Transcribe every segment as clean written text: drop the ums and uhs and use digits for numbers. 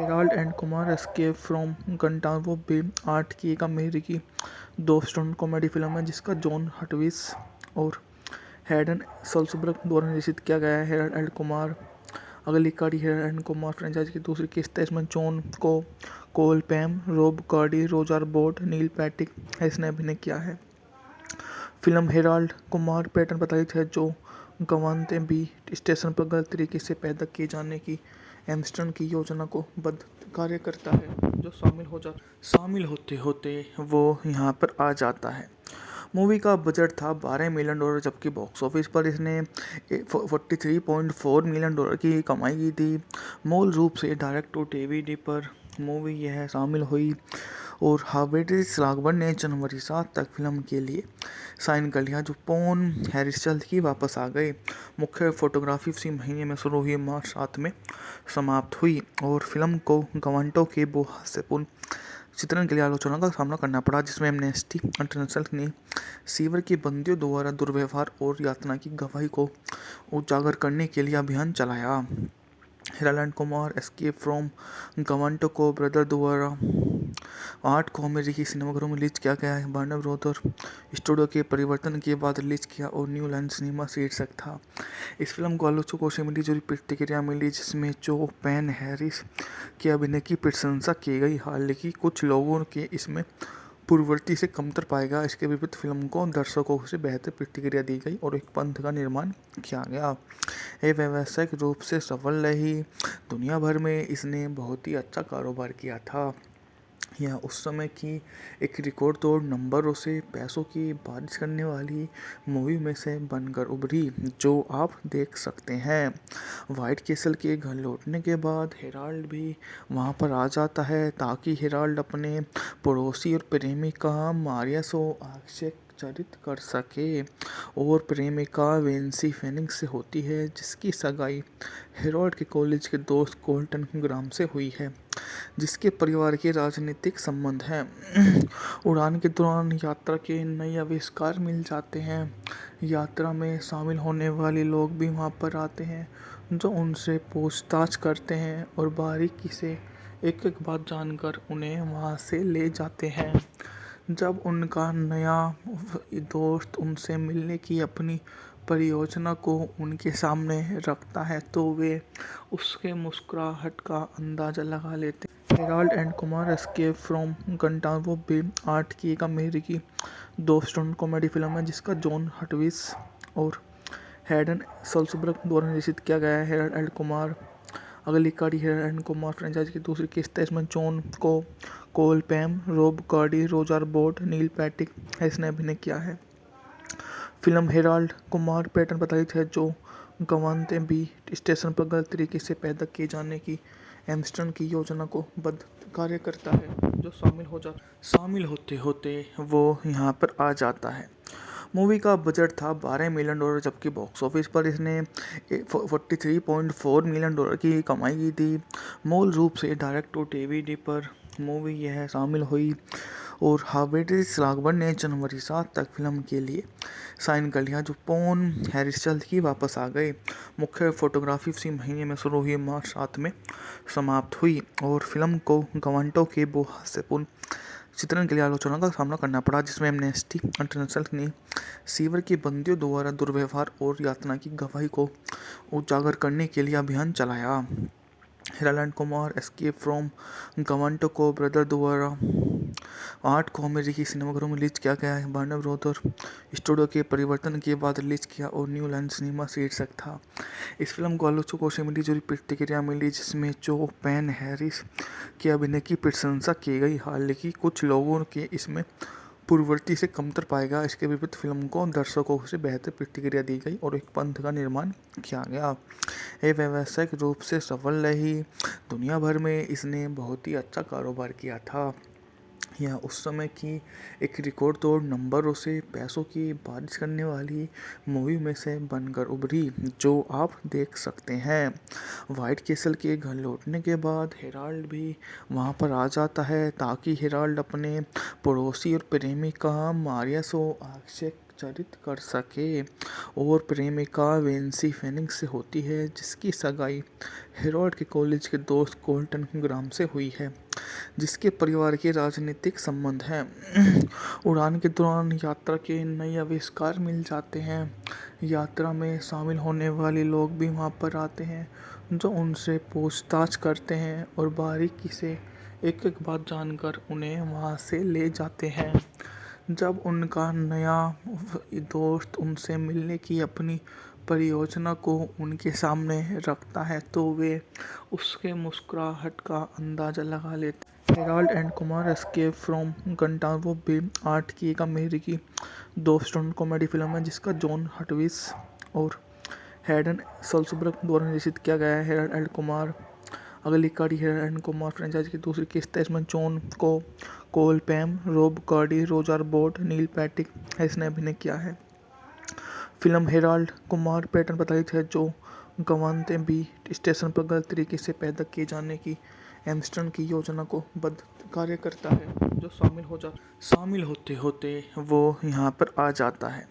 Herald and Kumar escape from Guantanamo Bay 8 की एक अमेरिकी 2 स्टंट कॉमेडी फिल्म है जिसका जॉन हटविस और हैडन सल्सबर्ग द्वारा निर्देशित किया गया है। हेराल्ड एंड कुमार अगली कड़ी हेराल्ड एंड कुमार फ्रेंचाइज की दूसरी किस्त है। इसमें जॉन को कोल पैम रोब कार्डी रोजर बोट नील पैटिक इसने अभिनय किया है। फिल्म हेराल्ड कुमार पैटर्न प्रताड़ित है जो गवानते बी स्टेशन पर गलत तरीके से पैदा किए जाने की एम्स्टर्डम की योजना को बद्ध कार्य करता है जो शामिल होते होते वो यहाँ पर आ जाता है। मूवी का बजट था $12 मिलियन जबकि बॉक्स ऑफिस पर इसने $43.4 मिलियन की कमाई की थी। मूल रूप से डायरेक्ट टू डीवीडी पर मूवी यह शामिल हुई और हार्वर्ड राघवन ने जनवरी 7 तक फिल्म के लिए साइन कर लिया जो पॉन हैरिस जल्द ही वापस आ गए। मुख्य फोटोग्राफी इसी महीने में शुरू हुई मार्च 7 में समाप्त हुई और फिल्म को गवांटो के हास्यपूर्ण चित्रण के लिए आलोचना का सामना करना पड़ा जिसमें एमनेस्टी इंटरनेशनल ने सीवर के बंदियों द्वारा दुर्व्यवहार और यातना की गवाही को उजागर करने के लिए अभियान चलाया। Harold Kumar escape from Guantanamo को ब्रदर द्वारा 8 को अमेरिकी सिनेमाघरों में रिलीज किया गया है। वार्नर ब्रदर स्टूडियो के परिवर्तन के बाद रिलीज किया और न्यू लाइन सिनेमा शीर्षक था। इस फिल्म को आलोचकों से मिली जुली प्रतिक्रिया मिली जिसमें जो पैन हैरिस के अभिनय की प्रशंसा की गई, हालांकि कुछ लोगों के इसमें पूर्ववर्ती से कमतर पाएगा। इसके विपरीत फिल्म को दर्शकों से बेहतर प्रतिक्रिया दी गई और एक पंथ का निर्माण किया गया। ये व्यावसायिक रूप से सफल रही। दुनिया भर में इसने बहुत ही अच्छा कारोबार किया था। यह उस समय की एक रिकॉर्ड तोड़ नंबरों से पैसों की बारिश करने वाली मूवी में से बनकर उभरी जो आप देख सकते हैं। व्हाइट कैसल के घर लौटने के बाद हेराल्ड भी वहां पर आ जाता है ताकि हेराल्ड अपने पड़ोसी और प्रेमिका मारिया से आश्चर्यचकित कर सके और प्रेमिका वेंसी फेनिंग से होती है जिसकी सगाई हेराल्ड के कॉलेज के दोस्त कोल्टन ग्राम से हुई है जिसके परिवार के राजनीतिक संबंध हैं। उड़ान के दौरान यात्रा के नए आविष्कार मिल जाते हैं। यात्रा में शामिल होने वाले लोग भी वहां पर आते हैं जो उनसे पूछताछ करते हैं और बारीकी से एक एक बात जानकर उन्हें वहां से ले जाते हैं। जब उनका नया दोस्त उनसे मिलने की अपनी परियोजना को उनके सामने रखता है तो वे उसके मुस्कुराहट का अंदाज़ा लगा लेते हैं। Harold and Kumar escape from Guantanamo Bay 8 की एक अमेरिकी 2 स्टंट कॉमेडी फिल्म है जिसका जॉन हटविस और हैडन सल्सबर्ग द्वारा निर्देशित किया गया है। हेराल्ड एंड कुमार अगली कड़ी हेराल्ड एंड कुमार फ्रेंचाइज की दूसरी किस्त है। इसमें जॉन को कोल पैम रोब कार्डी रोजर बोट नील पैटिक इसने अभिनय किया है। फिल्म हेराल्ड कुमार पैटर्न प्रताड़ित है जो गवानते बी स्टेशन पर गलत तरीके से पैदा किए जाने की एम्स्टर्डम की योजना को बद्ध कार्य करता है जो शामिल होते होते वो यहाँ पर आ जाता है। मूवी का बजट था $12 मिलियन जबकि बॉक्स ऑफिस पर इसने $43.4 मिलियन की कमाई की थी। मूल रूप से डायरेक्ट टू डीवीडी पर मूवी यह शामिल हुई और हार्वर्ड राघवन ने जनवरी 7 तक फिल्म के लिए साइन कर लिया जो पॉन हैरिस जल्द ही वापस आ गए। मुख्य फोटोग्राफी इसी महीने में शुरू हुई मार्च 7 में समाप्त हुई और फिल्म को गवांटो के हास्यपूर्ण चित्रण के लिए आलोचना का सामना करना पड़ा जिसमें एमनेस्टी इंटरनेशनल ने सीवर के बंदियों द्वारा दुर्व्यवहार और यातना की गवाही को उजागर करने के लिए अभियान चलाया। Harold Kumar escape from Guantanamo को ब्रदर द्वारा 8 को अमेरिकी सिनेमाघरों में रिलीज किया गया है। वार्नर ब्रदर स्टूडियो के परिवर्तन के बाद रिलीज किया और न्यू लाइन सिनेमा शीर्षक था। इस फिल्म को आलोचकों से मिली जुली प्रतिक्रिया मिली जिसमें जो पैन हैरिस के अभिनय की प्रशंसा की गई, हालांकि कुछ लोगों के इसमें पूर्ववर्ती से कमतर पाएगा। इसके विपरीत फिल्म को दर्शकों से बेहतर प्रतिक्रिया दी गई और एक पंथ का निर्माण किया गया। ये व्यावसायिक रूप से सफल रही। दुनिया भर में इसने बहुत ही अच्छा कारोबार किया था। या उस समय की एक रिकॉर्ड तोड़ नंबरों से पैसों की बारिश करने वाली मूवी में से बनकर उभरी, जो आप देख सकते हैं। व्हाइट कैसल के घर लौटने के बाद हेराल्ड भी वहां पर आ जाता है ताकि हेराल्ड अपने पड़ोसी और प्रेमिका मारिया से आश्चर्यचकित कर सके, और प्रेमिका वेंसी फेनिक्स से होती है जिसकी सगाई हेरोल्ड के कॉलेज के दोस्त कोल्टन ग्राम से हुई है, जिसके परिवार के राजनीतिक संबंध हैं। उड़ान के दौरान यात्रा के नए आविष्कार मिल जाते हैं। यात्रा में शामिल होने वाले लोग भी वहां पर आते हैं जो उनसे पूछताछ करते हैं और बारीकी से एक एक बात जानकर उन्हें वहां से ले जाते हैं। जब उनका नया दोस्त उनसे मिलने की अपनी परियोजना को उनके सामने रखता है तो वे उसके मुस्कुराहट का अंदाज़ा लगा लेते हैं। Harold and Kumar escape from Guantanamo Bay 8 की एक अमेरिकी 2 स्टंट कॉमेडी फिल्म है जिसका जॉन हटविस और हैडन सल्सबर्ग द्वारा निर्देशित किया गया है। हेराल्ड एंड कुमार अगली कड़ी हेराल्ड एंड कुमार फ्रेंचाइज की दूसरी किस्त है। इसमें जॉन को कोल पैम, रॉब कार्डी, रोजर बोट, नील पैटिक इसने अभिनय किया है। फिल्म हेराल्ड कुमार पैटर्न पर आधारित है जो गवानते बी स्टेशन पर गलत तरीके से पैदा किए जाने की एम्स्टर्न की योजना को बद्ध कार्य करता है, जो शामिल होते होते वो यहाँ पर आ जाता है।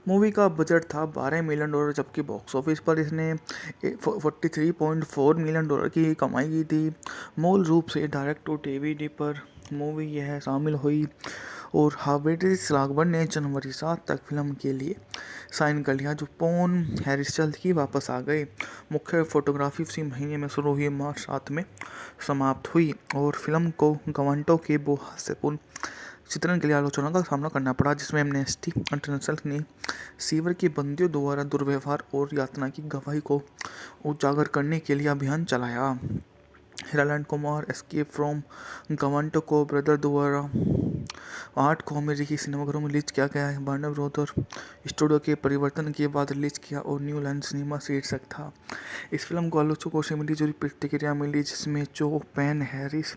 मूवी का बजट था $12 मिलियन, जबकि बॉक्स ऑफिस पर इसने $43.4 मिलियन की कमाई की थी। मूल रूप से डायरेक्ट टू डीवीडी पर मूवी यह शामिल हुई और हार्वेड स्लागबर्न ने जनवरी 7 तक फिल्म के लिए साइन कर लिया, जो पॉन हैरिस जल्द ही वापस आ गए। मुख्य फोटोग्राफी इसी महीने में शुरू हुई मार्च 7 में समाप्त हुई और फिल्म को गवांटो के हास्यपूर्ण चित्रण के लिए आलोचना का सामना करना पड़ा, जिसमें एमनेस्टी इंटरनेशनल ने सीवर के बंदियों द्वारा दुर्व्यवहार और यातना की गवाही को उजागर करने के लिए अभियान चलाया। Harold Kumar escape from Guantanamo को ब्रदर द्वारा 8 को अमेरिकी सिनेमाघरों में रिलीज किया गया है। वार्नर ब्रदर स्टूडियो के परिवर्तन के बाद रिलीज किया और न्यू लाइन सिनेमा शीर्षक था। इस फिल्म को आलोचकों से मिली जुली प्रतिक्रिया मिली, जिसमें जो पैन हैरिस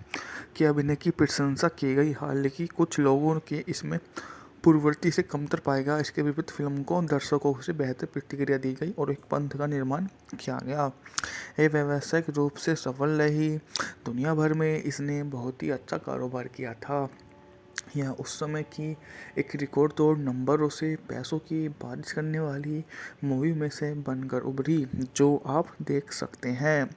के अभिनय की प्रशंसा की गई, हालांकि कुछ लोगों के इसमें पूर्ववर्ती से कमतर पाया गया। इसके विपरीत फिल्म को दर्शकों से बेहतर प्रतिक्रिया दी गई और एक पंथ का निर्माण किया गया। ये व्यावसायिक रूप से सफल रही। दुनिया भर में इसने बहुत ही अच्छा कारोबार किया था। यह उस समय की एक रिकॉर्ड तोड़ नंबरों से पैसों की बारिश करने वाली मूवी में से बनकर उभरी, जो आप देख सकते हैं।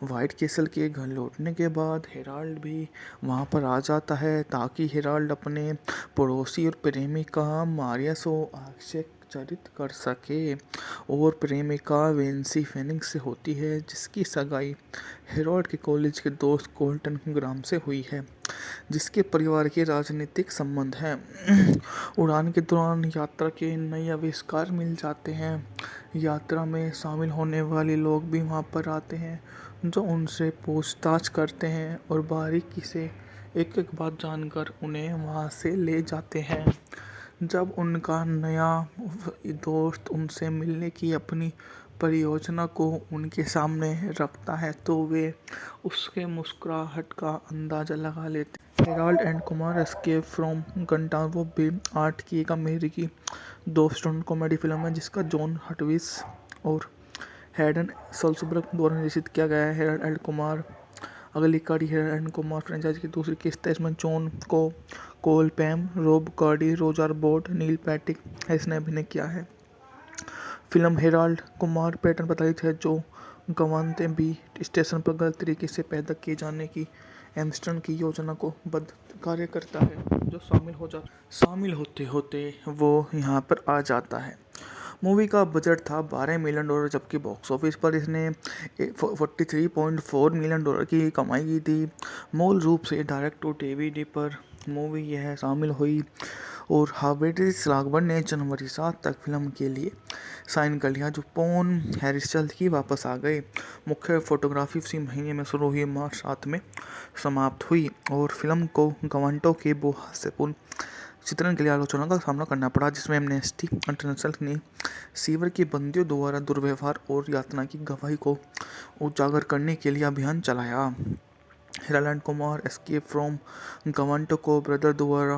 व्हाइट कैसल के घर लौटने के बाद हेराल्ड भी वहां पर आ जाता है ताकि हेराल्ड अपने पड़ोसी और प्रेमिका मारिया से आश्चर्यचकित कर सके, और प्रेमिका वेंसी फेनिक्स से होती है जिसकी सगाई हेरोल्ड के कॉलेज के दोस्त कोल्टन ग्राम से हुई है, जिसके परिवार के राजनीतिक संबंध हैं। उड़ान के दौरान यात्रा के नए आविष्कार मिल जाते हैं। यात्रा में शामिल होने वाले लोग भी वहां पर आते हैं जो उनसे पूछताछ करते हैं और बारीकी से एक एक बात जानकर उन्हें वहां से ले जाते हैं। जब उनका नया दोस्त उनसे मिलने की अपनी परियोजना को उनके सामने रखता है तो वे उसके मुस्कुराहट का अंदाज़ा लगा लेते हैं। Harold and Kumar escape from Guantanamo Bay 8 की एक अमेरिकी 2 स्टंट कॉमेडी फिल्म है जिसका जॉन हटविस और हैडन सल्सबर्ग द्वारा निर्देशित किया गया है। हेराल्ड एंड कुमार अगली कड़ी हेराल्ड एंड कुमार फ्रेंचाइज की दूसरी किस्त है। इसमें जॉन को कोल पैम, रॉब कार्डी, रोजर बोट, नील पैटिक इसने अभिनय किया है। फिल्म हेराल्ड कुमार पैटर्न पर आधारित है जो गवानते बी स्टेशन पर गलत तरीके से पैदा किए जाने की एम्स्टर्न की योजना को बद्ध कार्य करता है, जो शामिल होते होते वो यहाँ पर आ जाता है। मूवी का बजट था $12 मिलियन, जबकि बॉक्स ऑफिस पर इसने $43.4 मिलियन की कमाई की थी। मूल रूप से डायरेक्ट टू डीवीडी पर मूवी यह शामिल हुई और हार्वेड स्लागबर्न ने जनवरी 7 तक फिल्म के लिए साइन कर लिया, जो पॉन हैरिस जल्द ही वापस आ गए। मुख्य फोटोग्राफी इसी महीने में शुरू हुई मार्च 7 में समाप्त हुई और फिल्म को गवांटो के हास्यपूर्ण चित्रण के लिए आलोचना का सामना करना पड़ा, जिसमें एमनेस्टी इंटरनेशनल ने सीवर के बंदियों द्वारा दुर्व्यवहार और यातना की गवाही को उजागर करने के लिए अभियान चलाया। हिरालैंड कुमार एस्केप फ्रॉम गवांटको ब्रदर द्वारा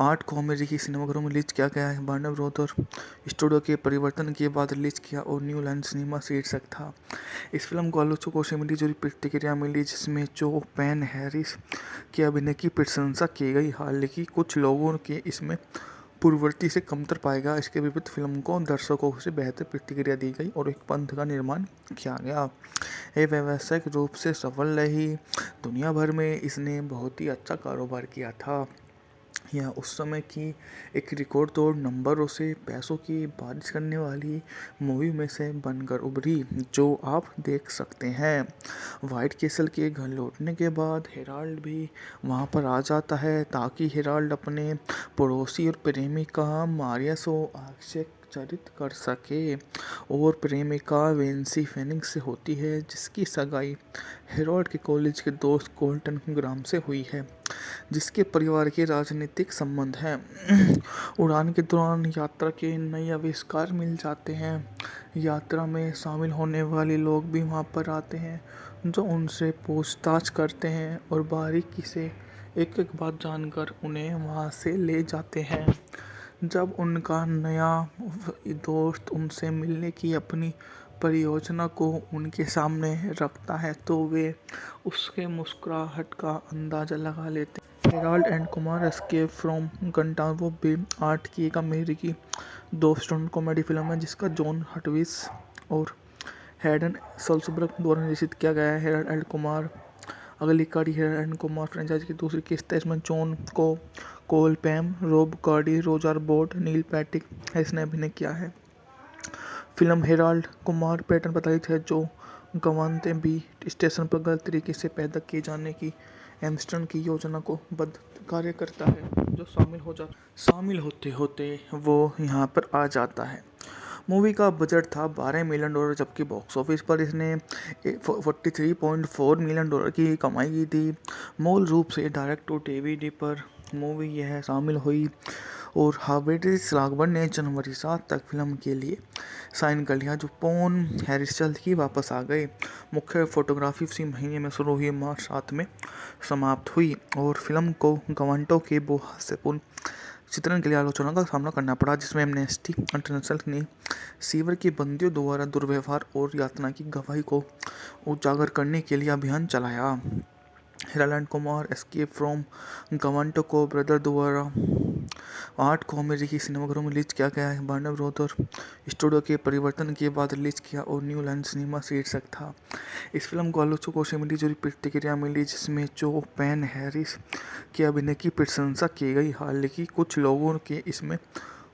8 को अमेरिकी सिनेमाघरों में रिलीज किया गया है। वार्नर ब्रदर स्टूडियो के परिवर्तन के बाद रिलीज किया और न्यू लाइन सिनेमा शीर्षक था। इस फिल्म को आलोचकों से मिली जुली प्रतिक्रिया मिली, जिसमें जो पेन हैरिस के अभिनय की प्रशंसा की गई, हालांकि कुछ लोगों के इसमें पूर्ववर्ती से कमतर पाएगा। इसके विपरीत फिल्म को दर्शकों से बेहतर प्रतिक्रिया दी गई और एक पंथ का निर्माण किया गया। ये व्यावसायिक रूप से सफल रही। दुनिया भर में इसने बहुत ही अच्छा कारोबार किया था। यह उस समय की एक रिकॉर्ड तोड़ नंबरों से पैसों की बारिश करने वाली मूवी में से बनकर उभरी, जो आप देख सकते हैं। व्हाइट कैसल के घर लौटने के बाद हेराल्ड भी वहां पर आ जाता है ताकि हेराल्ड अपने पड़ोसी और प्रेमिका मारिया को आश्चर्यचकित कर सके, और प्रेमिका वेंसी फेनिक्स से होती है, जिसकी सगाई हेराल्ड के कॉलेज के दोस्त कोल्टन ग्राम से हुई है, जिसके परिवार के राजनीतिक संबंध हैं। उड़ान के दौरान यात्रा के नए आविष्कार मिल जाते हैं। यात्रा में शामिल होने वाले लोग भी वहां पर आते हैं, जो उनसे पूछताछ करते हैं और बारीकी से एक एक बात जानकर उन्हें वहां से ले जाते हैं। जब उनका नया दोस्त उनसे मिलने की अपनी परियोजना को उनके सामने रखता है, तो वे उसके मुस्कुराहट का अंदाजा लगा लेते हैं। Harold and Kumar escape from Guantanamo Bay 8 की एक अमेरिकी 2 स्टंट कॉमेडी फिल्म है, जिसका जॉन हटविस और हैडन सल्सबर्ग द्वारा निर्देशित किया गया है। हेराल्ड एंड कुमार अगली कड़ी हेराल्ड एंड कुमार फ्रेंचाइज की दूसरी किस्त है। इसमें जॉन को कोल पैम, रोब कार्डी, रोजर बोट, नील पैटिक इसने अभिनय किया है। फिल्म हेराल्ड कुमार पैटर्न पर आधारित है, जो गवांते बी स्टेशन पर गलत तरीके से पैदा किए जाने की एम्स्टर्न की योजना को बद कार्य करता है, जो शामिल होते होते वो यहाँ पर आ जाता है। मूवी का बजट था $12 मिलियन, जबकि बॉक्स ऑफिस पर इसने $43.4 मिलियन की कमाई की थी। मूल रूप से डायरेक्ट टू डीवीडी पर मूवी यह शामिल हुई और हार्वेज लागबर्न ने जनवरी 7 तक फिल्म के लिए साइन कर लिया, जो पोन हैरिस जल्द ही वापस आ गए। मुख्य फोटोग्राफी उसी महीने में शुरू हुई, मार्च 7 में समाप्त हुई, और फिल्म को गवांटो के हास्यपूर्ण चित्रण के लिए आलोचना का सामना करना पड़ा, जिसमें एमनेस्टी इंटरनेशनल ने सीवर के बंदियों द्वारा दुर्व्यवहार और यातना की गवाही को उजागर करने के लिए अभियान चलाया। हिरालैंड कुमार एस्केप फ्रॉम गवांटको ब्रदर द्वारा 8 को अमेरिकी सिनेमाघरों में रिलीज किया गया है। वार्नर ब्रदर स्टूडियो के परिवर्तन के बाद रिलीज किया और न्यू लाइन सिनेमा शीर्षक था। इस फिल्म को आलोचकों से मिली जुली प्रतिक्रिया मिली, जिसमें जो पेन हैरिस के अभिनय की प्रशंसा की गई, हालांकि कुछ लोगों के इसमें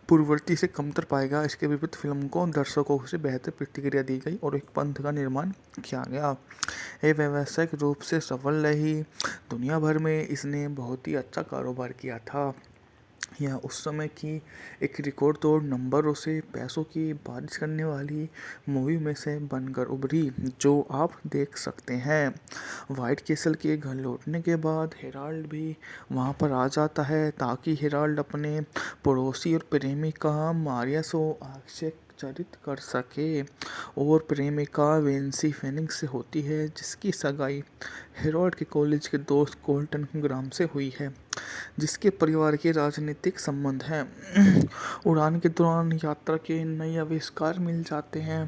पूर्ववर्ती से कमतर पाएगा। इसके विपरीत फिल्म को दर्शकों से बेहतर प्रतिक्रिया दी गई और एक पंथ का निर्माण किया गया। ये व्यावसायिक रूप से सफल रही। दुनिया भर में इसने बहुत ही अच्छा कारोबार किया था। यह उस समय की एक रिकॉर्ड तोड़ नंबरों से पैसों की बारिश करने वाली मूवी में से बनकर उभरी, जो आप देख सकते हैं। व्हाइट कैसल के घर लौटने के बाद हेराल्ड भी वहां पर आ जाता है ताकि हेराल्ड अपने पड़ोसी और प्रेमिका मारिया को आश्चर्यचकित कर सके, और प्रेमिका वेंसी फेनिक्स से होती है, जिसकी सगाई हेराल्ड के कॉलेज के दोस्त कोल्टन ग्राम से हुई है, जिसके परिवार के राजनीतिक संबंध हैं। उड़ान के दौरान यात्रा के नए आविष्कार मिल जाते हैं।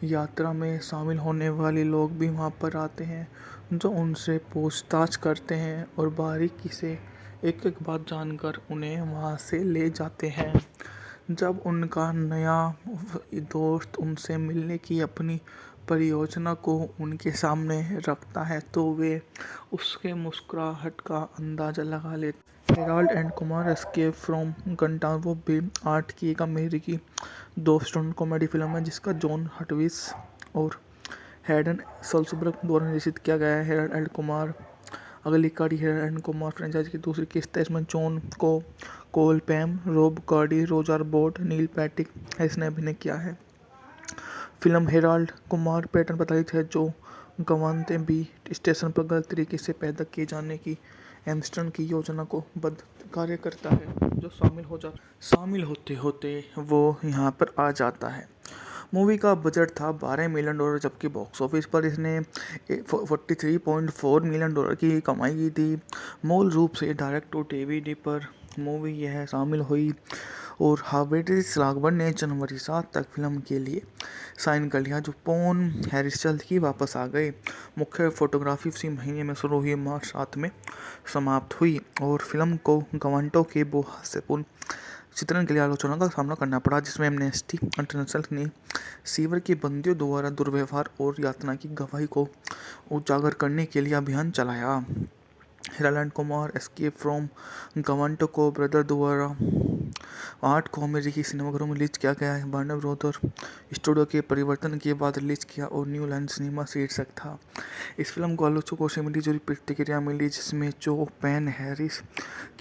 यात्रा में शामिल होने वाले लोग भी वहां पर आते हैं, जो उनसे पूछताछ करते हैं और बारीकी से एक एक बात जानकर उन्हें वहां से ले जाते हैं। जब उनका नया दोस्त उनसे मिलने की अपनी परियोजना को उनके सामने रखता है, तो वे उसके मुस्कुराहट का अंदाजा लगा लेते हैं। Harold and Kumar escape from Guantanamo Bay 8 की एक अमेरिकी 2 स्टंट कॉमेडी फिल्म है, जिसका जॉन हटविस और हैडन सल्सबर्ग द्वारा निर्देशित किया गया है। हेराल्ड एंड कुमार अगली कड़ी हेराल्ड एंड कुमार फ्रेंचाइज की दूसरी किस्त है। इसमें जॉन को कोल पैम, रोब कार्डी, रोजर बोट, नील पैटिक इसने अभिनय किया है। फिल्म हेराल्ड कुमार पैटर्न पर आधारित है, जो गवांते बी स्टेशन पर गलत तरीके से पैदा किए जाने की एम्स्टर्न की योजना को बद कार्य करता है, जो शामिल होते होते वो यहाँ पर आ जाता है। मूवी का बजट था $12 मिलियन, जबकि बॉक्स ऑफिस पर इसने $43.4 मिलियन की कमाई की थी। मूल रूप से डायरेक्ट टू डीवीडी पर मूवी यह शामिल हुई और हार्वेज लागबर्न ने जनवरी 7 तक फिल्म के लिए साइन कर लिया, जो पोन हैरिस जल्द ही वापस आ गए। मुख्य फोटोग्राफी इसी महीने में शुरू हुई मार्च 7 में समाप्त हुई और फिल्म को गवांटो के हास्यपूर्ण चित्रण के लिए आलोचना का सामना करना पड़ा, जिसमें एमनेस्टी इंटरनेशनल ने सीवर के बंदियों द्वारा दुर्व्यवहार और यातना की गवाही को उजागर करने के लिए अभियान चलाया। Harold Kumar escape from Guantanamo को ब्रदर द्वारा 8 को अमेरिकी सिनेमाघरों में रिलीज किया गया है। वार्नर ब्रदर स्टूडियो के परिवर्तन के बाद रिलीज किया और न्यू लाइन सिनेमा शीर्षक था। इस फिल्म को आलोचकों से मिली जुली प्रतिक्रिया मिली, जिसमें जो पेन हैरिस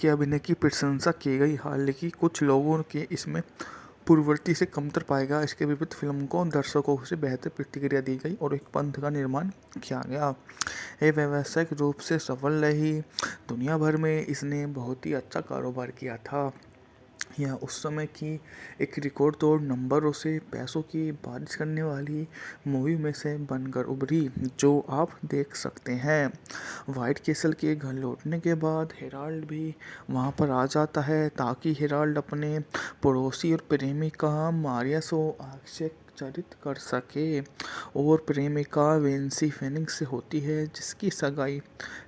के अभिनय की प्रशंसा की गई, हालांकि कुछ लोगों के इसमें पूर्ववर्ती से कमतर पाएगा। इसके विपरीत फिल्म को दर्शकों से बेहतर प्रतिक्रिया दी गई और एक पंथ का निर्माण किया गया। ये व्यावसायिक रूप से सफल रही। दुनिया भर में इसने बहुत ही अच्छा कारोबार किया था। यह उस समय की एक रिकॉर्ड तोड़ नंबरों से पैसों की बारिश करने वाली मूवी में से बनकर उभरी, जो आप देख सकते हैं। व्हाइट कैसल के घर लौटने के बाद हेराल्ड भी वहां पर आ जाता है, ताकि हेराल्ड अपने पड़ोसी और प्रेमिका मारिया को आश्चर्यचकित कर सके, और प्रेमिका वेंसी फेनिक्स से होती है, जिसकी सगाई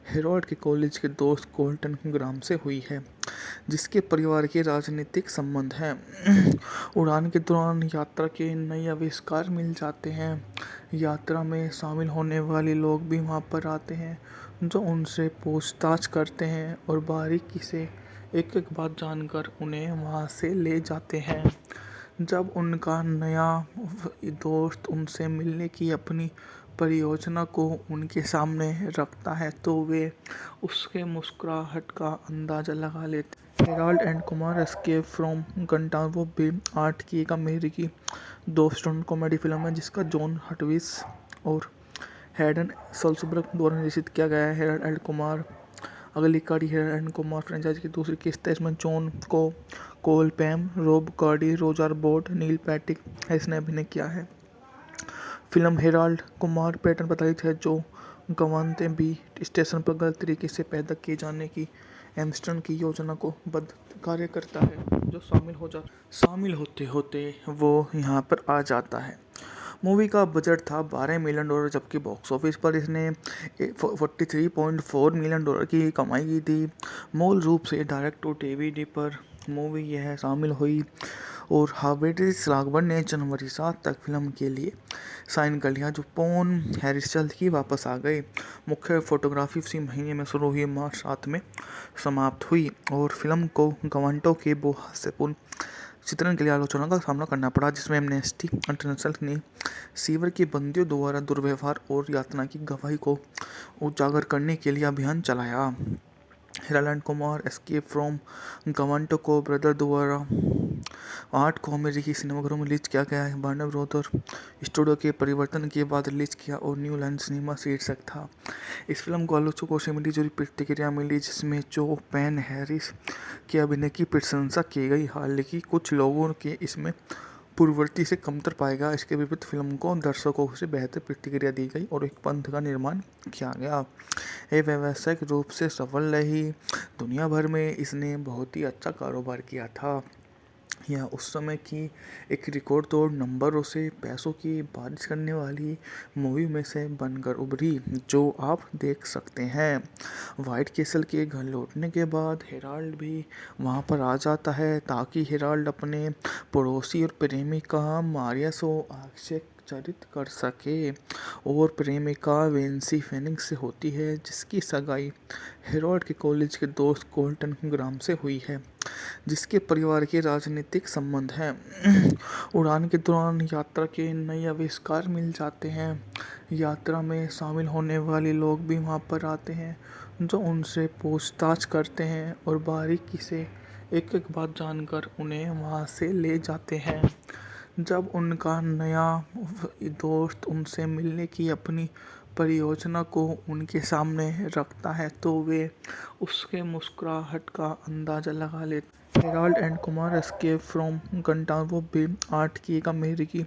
हेरोल्ड के कॉलेज के दोस्त कोल्टन ग्राम से हुई है, जिसके परिवार के राजनीतिक संबंध हैं। उड़ान के दौरान यात्रा के नए आविष्कार मिल जाते हैं। यात्रा में शामिल होने वाले लोग भी वहां पर आते हैं, जो उनसे पूछताछ करते हैं और बारीकी से एक एक बात जानकर उन्हें वहां से ले जाते हैं। जब उनका नया दोस्त उनसे मिलने की अपनी परियोजना को उनके सामने रखता है, तो वे उसके मुस्कुराहट का अंदाज़ा लगा लेते हैं। Harold and Kumar escape from Guantanamo भी 8 की एक अमेरिकी 2 स्टंट कॉमेडी फिल्म है, जिसका जॉन हटविस और हैडन सल्सबर्ग द्वारा निर्देशित किया गया है। हेराल्ड एंड कुमार अगली कड़ी हेराल्ड एंड कुमार फ्रेंचाइज की दूसरी किस्त है। इसमें जॉन को कोल पैम, रोब कार्डी, रोजर बोट, नील पैटिक हैरिस ने अभिनय किया है। फिल्म हेराल्ड कुमार पैटर्न पर आधारित है, जो गवांते बी स्टेशन पर गलत तरीके से पैदा किए जाने की एम्स्टर्डम की योजना को बद्ध कार्य करता है, जो शामिल होते होते वो यहाँ पर आ जाता है। मूवी का बजट था $12 मिलियन, जबकि बॉक्स ऑफिस पर इसने $43.4 मिलियन की कमाई की थी। मूल रूप से डायरेक्ट टू डीवीडी पर मूवी यह शामिल हुई और हार्वेज लागबर्न ने जनवरी 7 तक फिल्म के लिए साइन कर लिया, जो पोन हैरिस जल्द ही वापस आ गए। मुख्य फोटोग्राफी इसी महीने में शुरू हुई मार्च 7 में समाप्त हुई और फिल्म को गवांटो के हास्यपूर्ण चित्रण के लिए आलोचना का सामना करना पड़ा, जिसमें एमनेस्टी इंटरनेशनल ने सीवर के बंदियों द्वारा दुर्व्यवहार और यातना की गवाही को उजागर करने के लिए अभियान चलाया। Harold Kumar escape from Guantanamo को ब्रदर द्वारा 8 को अमेरिकी सिनेमाघरों में रिलीज किया गया है। वार्नर ब्रदर स्टूडियो के परिवर्तन के बाद रिलीज किया और न्यू लाइन सिनेमा शीर्षक था। इस फिल्म को आलोचकों से मिली जुली प्रतिक्रिया मिली, जिसमें जो पेन हैरिस के अभिनय की प्रशंसा की गई, हालांकि कुछ लोगों के इसमें पूर्ववर्ती से कमतर पाएगा। इसके विपरीत फिल्म को दर्शकों से बेहतर प्रतिक्रिया दी गई और एक पंथ का निर्माण किया गया। ये व्यावसायिक रूप से सफल रही। दुनिया भर में इसने बहुत ही अच्छा कारोबार किया था। यह उस समय की एक रिकॉर्ड तोड़ नंबरों से पैसों की बारिश करने वाली मूवी में से बनकर उभरी, जो आप देख सकते हैं। व्हाइट कैसल के घर लौटने के बाद हेराल्ड भी वहां पर आ जाता है, ताकि हेराल्ड अपने पड़ोसी और प्रेमिका मारिया को आश्चर्यचकित कर सके, और प्रेमिका वेंसी फेनिक्स से होती है, जिसकी सगाई हेरोल्ड के कॉलेज के दोस्त कोल्टन ग्राम से हुई है, जिसके परिवार के राजनीतिक संबंध हैं। उड़ान के दौरान यात्रा के नए आविष्कार मिल जाते हैं। यात्रा में शामिल होने वाले लोग भी वहां पर आते हैं, जो उनसे पूछताछ करते हैं और बारीकी से एक एक बात जानकर उन्हें वहां से ले जाते हैं। जब उनका नया दोस्त उनसे मिलने की अपनी परियोजना को उनके सामने रखता है, तो वे उसके मुस्कुराहट का अंदाज़ा लगा लेते हैं। Harold and Kumar escape from Guantanamo Bay 8 की एक अमेरिकी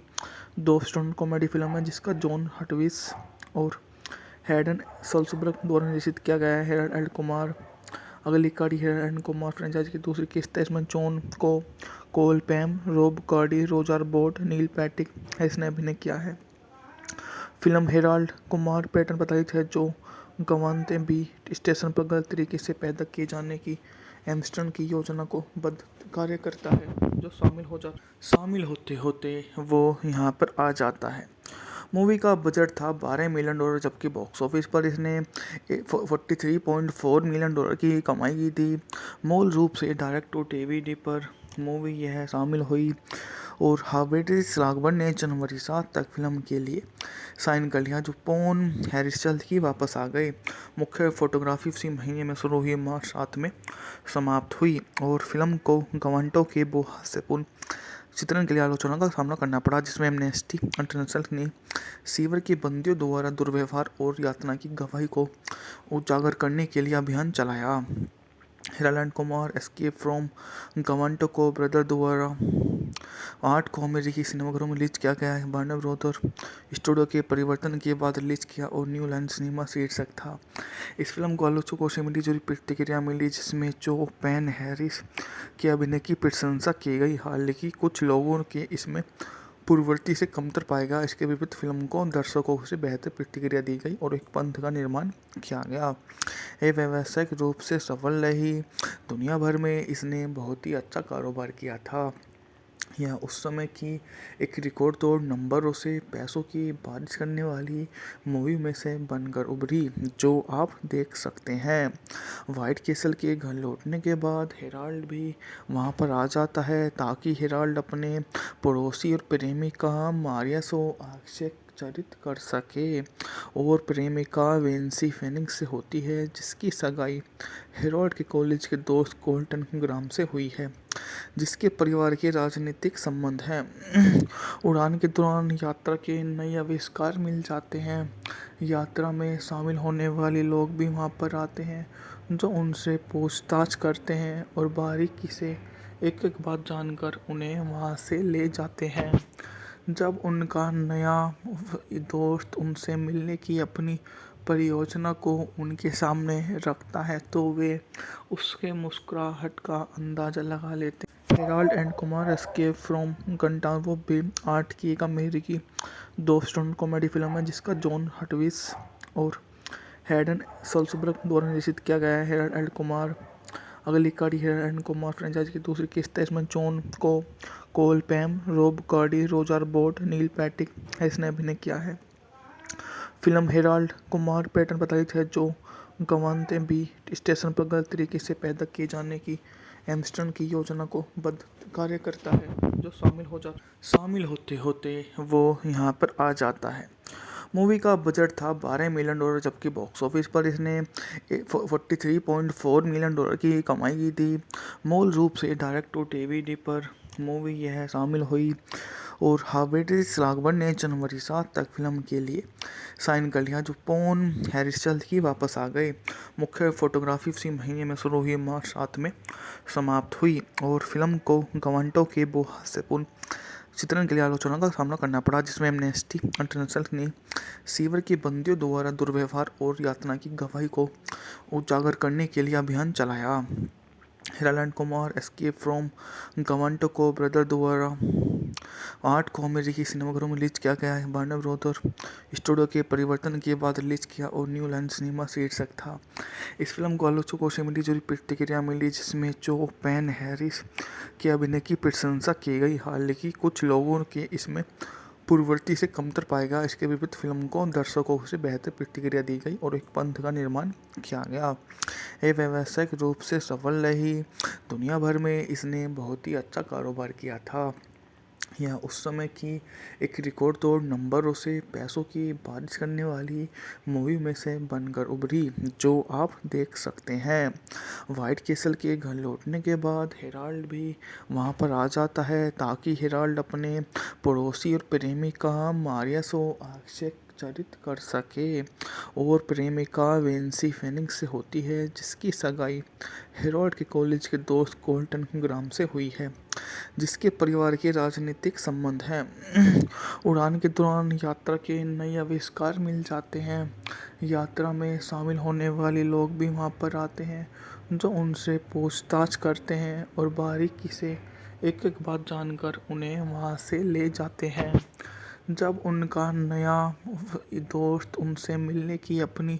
2 स्टंट कॉमेडी फिल्म है जिसका जॉन हटविस और हैडन सल्सबर्ग द्वारा निर्देशित किया गया है। हेराल्ड एंड कुमार अगली कड़ी हेराल्ड एंड कुमार फ्रेंचाइज की दूसरी किस्त है। इसमें जॉन को कोल पैम, रोब कार्डी, रोजर बोट, नील पैटिक इसने अभिनय किया है। फिल्म हेराल्ड कुमार पैटर्न प्रताड़ित है जो गवानते बी स्टेशन पर गलत तरीके से पैदा किए जाने की एम्स्टर्न की योजना को बद्ध कार्य करता है जो शामिल होते होते वो यहाँ पर आ जाता है। मूवी का बजट था $12 मिलियन जबकि बॉक्स ऑफिस पर इसने 43.4 मिलियन डॉलर की कमाई की थी। मूल रूप से डायरेक्ट टू डीवीडी पर मूवी यह शामिल हुई और हार्वेज राघवन ने जनवरी 7 तक फिल्म के लिए साइन कर लिया जो पोन हैरिस जल्द ही वापस आ गए। मुख्य फोटोग्राफी इसी महीने में शुरू हुई मार्च 7 में समाप्त हुई और फिल्म को गवांटो के हास्यपूर्ण चित्रण के लिए आलोचना का सामना करना पड़ा जिसमें एमनेस्टी इंटरनेशनल ने सीवर के बंदियों द्वारा दुर्व्यवहार और यातना की गवाही को उजागर करने के लिए अभियान चलाया। Harold Kumar escape from Guantanamo को ब्रदर द्वारा 8 को अमेरिकी सिनेमाघरों में रिलीज किया गया है। वार्नर ब्रदर स्टूडियो के परिवर्तन के बाद रिलीज किया और न्यू लाइन सिनेमा शीर्षक था। इस फिल्म को आलोचकों से मिली जुली प्रतिक्रिया मिली जिसमें जो पेन हैरिस के अभिनय की प्रशंसा की गई, हालांकि कुछ लोगों के इसमें पूर्ववर्ती से कमतर पाएगा। इसके विपरीत फिल्म को दर्शकों से बेहतर प्रतिक्रिया दी गई और एक पंथ का निर्माण किया गया। ये व्यावसायिक रूप से सफल रही। दुनिया भर में इसने बहुत ही अच्छा कारोबार किया था। यह उस समय की एक रिकॉर्ड तोड़ नंबरों से पैसों की बारिश करने वाली मूवी में से बनकर उभरी जो आप देख सकते हैं। व्हाइट कैसल के घर लौटने के बाद हेराल्ड भी वहां पर आ जाता है ताकि हेराल्ड अपने पड़ोसी और प्रेमिका मारिया से आश्चर्यचकित कर सके और प्रेमिका वेंसी फेनिक्स से होती है जिसकी सगाई हेराल्ड के कॉलेज के दोस्त कोल्टन ग्राम से हुई है जिसके परिवार के राजनीतिक संबंध हैं। उड़ान के दौरान यात्रा के नए आविष्कार मिल जाते हैं। यात्रा में शामिल होने वाले लोग भी वहां पर आते हैं जो उनसे पूछताछ करते हैं और बारीकी से एक एक बात जानकर उन्हें वहां से ले जाते हैं। जब उनका नया दोस्त उनसे मिलने की अपनी परियोजना को उनके सामने रखता है तो वे उसके मुस्कुराहट का अंदाज़ा लगा लेते हैं। Harold and Kumar escape from Guantanamo Bay 8 की एक अमेरिकी 2 स्टंट कॉमेडी फिल्म है जिसका जॉन हटविस और हैडन सल्सबर्ग द्वारा निर्देशित किया गया है। हेराल्ड एंड कुमार अगली कड़ी हेराल्ड एंड कुमार फ्रेंचाइज की दूसरी किस्त है। इसमें जॉन को कोल पैम, रोब कार्डी, रोजर बोट, नील पैटिक इसने अभिनय किया है। फिल्म हेराल्ड कुमार पैटर्न प्रताड़ित है जो गवानते बी स्टेशन पर गलत तरीके से पैदा किए जाने की एम्स्टर्न की योजना को बद्ध कार्य करता है जो शामिल होते होते वो यहाँ पर आ जाता है। मूवी का बजट था $12 मिलियन जबकि बॉक्स ऑफिस पर इसने 43.4 मिलियन डॉलर की कमाई की थी। मूल रूप से डायरेक्ट टू डीवीडी पर मूवी यह शामिल हुई और हार्वेज राघवन ने जनवरी 7 तक फिल्म के लिए साइन कर लिया जो पोन हैरिस जल्द ही वापस आ गए। मुख्य फोटोग्राफी इसी महीने में शुरू हुई मार्च 7 में समाप्त हुई और फिल्म को गवांटो के हास्यपूर्ण चित्रण के लिए आलोचना का सामना करना पड़ा जिसमें एमनेस्टी इंटरनेशनल ने सीवर के बंदियों द्वारा दुर्व्यवहार और यातना की गवाही को उजागर करने के लिए अभियान चलाया। Harold Kumar escape from Guantanamo को ब्रदर द्वारा 8 को अमेरिकी सिनेमाघरों में रिलीज किया गया है। वार्नर ब्रदर स्टूडियो के परिवर्तन के बाद रिलीज किया और न्यू लाइन सिनेमा शीर्षक था। इस फिल्म को आलोचकों से मिली जुली प्रतिक्रिया मिली जिसमें जो पेन हैरिस के अभिनय की प्रशंसा की गई, हालांकि कुछ लोगों के इसमें पूर्ववर्ती से कमतर पाएगा। इसके विपरीत फिल्म को दर्शकों से बेहतर प्रतिक्रिया दी गई और एक पंथ का निर्माण किया गया। ये व्यावसायिक रूप से सफल रही। दुनिया भर में इसने बहुत ही अच्छा कारोबार किया था। यह उस समय की एक रिकॉर्ड तोड़ नंबरों से पैसों की बारिश करने वाली मूवी में से बनकर उभरी जो आप देख सकते हैं। व्हाइट कैसल के घर लौटने के बाद हेराल्ड भी वहां पर आ जाता है ताकि हेराल्ड अपने पड़ोसी और प्रेमिका मारिया से चरित कर सके और प्रेमिका वेंसी फेनिक्स से होती है जिसकी सगाई हेरोल्ड के कॉलेज के दोस्त कोल्टन ग्राम से हुई है, जिसके परिवार के राजनीतिक संबंध हैं। उड़ान के दौरान यात्रा के नए आविष्कार मिल जाते हैं। यात्रा में शामिल होने वाले लोग भी वहाँ पर आते हैं जो उनसे पूछताछ करते हैं और बारीकी से एक एक बात जानकर उन्हें वहाँ से ले जाते हैं। जब उनका नया दोस्त उनसे मिलने की अपनी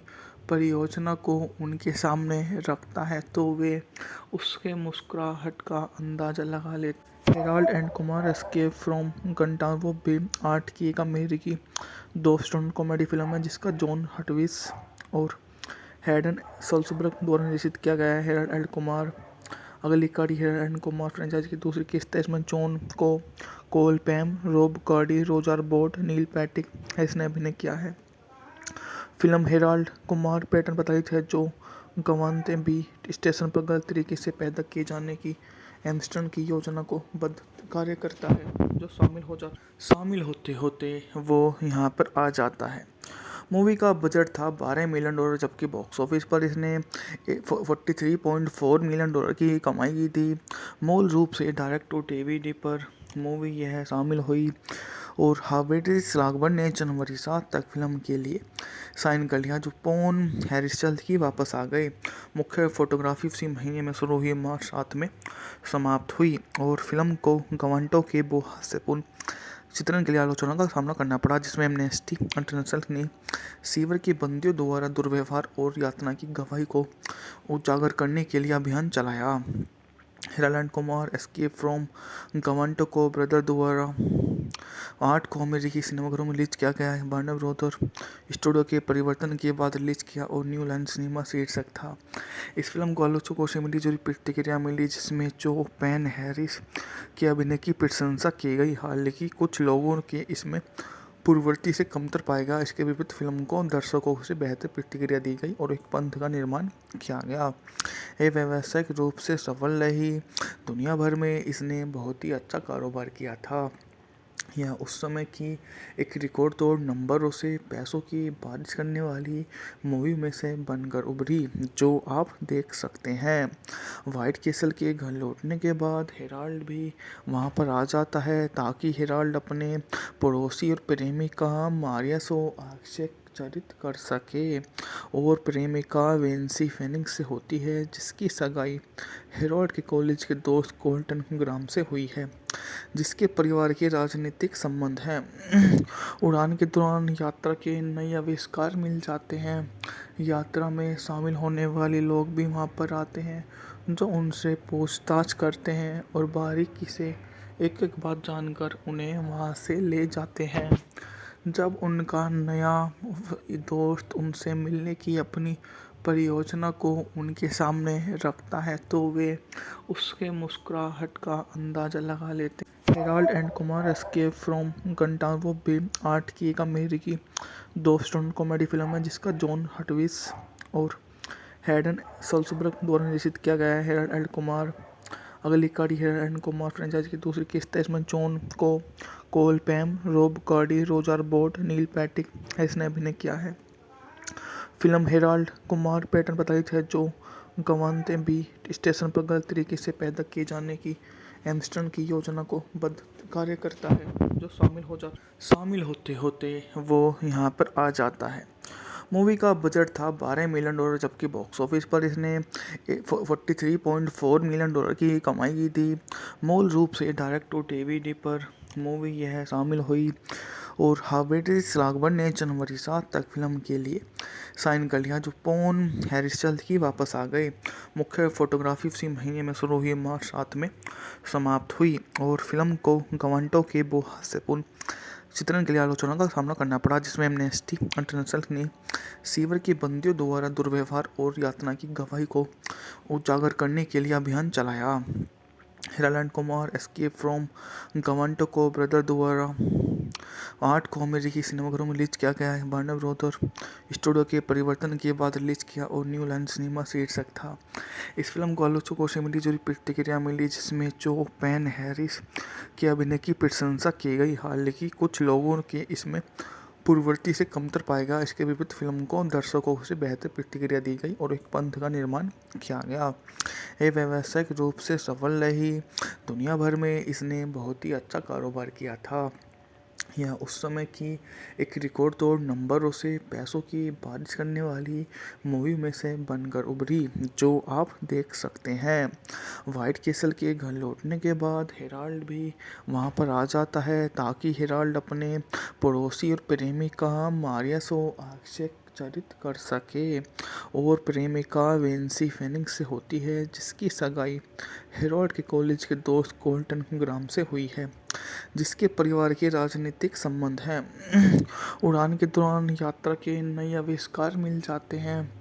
परियोजना को उनके सामने रखता है तो वे उसके मुस्कुराहट का अंदाज़ा लगा लेते हैं। Harold and Kumar escape from Guantanamo Bay 8 की एक अमेरिकी दो स्टंट कॉमेडी फिल्म है जिसका जॉन हटविस और हैडन सल्सबर्ग द्वारा निर्देशित किया गया है। हेराल्ड एंड कुमार अगली कड़ी हेराल्ड एंड कुमार फ्रेंचाइज की दूसरी किस्त है। इसमें जॉन को कोल पैम, रोब कार्डी, रोजर बोट, नील पैटिक इसने अभिनय किया है। फिल्म हेराल्ड कुमार पैटर्न पर आधारित है जो गवानते बी स्टेशन पर गलत तरीके से पैदा किए जाने की एम्स्टर्न की योजना को बद्ध कार्य करता है जो शामिल होते होते वो यहाँ पर आ जाता है। मूवी का बजट था $12 मिलियन जबकि बॉक्स ऑफिस पर इसने $43.4 मिलियन की कमाई की थी। मूल रूप से डायरेक्ट टू डीवीडी पर मूवी यह शामिल हुई और हार्वेज लागबर्न ने जनवरी 7 तक फिल्म के लिए साइन कर लिया जो पॉन हैरिस जल्द ही वापस आ गए। मुख्य फोटोग्राफी इसी महीने में शुरू हुई मार्च 7 में समाप्त हुई और फिल्म को गवांटो के हास्यपूर्ण चित्रण के लिए आलोचना का सामना करना पड़ा, जिसमें एमनेस्टी इंटरनेशनल ने सीवर के बंदियों द्वारा दुर्व्यवहार और यातना की गवाही को उजागर करने के लिए अभियान चलाया। Harold Kumar escape from Guantanamo को ब्रदर द्वारा 8 को अमेरिकी सिनेमाघरों में रिलीज किया गया है। वार्नर ब्रदर स्टूडियो के परिवर्तन के बाद रिलीज किया और न्यू लाइन सिनेमा शीर्षक था। इस फिल्म को आलोचकों से मिली जुली प्रतिक्रिया मिली जिसमें जो पैन हैरिस के अभिनय की प्रशंसा की गई, हालांकि कुछ लोगों के इसमें पूर्ववर्ती से कमतर पाएगा। इसके विपरीत फिल्म को दर्शकों से बेहतर प्रतिक्रिया दी गई और एक पंथ का निर्माण किया गया। ये व्यावसायिक रूप से सफल रही। दुनिया भर में इसने बहुत ही अच्छा कारोबार किया था। यह उस समय की एक रिकॉर्ड तोड़ नंबरों से पैसों की बारिश करने वाली मूवी में से बनकर उभरी, जो आप देख सकते हैं। व्हाइट कैसल के घर लौटने के बाद हेराल्ड भी वहां पर आ जाता है ताकि हेराल्ड अपने पड़ोसी और प्रेमिका मारिया से चरित कर सके और प्रेमिका वेंसी फेनिक्स से होती है जिसकी सगाई हेरोल्ड के कॉलेज के दोस्त कोल्टन ग्राम से हुई है, जिसके परिवार के राजनीतिक संबंध हैं। उड़ान के दौरान यात्रा के नए आविष्कार मिल जाते हैं। यात्रा में शामिल होने वाले लोग भी वहाँ पर आते हैं जो उनसे पूछताछ करते हैं और बारीकी से एक एक बात जानकर उन्हें वहाँ से ले जाते हैं। जब उनका नया दोस्त उनसे मिलने की अपनी परियोजना को उनके सामने रखता है तो वे उसके मुस्कुराहट का अंदाज़ा लगा लेते हैं। Harold and Kumar escape from Guantanamo Bay 8 की एक अमेरिकी दो स्टंट कॉमेडी फिल्म है जिसका जॉन हटविस और हैडन सल्सबर्ग द्वारा निर्देशित किया गया है। हेराल्ड एंड कुमार अगली कड़ी हेराल्ड एंड कुमार फ्रेंचाइज की दूसरी किस्त है। इसमें जॉन को कोल पैम, रोब कार्डी, रोजर बोट, नील पैटिक इसने अभिनय किया है। फिल्म हेराल्ड कुमार पैटर्न पर आधारित है जो गवानते बी स्टेशन पर गलत तरीके से पैदा किए जाने की एम्स्टर्न की योजना को बद्ध कार्य करता है जो शामिल होते होते वो यहाँ पर आ जाता है। मूवी का बजट था $12 मिलियन जबकि बॉक्स ऑफिस पर इसने $43.4 मिलियन की कमाई की थी। मूल रूप से डायरेक्ट टू डीवीडी पर मूवी यह शामिल हुई और हार्वेज लागबर्न ने जनवरी 7 तक फिल्म के लिए साइन कर लिया जो पॉन हैरिस जल्द ही वापस आ गए। मुख्य फोटोग्राफी इसी महीने में शुरू हुई मार्च 7 में समाप्त हुई और फिल्म को गवांटो के हास्यपूर्ण चित्रण के लिए आलोचना का सामना करना पड़ा, जिसमें एमनेस्टी इंटरनेशनल ने सीवर के बंदियों द्वारा दुर्व्यवहार और यातना की गवाही को उजागर करने के लिए अभियान चलाया। Harold Kumar escape from Guantanamo को ब्रदर द्वारा 8 को अमेरिकी सिनेमाघरों में रिलीज किया गया है। वार्नर ब्रदर स्टूडियो के परिवर्तन के बाद रिलीज किया और न्यू लाइन सिनेमा शीर्षक था। इस फिल्म को आलोचकों से मिली जुली प्रतिक्रिया मिली जिसमें जो पैन हैरिस के अभिनय की प्रशंसा की गई, हालांकि कुछ लोगों के इसमें पूर्ववर्ती से कमतर पाएगा। इसके विपरीत फिल्म को दर्शकों से बेहतर प्रतिक्रिया दी गई और एक पंथ का निर्माण किया गया। ये व्यावसायिक रूप से सफल रही। दुनिया भर में इसने बहुत ही अच्छा कारोबार किया था। यह उस समय की एक रिकॉर्ड तोड़ नंबरों से पैसों की बारिश करने वाली मूवी में से बनकर उभरी, जो आप देख सकते हैं। व्हाइट कैसल के घर लौटने के बाद हेराल्ड भी वहां पर आ जाता है ताकि हेराल्ड अपने पड़ोसी और प्रेमिका मारिया से आश्चर्यचकित कर सके। और प्रेमिका वेंसी फेनिक्स से होती है, जिसकी सगाई हेरोल्ड के कॉलेज के दोस्त कोल्टन ग्राम से हुई है, जिसके परिवार के राजनीतिक संबंध हैं। उड़ान के दौरान यात्रा के नए आविष्कार मिल जाते हैं।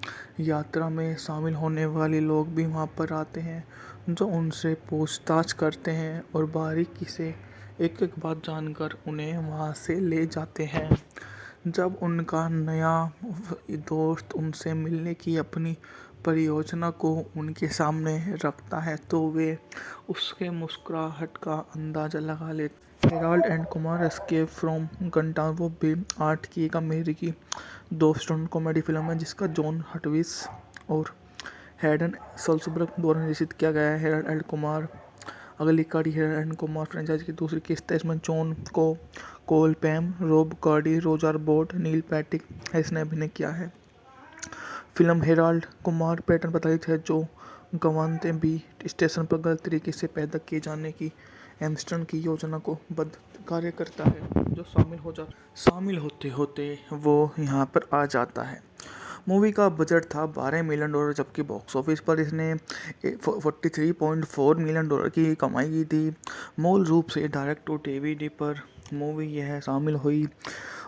यात्रा में शामिल होने वाले लोग भी वहां पर आते हैं, जो उनसे पूछताछ करते हैं और बारीकी से एक एक बात जानकर उन्हें वहां से ले जाते हैं। जब उनका नया दोस्त उनसे मिलने की अपनी परियोजना को उनके सामने रखता है, तो वे उसके मुस्कुराहट का अंदाज़ा लगा लेते। Harold and Kumar escape from Guantanamo Bay 8 की एक अमेरिकी दो स्टंट कॉमेडी फिल्म है, जिसका जॉन हटविस और हैडन सल्सबर्ग द्वारा निर्देशित किया गया है। हेराल्ड एंड कुमार अगली कड़ी हेराल्ड एंड कुमार फ्रेंचाइज की दूसरी किस्त है। इसमें जॉन को कोल पैम, रोब कार्डी, रोजर बोट, नील पैटिक इसने अभिनय किया है। फिल्म हेराल्ड कुमार पैटर्न प्रताड़ित है, जो गवानते बी स्टेशन पर गलत तरीके से पैदा किए जाने की एम्स्टर्डम की योजना को बद्ध कार्य करता है, जो शामिल होते होते वो यहाँ पर आ जाता है। मूवी का बजट था $12 मिलियन, जबकि बॉक्स ऑफिस पर इसने $43.4 मिलियन की कमाई की थी। मूल रूप से डायरेक्ट टू डीवीडी पर मूवी यह शामिल हुई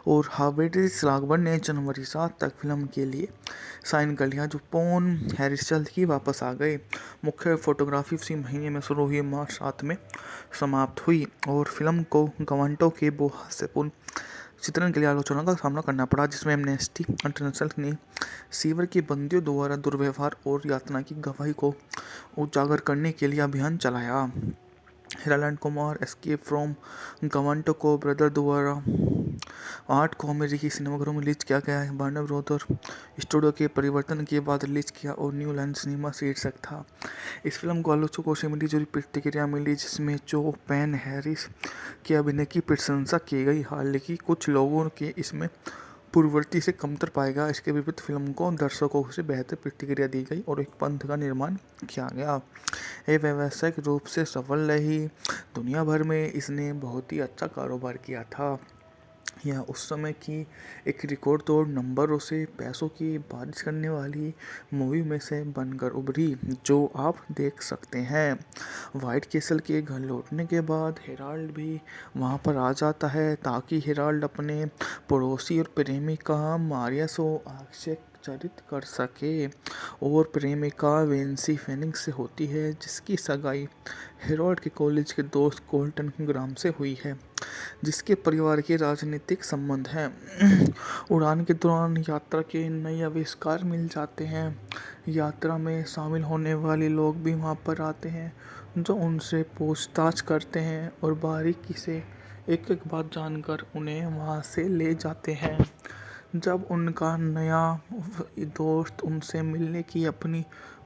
और हार्वेज राघवन ने जनवरी 7 तक फिल्म के लिए साइन कर लिया, जो पॉन हैरिस जल्द ही वापस आ गए। मुख्य फोटोग्राफी इसी महीने में शुरू हुई मार्च 7 में समाप्त हुई और फिल्म को गवांटो के हास्यपूर्ण चित्रण के लिए आलोचना का सामना करना पड़ा, जिसमें एमनेस्टी इंटरनेशनल ने सीवर के बंदियों द्वारा दुर्व्यवहार और यातना की गवाही को उजागर करने के लिए अभियान चलाया। Harold Kumar escape from Guantanamo को ब्रदर द्वारा 8 को अमेरिकी सिनेमाघरों में रिलीज किया गया है। वार्नर ब्रदर स्टूडियो के परिवर्तन के बाद रिलीज किया और न्यू लाइन सिनेमा शीर्षक था। इस फिल्म को आलोचकों से मिली जुली प्रतिक्रिया मिली, जिसमें जो पैन हैरिस के अभिनय की प्रशंसा की गई, हालांकि कुछ लोगों के इसमें पूर्ववर्ती से कमतर पाएगा। इसके विपरीत फिल्म को दर्शकों से बेहतर प्रतिक्रिया दी गई और एक पंथ का निर्माण किया गया। ये व्यावसायिक रूप से सफल रही। दुनिया भर में इसने बहुत ही अच्छा कारोबार किया था। यह उस समय की एक रिकॉर्ड तोड़ नंबरों से पैसों की बारिश करने वाली मूवी में से बनकर उभरी, जो आप देख सकते हैं। व्हाइट कैसल के घर लौटने के बाद हेराल्ड भी वहां पर आ जाता है ताकि हेराल्ड अपने पड़ोसी और प्रेमिका मारिया से आश्चर्यचकित कर सके। और प्रेमिका वेंसी फेनिक्स से होती है, जिसकी सगाई हेरोल्ड के कॉलेज के दोस्त कोल्टन ग्राम से हुई है, जिसके परिवार के राजनीतिक संबंध हैं। उड़ान के दौरान यात्रा के नए आविष्कार मिल जाते हैं। यात्रा में शामिल होने वाले लोग भी वहां पर आते हैं, जो उनसे पूछताछ करते हैं और बारीकी से एक एक बात जानकर उन्हें वहां से ले जाते हैं। जब उनका नया दोस्त उनसे मिलने की अपनी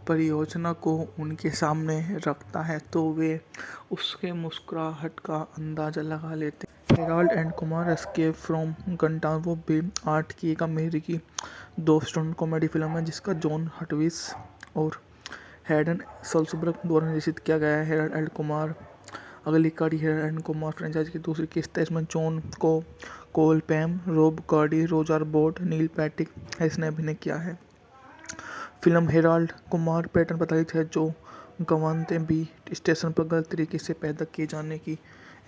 परियोजना को उनके सामने रखता है, तो वे उसके मुस्कुराहट का अंदाज़ा लगा लेते हैं। Harold and Kumar escape from Guantanamo Bay 8 की एक अमेरिकी दो स्टंट कॉमेडी फिल्म है, जिसका जॉन हटविस और हैडन सल्सबर्ग द्वारा निर्देशित किया गया है। हेराल्ड एंड कुमार अगली कड़ी हेराल्ड एंड कुमार फ्रेंचाइज की दूसरी किस्त है। इसमें जॉन को कोल पैम, रोब कार्डी, रोजर बोट, नील पैटिक इसने अभिनय किया है। फिल्म हेराल्ड कुमार पैटर्न प्रताड़ित है, जो गवानते बी स्टेशन पर गलत तरीके से पैदा किए जाने की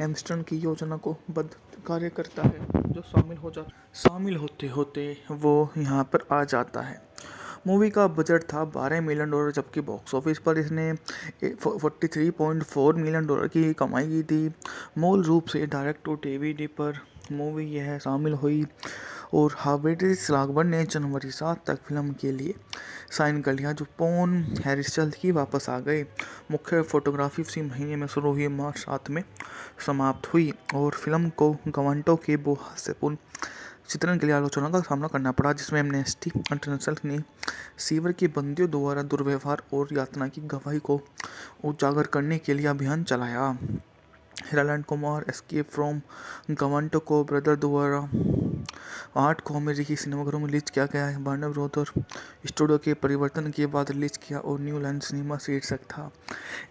एम्स्टर्डम की योजना को बद्ध कार्य करता है, जो शामिल होते होते वो यहाँ पर आ जाता है। मूवी का बजट था $12 मिलियन, जबकि बॉक्स ऑफिस पर इसने $43.4 मिलियन की कमाई की थी। मूल रूप से डायरेक्ट टू डीवीडी पर मूवी यह शामिल हुई और हार्वेज राघवन ने जनवरी 7 तक फिल्म के लिए साइन कर लिया, जो पॉन हैरिस जल्द ही वापस आ गए। मुख्य फोटोग्राफी इसी महीने में शुरू हुई मार्च 7 में समाप्त हुई और फिल्म को गवांटो के हास्यपूर्ण चित्रण के लिए आलोचना का सामना करना पड़ा, जिसमें एमनेस्टी इंटरनेशनल ने सीवर के बंदियों द्वारा दुर्व्यवहार और यातना की गवाही को उजागर करने के लिए अभियान चलाया। Harold and Kumar escape from गवांटको ब्रदर द्वारा 8 को अमेरिकी सिनेमाघरों में रिलीज किया गया है। वार्नर ब्रदर स्टूडियो के परिवर्तन के बाद रिलीज किया और न्यू लाइन सिनेमा शीर्षक था।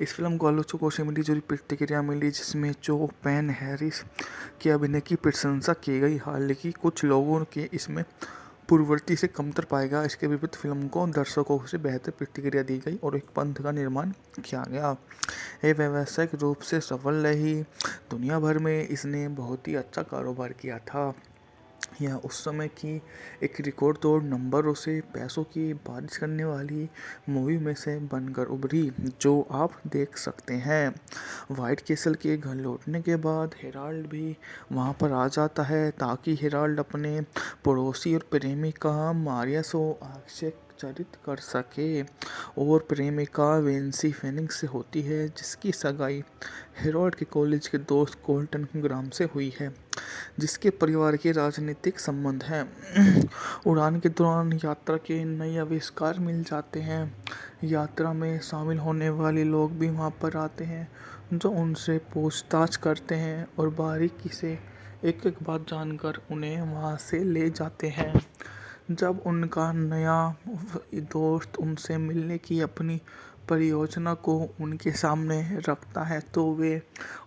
इस फिल्म को आलोचकों से मिली जुली प्रतिक्रिया मिली, जिसमें जो पेन हैरिस के अभिनय की प्रशंसा की गई। हालांकि कुछ लोगों के इसमें पूर्ववर्ती से कमतर पाएगा। इसके विपरीत फिल्म को दर्शकों से बेहतर प्रतिक्रिया दी गई और एक पंथ का निर्माण किया गया। ये व्यावसायिक रूप से सफल रही। दुनिया भर में इसने बहुत ही अच्छा कारोबार किया था। यह उस समय की एक रिकॉर्ड तोड़ नंबरों से पैसों की बारिश करने वाली मूवी में से बनकर उभरी, जो आप देख सकते हैं। व्हाइट कैसल के घर लौटने के बाद हेराल्ड भी वहां पर आ जाता है, ताकि हेराल्ड अपने पड़ोसी और प्रेमिका मारिया को आश्चर्यचकित कर सके। और प्रेमिका वेंसी फेनिक्स से होती है, जिसकी सगाई हेरोल्ड के कॉलेज के दोस्त कोल्टन ग्राम से हुई है, जिसके परिवार के राजनीतिक संबंध हैं। उड़ान के दौरान यात्रा के नए आविष्कार मिल जाते हैं। यात्रा में शामिल होने वाले लोग भी वहां पर आते हैं, जो उनसे पूछताछ करते हैं और बारीकी से एक एक बात जानकर उन्हें वहां से ले जाते हैं। जब उनका नया दोस्त उनसे मिलने की अपनी परियोजना को उनके सामने रखता है, तो वे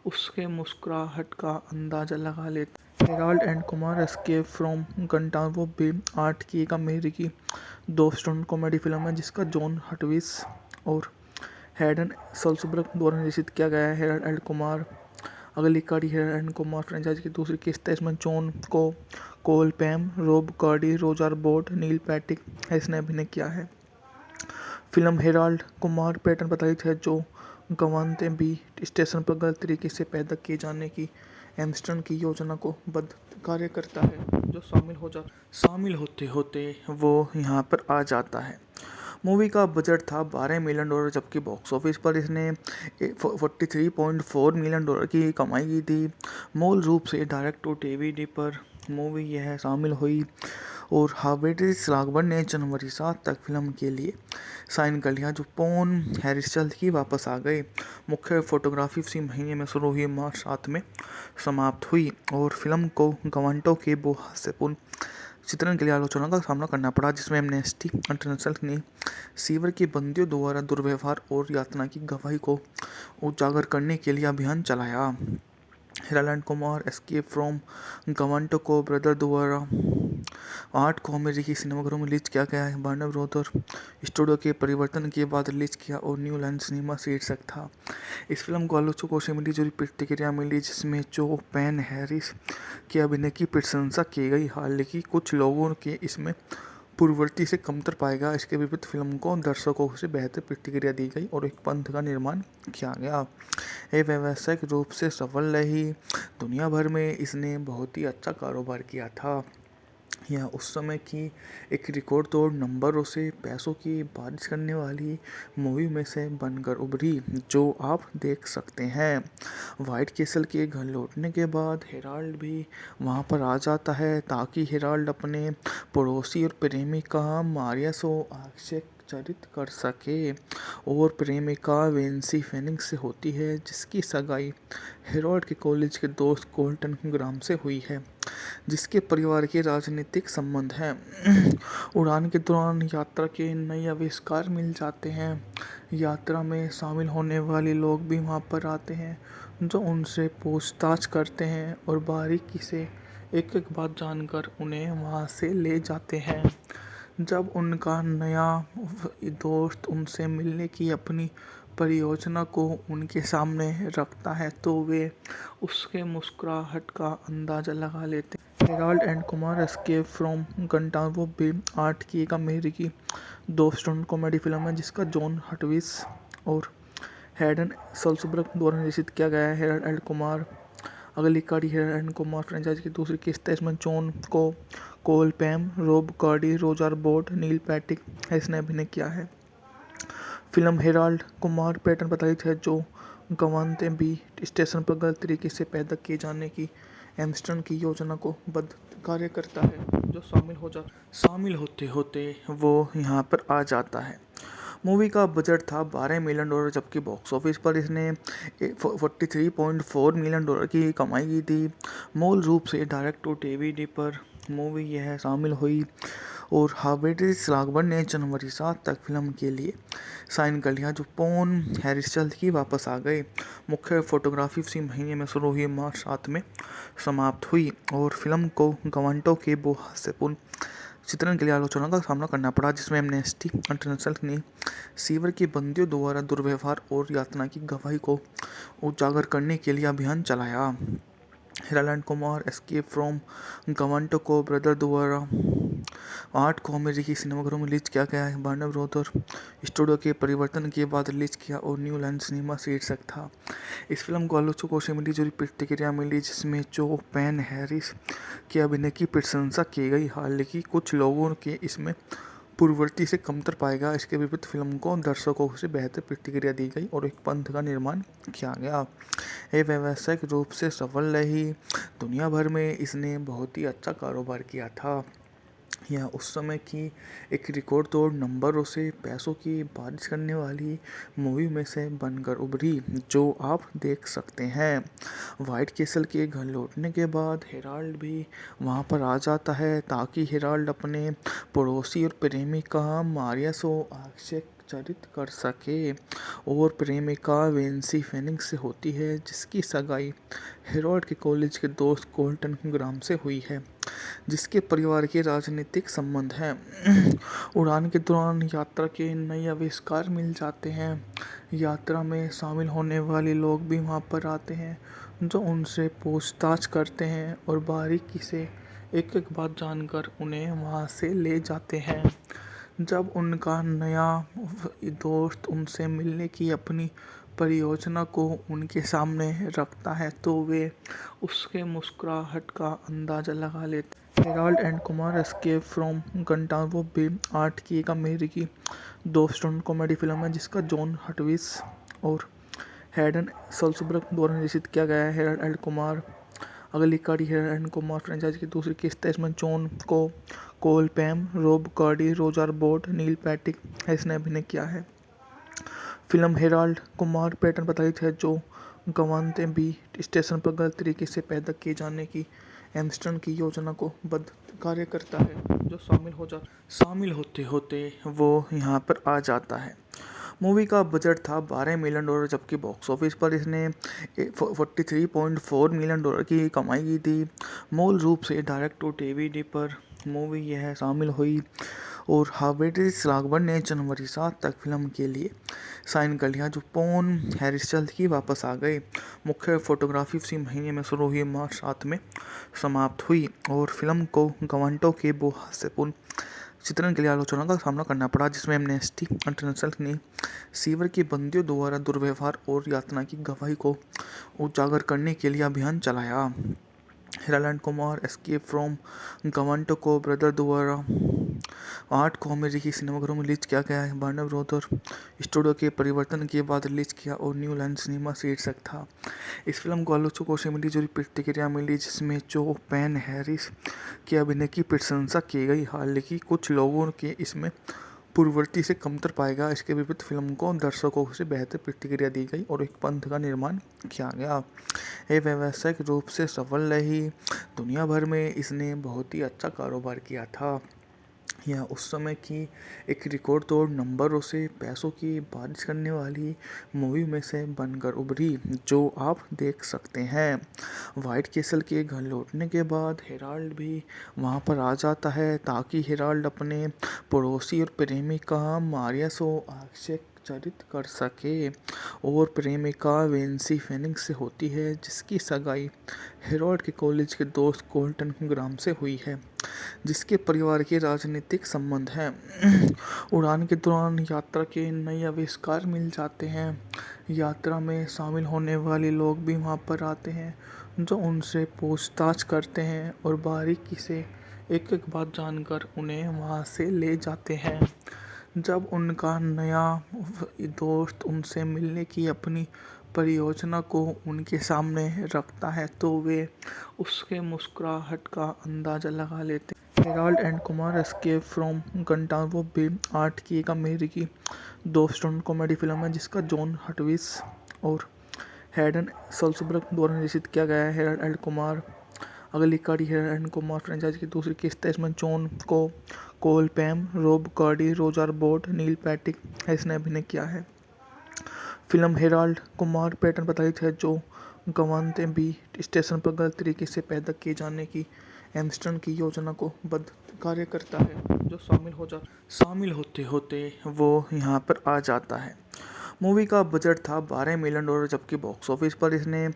उसके मुस्कुराहट का अंदाजा लगा लेते हैं। Harold and Kumar escape from Guantanamo Bay 8 की एक अमेरिकी 2 स्टंट कॉमेडी फिल्म है, जिसका जॉन हटविस और हैडन सल्सबर्ग द्वारा निर्देशित किया गया है। हेराल्ड एंड कुमार अगली कड़ी हेराल्ड एंड कुमार फ्रेंचाइज की दूसरी किस्त है। इसमें जॉन को कोल पैम, रोब कार्डी, रोजर बोट, नील पैटिक इसने अभिनय किया है। फिल्म हेराल्ड कुमार पैटर्न पर आधारित है, जो गवानते बी स्टेशन पर गलत तरीके से पैदा किए जाने की एम्स्टर्न की योजना को बद्ध कार्य करता है, जो शामिल होते होते वो यहाँ पर आ जाता है। मूवी का बजट था $12 मिलियन, जबकि बॉक्स ऑफिस पर इसने $43.4 मिलियन की कमाई की थी। मूल रूप से डायरेक्ट टू डीवीडी पर मूवी यह शामिल हुई और हार्वेड स्लागबर्न ने जनवरी 7 तक फिल्म के लिए साइन कर लिया, जो पोन हैरिस जल्द ही वापस आ गए। मुख्य फोटोग्राफी इसी महीने में शुरू हुई, मार्च 7 में समाप्त हुई और फिल्म को गवांटो के हास्यपूर्ण चित्रण के लिए आलोचना का सामना करना पड़ा, जिसमें एमनेस्टी इंटरनेशनल ने सीवर के बंदियों द्वारा दुर्व्यवहार और यातना की गवाही को उजागर करने के लिए अभियान चलाया। Harold and Kumar escape from गवांटको ब्रदर द्वारा 8 को अमेरिकी सिनेमाघरों में रिलीज किया गया है। वार्नर ब्रदर स्टूडियो के परिवर्तन के बाद रिलीज किया और न्यू लाइन सिनेमा शीर्षक था। इस फिल्म को आलोचकों से मिली जुली प्रतिक्रिया मिली, जिसमें जो पेन हैरिस के अभिनय की प्रशंसा की गई। हालांकि कुछ लोगों के इसमें पूर्ववर्ती से कमतर पाएगा। इसके विपरीत फिल्म को दर्शकों से बेहतर प्रतिक्रिया दी गई और एक पंथ का निर्माण किया गया। ये व्यावसायिक रूप से सफल रही। दुनिया भर में इसने बहुत ही अच्छा कारोबार किया था। यह उस समय की एक रिकॉर्ड तोड़ नंबरों से पैसों की बारिश करने वाली मूवी में से बनकर उभरी, जो आप देख सकते हैं। व्हाइट कैसल के घर लौटने के बाद हेराल्ड भी वहां पर आ जाता है, ताकि हेराल्ड अपने पड़ोसी और प्रेमिका मारिया को आश्चर्यचकित कर सके। और प्रेमिका वेंसी फेनिक्स से होती है, जिसकी सगाई हेरोल्ड के कॉलेज के दोस्त कोल्टन ग्राम से हुई है, जिसके परिवार के राजनीतिक संबंध हैं। उड़ान के दौरान यात्रा के नए आविष्कार मिल जाते हैं। यात्रा में शामिल होने वाले लोग भी वहां पर आते हैं, जो उनसे पूछताछ करते हैं और बारीकी से एक एक बात जानकर उन्हें वहां से ले जाते हैं। जब उनका नया दोस्त उनसे मिलने की अपनी परियोजना को उनके सामने रखता है, तो वे उसके मुस्कुराहट का अंदाजा लगा लेते हैं। Harold and Kumar escape from Guantanamo Bay 8 की एक अमेरिकी 2 स्टंट कॉमेडी फिल्म है, जिसका जॉन हटविस और हैडन सल्सबर्ग द्वारा निर्देशित किया गया है। हेराल्ड एंड कुमार अगली कड़ी हेराल्ड एंड कुमार फ्रेंचाइज की दूसरी किस्त है। इसमें जॉन को कोल पैम, रोब कार्डी, रोजर बोट, नील पैटिक इसने अभिनय किया है। फिल्म हेराल्ड कुमार पैटर्न पर आधारित है, जो गवानते बी स्टेशन पर गलत तरीके से पैदा किए जाने की एम्स्टर्न की योजना को बद्ध कार्य करता है जो शामिल होते होते वो यहाँ पर आ जाता है। मूवी का बजट था $12 मिलियन, जबकि बॉक्स ऑफिस पर इसने 43.4 मिलियन डॉलर की कमाई की थी। मूल रूप से डायरेक्ट टू डीवीडी पर मूवी यह शामिल हुई और हार्वेज राघवन ने जनवरी 7 तक फिल्म के लिए साइन कर लिया, जो पॉन हैरिस जल्द ही वापस आ गए। मुख्य फोटोग्राफी इसी महीने में शुरू हुई मार्च 7 में समाप्त हुई और फिल्म को गवांटो के हास्यपूर्ण चित्रण के लिए आलोचना का सामना करना पड़ा, जिसमें एमनेस्टी इंटरनेशनल ने सीवर के बंदियों द्वारा दुर्व्यवहार और यातना की गवाही को उजागर करने के लिए अभियान चलाया। Harold and Kumar escape from Guantanamo को ब्रदर द्वारा 8 को अमेरिकी सिनेमाघरों में रिलीज किया गया है। वार्नर ब्रदर स्टूडियो के परिवर्तन के बाद रिलीज किया और न्यू लाइन सिनेमा शीर्षक था। इस फिल्म को आलोचकों से मिली जुली प्रतिक्रिया मिली, जिसमें जो पेन हैरिस के अभिनय की प्रशंसा की गई, हालांकि कुछ लोगों के इसमें पूर्ववर्ती से कमतर पाएगा। इसके विपरीत फिल्म को दर्शकों से बेहतर प्रतिक्रिया दी गई और एक पंथ का निर्माण किया गया। ये व्यावसायिक रूप से सफल रही। दुनिया भर में इसने बहुत ही अच्छा कारोबार किया था। यह उस समय की एक रिकॉर्ड तोड़ नंबरों से पैसों की बारिश करने वाली मूवी में से बनकर उभरी, जो आप देख सकते हैं। व्हाइट कैसल के घर लौटने के बाद हेराल्ड भी वहां पर आ जाता है ताकि हेराल्ड अपने पड़ोसी और प्रेमिका मारिया से आश्चर्यचकित कर सके, और प्रेमिका वेंसी फेनिक्स से होती है, जिसकी सगाई हेराल्ड के कॉलेज के दोस्त कोल्टन ग्राम से हुई है, जिसके परिवार के राजनीतिक संबंध हैं। उड़ान के दौरान यात्रा के नए आविष्कार मिल जाते हैं। यात्रा में शामिल होने वाले लोग भी वहां पर आते हैं, जो उनसे पूछताछ करते हैं और बारीकी से एक एक बात जानकर उन्हें वहां से ले जाते हैं। जब उनका नया दोस्त उनसे मिलने की अपनी परियोजना को उनके सामने रखता है, तो वे उसके मुस्कुराहट का अंदाज़ा लगा लेते हैं। Harold and Kumar escape from Guantanamo भी 8 की एक अमेरिकी 2 स्टंट कॉमेडी फिल्म है, जिसका जॉन हटविस और हैडन सल्सबर्ग द्वारा निर्देशित किया गया है। हेराल्ड एंड कुमार अगली कड़ी हेराल्ड एंड कुमार फ्रेंचाइज की दूसरी किस्त है। इसमें जॉन कोल पैम, रॉब कार्डी, रोजर बोर्ड, नील पैटिक हैरिस ने अभिनय किया है। फिल्म हेराल्ड कुमार पैटर्न पर आधारित है, जो गवांते बी स्टेशन पर गलत तरीके से पैदा किए जाने की एम्स्टर्डम की योजना को बद्ध कार्य करता है, जो शामिल होते होते वो यहाँ पर आ जाता है। मूवी का बजट था $12 मिलियन, जबकि बॉक्स ऑफिस पर इसने 43.4 मिलियन डॉलर की कमाई की थी। मूल रूप से डायरेक्ट टू डीवीडी पर मूवी यह शामिल हुई और हार्वेज राघवन ने जनवरी 7 तक फिल्म के लिए साइन कर लिया, जो पॉन हैरिस जल्द ही वापस आ गए। मुख्य फोटोग्राफी इसी महीने में शुरू हुई मार्च 7 में समाप्त हुई और फिल्म को गवांटो के हास्यपूर्ण चित्रण के लिए आलोचना का सामना करना पड़ा, जिसमें एमनेस्टी इंटरनेशनल ने सीवर के बंदियों द्वारा दुर्व्यवहार और यातना की गवाही को उजागर करने के लिए अभियान चलाया। Harold and Kumar escape from Guantanamo को ब्रदर द्वारा 8 को अमेरिकी सिनेमाघरों में रिलीज किया गया है। वार्नर ब्रदर स्टूडियो के परिवर्तन के बाद रिलीज किया और न्यू लाइन सिनेमा शीर्षक था। इस फिल्म को आलोचकों से मिली जुली प्रतिक्रिया मिली, जिसमें जो पेन हैरिस के अभिनय की प्रशंसा की गई, हालांकि कुछ लोगों के इसमें पूर्ववर्ती से कमतर पाएगा। इसके विपरीत फिल्म को दर्शकों से बेहतर प्रतिक्रिया दी गई और एक पंथ का निर्माण किया गया। ये व्यावसायिक रूप से सफल रही। दुनिया भर में इसने बहुत ही अच्छा कारोबार किया था। यह उस समय की एक रिकॉर्ड तोड़ नंबरों से पैसों की बारिश करने वाली मूवी में से बनकर उभरी, जो आप देख सकते हैं। व्हाइट कैसल के घर लौटने के बाद हेराल्ड भी वहां पर आ जाता है ताकि हेराल्ड अपने पड़ोसी और प्रेमिका मारिया से आश्चर्यचकित कर सके, और प्रेमिका वेंसी फेनिक्स से होती है, जिसकी सगाई हेराल्ड के कॉलेज के दोस्त कोल्टन ग्राम से हुई है, जिसके परिवार के राजनीतिक संबंध हैं। उड़ान के दौरान यात्रा के नए आविष्कार मिल जाते हैं। यात्रा में शामिल होने वाले लोग भी वहां पर आते हैं, जो उनसे पूछताछ करते हैं और बारीकी से एक एक बात जानकर उन्हें वहां से ले जाते हैं। जब उनका नया दोस्त उनसे मिलने की अपनी परियोजना को उनके सामने रखता है तो वे उसके मुस्कुराहट का अंदाजा लगा लेते हैं। Harold and Kumar escape from Guantanamo Bay 8 की एक अमेरिकी 2 स्टंट कॉमेडी फिल्म है जिसका जॉन हटविस और हैडन सल्सबर्ग द्वारा निर्देशित किया गया है। हेराल्ड एंड कुमार अगली कड़ी हेराल्ड एंड कुमार फ्रेंचाइज की दूसरी किस्त है। इसमें जॉन को कोल पैम, रोब कार्डी, रोजर बोर्ड, नील पैटिक इसने अभिनय किया है। फिल्म हेराल्ड कुमार पैटर्न पर आधारित है जो गवानते बी स्टेशन पर गलत तरीके से पैदा किए जाने की एम्स्टर्न की योजना को बद कार्य करता है जो शामिल होते होते वो यहाँ पर आ जाता है। मूवी का बजट था $12 मिलियन जबकि बॉक्स ऑफिस पर इसने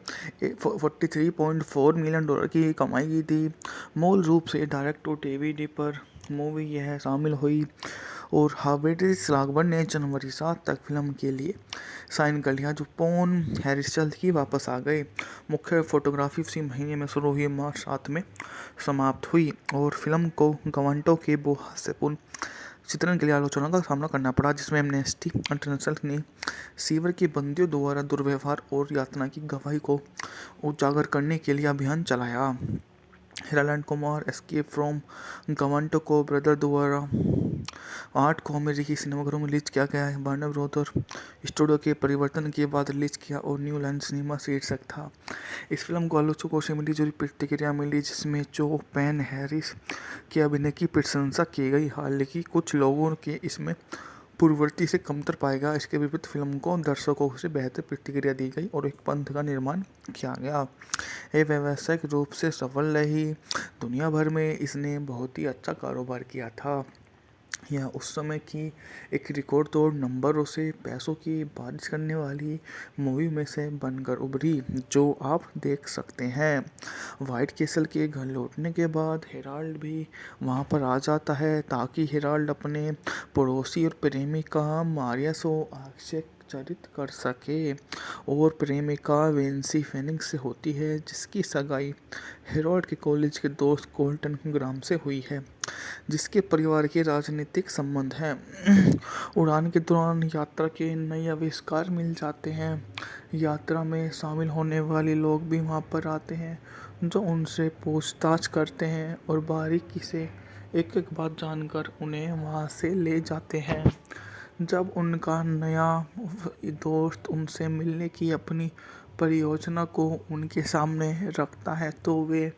$43.4 मिलियन की कमाई की थी। मूल रूप से डायरेक्ट टू डीवीडी पर मूवी यह शामिल हुई और हार्वेज राघवन ने जनवरी 7 तक फिल्म के लिए साइन कर लिया जो पोन हैरिस जल्द ही वापस आ गए। मुख्य फोटोग्राफी इसी महीने में शुरू हुई मार्च 7 में समाप्त हुई और फिल्म को गवांटो के हास्यपूर्ण चित्रण के लिए आलोचना का सामना करना पड़ा जिसमें एमनेस्टी इंटरनेशनल ने सीवर के बंदियों द्वारा दुर्व्यवहार और यातना की गवाही को उजागर करने के लिए अभियान चलाया। Harold Kumar escape from Guantanamo को ब्रदर द्वारा 8 को अमेरिकी सिनेमाघरों में रिलीज किया गया है। वार्नर ब्रदर स्टूडियो के परिवर्तन के बाद रिलीज किया और न्यू लाइन सिनेमा शीर्षक था। इस फिल्म को आलोचकों से मिली जुली प्रतिक्रिया मिली जिसमें जो पेन हैरिस के अभिनय की प्रशंसा की गई, हालांकि कुछ लोगों के इसमें पूर्ववर्ती से कमतर पाएगा। इसके विपरीत फिल्म को दर्शकों से बेहतर प्रतिक्रिया दी गई और एक पंथ का निर्माण किया गया। ये व्यावसायिक रूप से सफल रही। दुनिया भर में इसने बहुत ही अच्छा कारोबार किया था। यह उस समय की एक रिकॉर्ड तोड़ नंबरों से पैसों की बारिश करने वाली मूवी में से बनकर उभरी जो आप देख सकते हैं। व्हाइट कैसल के घर लौटने के बाद हेराल्ड भी वहां पर आ जाता है ताकि हेराल्ड अपने पड़ोसी और प्रेमिका मारिया को आश्चर्यचकित कर सके और प्रेमिका वेंसी फेनिक्स से होती है जिसकी सगाई हेराल्ड के कॉलेज के दोस्त कोल्टन ग्राम से हुई है जिसके परिवार के राजनीतिक संबंध हैं। उड़ान के दौरान यात्रा के नए आविष्कार मिल जाते हैं। यात्रा में शामिल होने वाले लोग भी वहां पर आते हैं जो उनसे पूछताछ करते हैं और बारीकी से एक एक बात जानकर उन्हें वहां से ले जाते हैं। जब उनका नया दोस्त उनसे मिलने की अपनी परियोजना को उनके सामने रखता है तो वे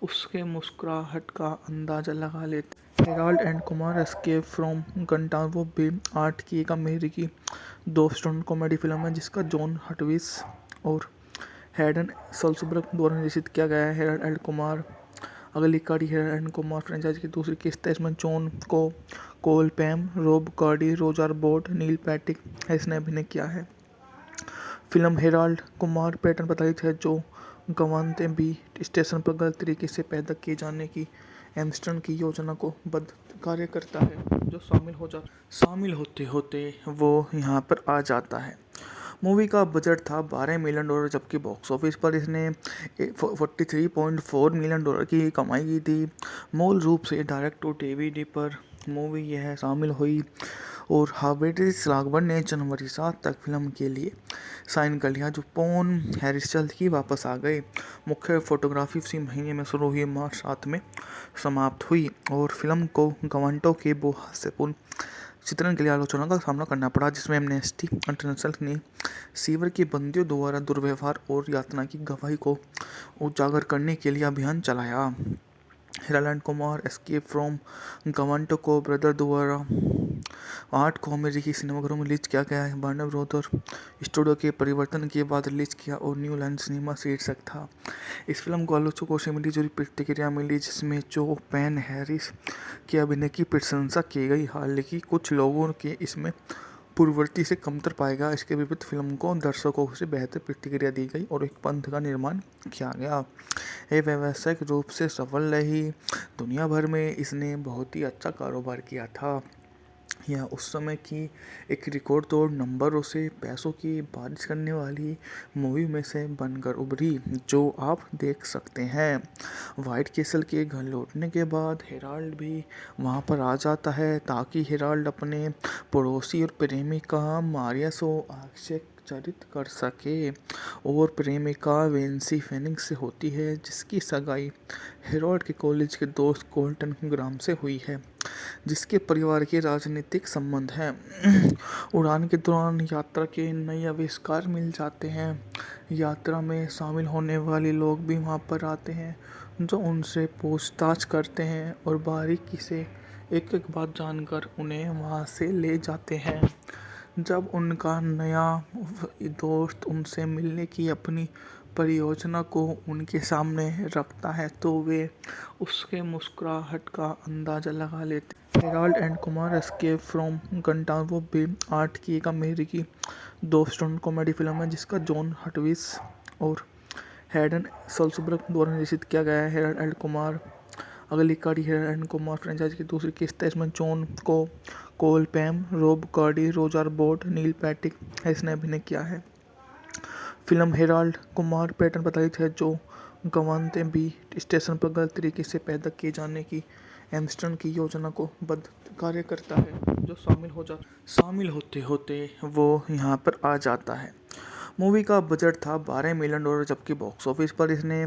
उसके मुस्कुराहट का अंदाजा लगा लेते हैं। Harold and Kumar escape from Guantanamo Bay 8 की एक अमेरिकी 2 स्टंट कॉमेडी फिल्म है जिसका जॉन हटविस और हैडन सल्सबर्ग द्वारा निर्देशित किया गया है। हेराल्ड एंड कुमार अगली कड़ी हेराल्ड एंड कुमार फ्रेंचाइज की दूसरी किस्त है। इसमें जॉन को कोल पैम, रोब कार्डी, रोजर बोर्ड, नील पैटिक इसने अभिनय किया है। फिल्म हेराल्ड कुमार पैटर्न पर आधारित है जो गवानते बी स्टेशन पर गलत तरीके से पैदा किए जाने की एम्स्टर्न की योजना को बद कार्य करता है जो शामिल होते होते वो यहाँ पर आ जाता है। मूवी का बजट था $12 मिलियन जबकि बॉक्स ऑफिस पर इसने $43.4 मिलियन की कमाई की थी। मूल रूप से डायरेक्ट टू डीवीडी पर मूवी यह शामिल हुई और हार्वेज राघवन ने जनवरी 7 तक फिल्म के लिए साइन कर लिया जो पोन हैरिस जल्द ही वापस आ गए। मुख्य फोटोग्राफी इसी महीने में शुरू हुई मार्च 7 में समाप्त हुई और फिल्म को गवांटो के हास्यपूर्ण चित्रण के लिए आलोचना का सामना करना पड़ा जिसमें एमनेस्टी इंटरनेशनल ने सीवर के बंदियों द्वारा दुर्व्यवहार और यातना की गवाही को उजागर करने के लिए अभियान चलाया। Harold Kumar escape from Guantanamo को ब्रदर द्वारा 8 को अमेरिकी सिनेमाघरों में रिलीज किया गया है। वार्नर ब्रदर स्टूडियो के परिवर्तन के बाद रिलीज किया और न्यू लाइन सिनेमा शीर्षक था। इस फिल्म को आलोचकों से मिली जुली प्रतिक्रिया मिली जिसमें जो पेन हैरिस के अभिनय की प्रशंसा की गई, हालांकि कुछ लोगों के इसमें पूर्ववर्ती से कमतर पाएगा। इसके विपरीत फिल्म को दर्शकों से बेहतर प्रतिक्रिया दी गई और एक पंथ का निर्माण किया गया। ये व्यावसायिक रूप से सफल रही। दुनिया भर में इसने बहुत ही अच्छा कारोबार किया था। या उस समय की एक रिकॉर्ड तोड़ नंबरों से पैसों की बारिश करने वाली मूवी में से बनकर उभरी, जो आप देख सकते हैं। व्हाइट कैसल के घर लौटने के बाद हेराल्ड भी वहां पर आ जाता है ताकि हेराल्ड अपने पड़ोसी और प्रेमिका मारिया से आश्चर्यचकित कर सके, और प्रेमिका वेंसी फेनिक्स से होती है जिसकी सगाई हेरोल्ड के कॉलेज के दोस्त कोल्टन ग्राम से हुई है, जिसके परिवार के राजनीतिक संबंध हैं। उड़ान के दौरान यात्रा के नए आविष्कार मिल जाते हैं। यात्रा में शामिल होने वाले लोग भी वहां पर आते हैं, जो उनसे पूछताछ करते हैं और बारीकी से एक एक बात जानकर उन्हें वहां से ले जाते हैं। जब उनका नया दोस्त उनसे मिलने की अपनी परियोजना को उनके सामने रखता है तो वे उसके मुस्कुराहट का अंदाज़ा लगा लेते हैं। Harold and Kumar escape from Guantanamo Bay 8 की एक अमेरिकी 2 स्टंट कॉमेडी फिल्म है जिसका जॉन हटविस और हैडन सल्सबर्ग द्वारा निर्देशित किया गया है। हेराल्ड एंड कुमार अगली कड़ी हेराल्ड एंड कुमार फ्रेंचाइज की दूसरी किस्त है। इसमें जॉन को कोल पैम, रोब कार्डी, रोजर बोट, नील पैटिक इसने अभिनय किया है। फिल्म हेराल्ड कुमार पैटर्न प्रताड़ित है जो गवानते बी स्टेशन पर गलत तरीके से पैदा किए जाने की एम्स्टर्न की योजना को बद्ध कार्य करता है, जो शामिल होते होते वो यहाँ पर आ जाता है। मूवी का बजट था $12 मिलियन, जबकि बॉक्स ऑफिस पर इसने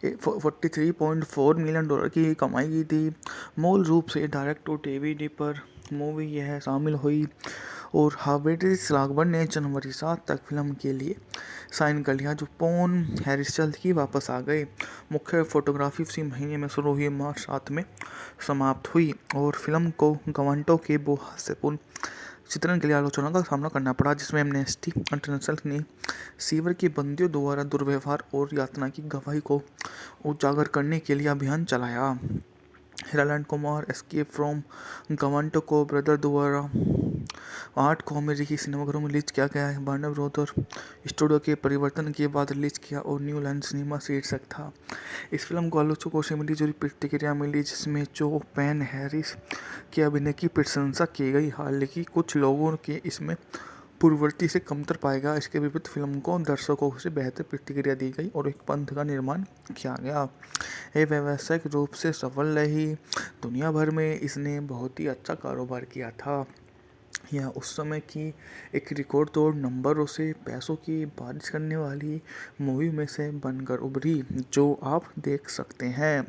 $43.4 मिलियन की कमाई की थी। मूल रूप से डायरेक्ट टू डीवीडी पर मूवी यह शामिल हुई और हार्वेज राघवन ने जनवरी 7 तक फिल्म के लिए साइन कर लिया, जो पॉन हैरिस जल्द ही वापस आ गए। मुख्य फोटोग्राफी इसी महीने में शुरू हुई मार्च 7 में समाप्त हुई और फिल्म को गवांटो के हास्यपूर्ण चित्रण के लिए आलोचना का सामना करना पड़ा, जिसमें एमनेस्टी इंटरनेशनल ने सीवर के बंदियों द्वारा दुर्व्यवहार और यातना की गवाही को उजागर करने के लिए अभियान चलाया। Harold Kumar escape from Guantanamo को ब्रदर द्वारा 8 को अमेरिकी सिनेमाघरों में रिलीज किया गया है। वार्नर ब्रदर स्टूडियो के परिवर्तन के बाद रिलीज किया और न्यू लाइन सिनेमा शीर्षक था। इस फिल्म को आलोचकों से मिली जुली प्रतिक्रिया मिली, जिसमें जो पैन हैरिस के अभिनय की प्रशंसा की गई, हालांकि कुछ लोगों के इसमें पूर्ववर्ती से कमतर पाएगा। इसके विपरीत फिल्म को दर्शकों से बेहतर प्रतिक्रिया दी गई और एक पंथ का निर्माण किया गया। ये व्यावसायिक रूप से सफल रही। दुनिया भर में इसने बहुत ही अच्छा कारोबार किया था। यह उस समय की एक रिकॉर्ड तोड़ नंबरों से पैसों की बारिश करने वाली मूवी में से बनकर उभरी, जो आप देख सकते हैं।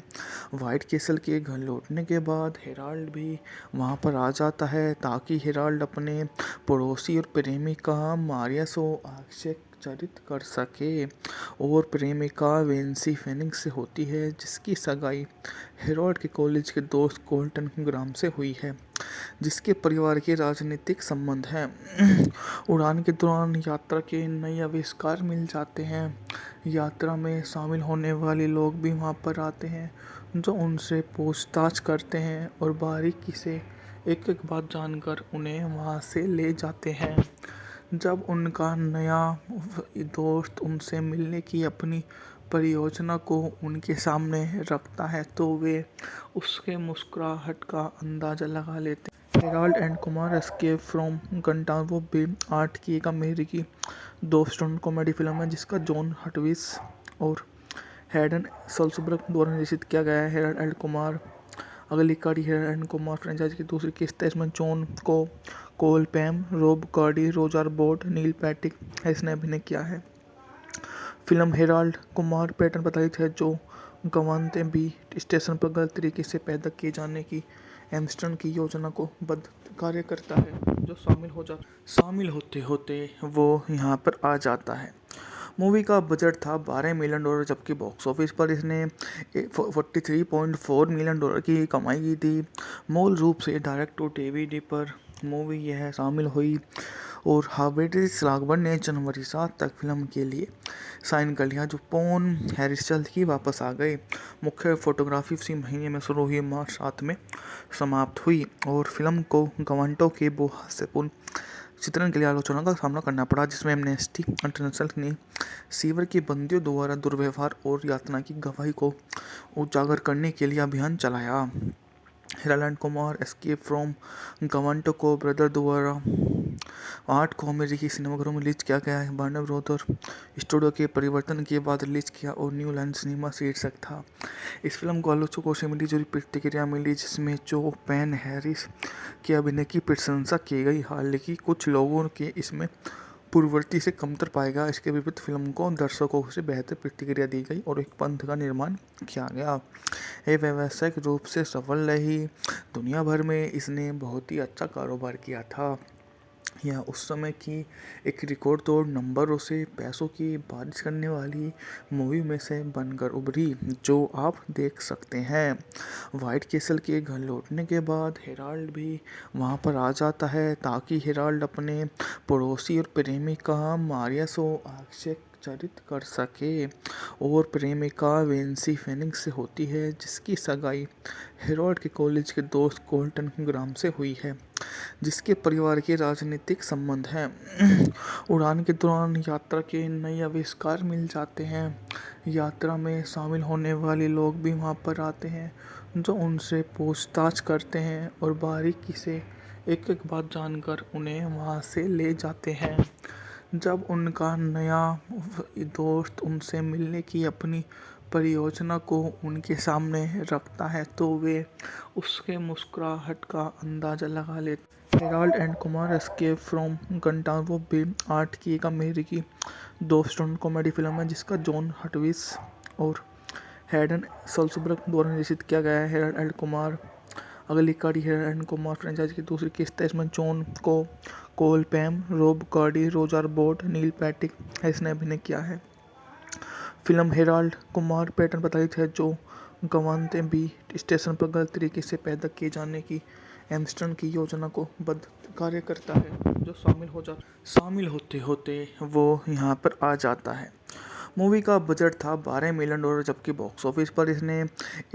व्हाइट कैसल के घर लौटने के बाद हेराल्ड भी वहां पर आ जाता है ताकि हेराल्ड अपने पड़ोसी और प्रेमिका मारिया से आश्चर्यचकित कर सके, और प्रेमिका वेंसी फेनिक्स से होती है जिसकी सगाई हेरोल्ड के कॉलेज के दोस्त कोल्टन ग्राम से हुई है, जिसके परिवार के राजनीतिक संबंध हैं। उड़ान के दौरान यात्रा के नए आविष्कार मिल जाते हैं। यात्रा में शामिल होने वाले लोग भी वहां पर आते हैं, जो उनसे पूछताछ करते हैं और बारीकी से एक एक बात जानकर उन्हें वहां से ले जाते हैं। जब उनका नया दोस्त उनसे मिलने की अपनी परियोजना को उनके सामने रखता है तो वे उसके मुस्कुराहट का अंदाज़ा लगा लेते हैं। Harold and Kumar escape from Guantanamo Bay 8 की एक अमेरिकी 2 स्टंट कॉमेडी फिल्म है जिसका जॉन हटविस और हैडन सल्सबर्ग द्वारा निर्देशित किया गया है। हेराल्ड एंड कुमार अगली कड़ी हेराल्ड एंड कुमार फ्रेंचाइज की दूसरी किस्त है। इसमें जॉन को कोल पैम, रोब कार्डी, रोजर बोट, नील पैटिक इसने अभिनय किया है। फिल्म हेराल्ड कुमार पैटर्न प्रताड़ित है जो गवानते बी स्टेशन पर गलत तरीके से पैदा किए जाने की एम्स्टर्न की योजना को बद्ध कार्य करता है, जो शामिल होते होते वो यहाँ पर आ जाता है। मूवी का बजट था $12 मिलियन, जबकि बॉक्स ऑफिस पर इसने $43.4 मिलियन की कमाई की थी। मूल रूप से डायरेक्ट टू डीवीडी पर मूवी यह शामिल हुई और हार्वेज राघवन ने जनवरी 7 तक फिल्म के लिए साइन कर लिया, जो पॉन हैरिस जल्द ही वापस आ गए। मुख्य फोटोग्राफी इसी महीने में शुरू हुई मार्च 7 में समाप्त हुई और फिल्म को गवांटो के हास्यपूर्ण चित्रण के लिए आलोचना का सामना करना पड़ा, जिसमें एमनेस्टी इंटरनेशनल ने सीवर के बंदियों द्वारा दुर्व्यवहार और यातना की गवाही को उजागर करने के लिए अभियान चलाया। हिरालैंड कुमार एस्केप फ्रॉम गवांटको ब्रदर द्वारा 8 को अमेरिकी सिनेमाघरों में रिलीज किया गया है। वार्नर ब्रदर स्टूडियो के परिवर्तन के बाद रिलीज किया और न्यू लाइन सिनेमा शीर्षक था। इस फिल्म को आलोचकों से मिली जुली प्रतिक्रिया मिली, जिसमें जो पेन हैरिस के अभिनय की प्रशंसा की गई, हालांकि कुछ लोगों के इसमें पूर्ववर्ती से कमतर पाएगा। इसके विपरीत फिल्म को दर्शकों से बेहतर प्रतिक्रिया दी गई और एक पंथ का निर्माण किया गया। ये व्यावसायिक रूप से सफल रही। दुनिया भर में इसने बहुत ही अच्छा कारोबार किया था। यह उस समय की एक रिकॉर्ड तोड़ नंबरों से पैसों की बारिश करने वाली मूवी में से बनकर उभरी, जो आप देख सकते हैं। व्हाइट कैसल के घर लौटने के बाद हेराल्ड भी वहां पर आ जाता है ताकि हेराल्ड अपने पड़ोसी और प्रेमिका मारिया को आश्चर्यचकित कर सके, और प्रेमिका वेंसी फेनिक्स से होती है, जिसकी सगाई हेराल्ड के कॉलेज के दोस्त कोल्टन ग्राम से हुई है, जिसके परिवार के राजनीतिक संबंध हैं। उड़ान के दौरान यात्रा के नए आविष्कार मिल जाते हैं। यात्रा में शामिल होने वाले लोग भी वहां पर आते हैं, जो उनसे पूछताछ करते हैं और बारीकी से एक एक बात जानकर उन्हें वहां से ले जाते हैं। जब उनका नया दोस्त उनसे मिलने की अपनी परियोजना को उनके सामने रखता है, तो वे उसके मुस्कुराहट का अंदाजा लगा लेते। Harold and Kumar escape from Guantanamo Bay 8 की एक अमेरिकी 2 स्टंट कॉमेडी फिल्म है, जिसका जॉन हटविस और हैडन सल्सबर्ग द्वारा निर्देशित किया गया है। हेराल्ड एंड कुमार अगली कड़ी हेराल्ड एंड कुमार फ्रेंचाइज की दूसरी किस्त है। इसमें जॉन को कोल पैम, रोब कार्डी, रोजर बोट, नील पैटिक इसने अभिनय किया है। फिल्म हेराल्ड कुमार पैटर्न पर आधारित है, जो गवानते बी स्टेशन पर गलत तरीके से पैदा किए जाने की एम्स्टर्न की योजना को बद्ध कार्य करता है, जो शामिल होते होते वो यहाँ पर आ जाता है। मूवी का बजट था $12 मिलियन, जबकि बॉक्स ऑफिस पर इसने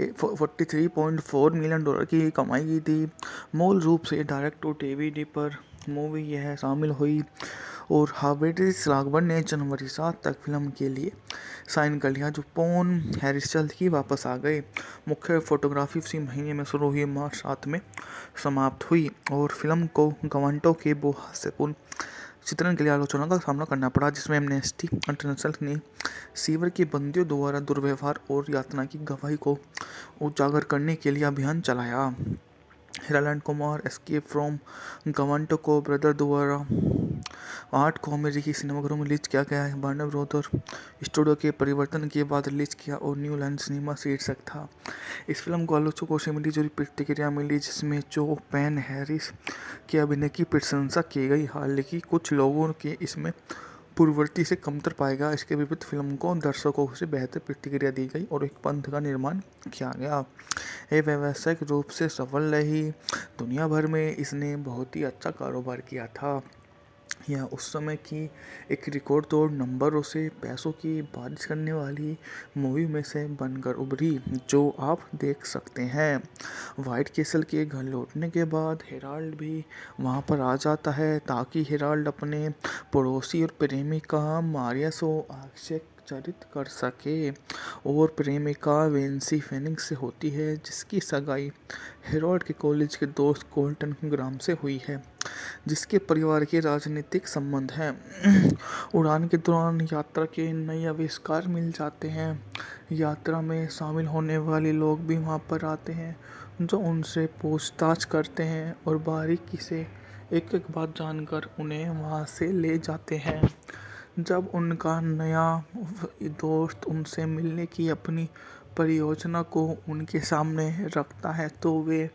$43.4 मिलियन की कमाई की थी। मूल रूप से डायरेक्ट टू डीवीडी पर मूवी यह शामिल हुई और हार्वेज राघवन ने जनवरी 7 तक फिल्म के लिए साइन कर लिया, जो पोन हैरिस जल्द ही वापस आ गए। मुख्य फोटोग्राफी इसी महीने में शुरू हुई, मार्च 7 में समाप्त हुई, और फिल्म को गवांटो के हास्यपूर्ण चित्रण के लिए आलोचना का सामना करना पड़ा, जिसमें एमनेस्टी इंटरनेशनल ने सीवर के बंदियों द्वारा दुर्व्यवहार और यातना की गवाही को उजागर करने के लिए अभियान चलाया। हिरालैंड कुमार एस्केप फ्रॉम गवांटको ब्रदर द्वारा 8 को अमेरिकी सिनेमाघरों में रिलीज किया गया है। वार्नर ब्रदर स्टूडियो के परिवर्तन के बाद रिलीज किया और न्यू लाइन सिनेमा शीर्षक था। इस फिल्म को आलोचकों से मिली जुली प्रतिक्रिया मिली, जिसमें जो पेन हैरिस के अभिनय की प्रशंसा की गई, हालांकि कुछ लोगों के इसमें पूर्ववर्ती से कमतर पाएगा। इसके विपरीत फिल्म को दर्शकों से बेहतर प्रतिक्रिया दी गई और एक पंथ का निर्माण किया गया। ये व्यावसायिक रूप से सफल रही। दुनिया भर में इसने बहुत ही अच्छा कारोबार किया था। यह उस समय की एक रिकॉर्ड तोड़ नंबरों से पैसों की बारिश करने वाली मूवी में से बनकर उभरी, जो आप देख सकते हैं। व्हाइट कैसल के घर लौटने के बाद हेराल्ड भी वहां पर आ जाता है ताकि हेराल्ड अपने पड़ोसी और प्रेमिका मारिया को आश्चर्यचकित कर सके, और प्रेमिका वेंसी फेनिक्स से होती है, जिसकी सगाई हेराल्ड के कॉलेज के दोस्त कोल्टन ग्राम से हुई है, जिसके परिवार के राजनीतिक संबंध हैं। उड़ान के दौरान यात्रा के नए आविष्कार मिल जाते हैं। यात्रा में शामिल होने वाले लोग भी वहां पर आते हैं, जो उनसे पूछताछ करते हैं और बारीकी से एक एक बात जानकर उन्हें वहां से ले जाते हैं। जब उनका नया दोस्त उनसे मिलने की अपनी परियोजना को उनके सामने रखता है, तो वे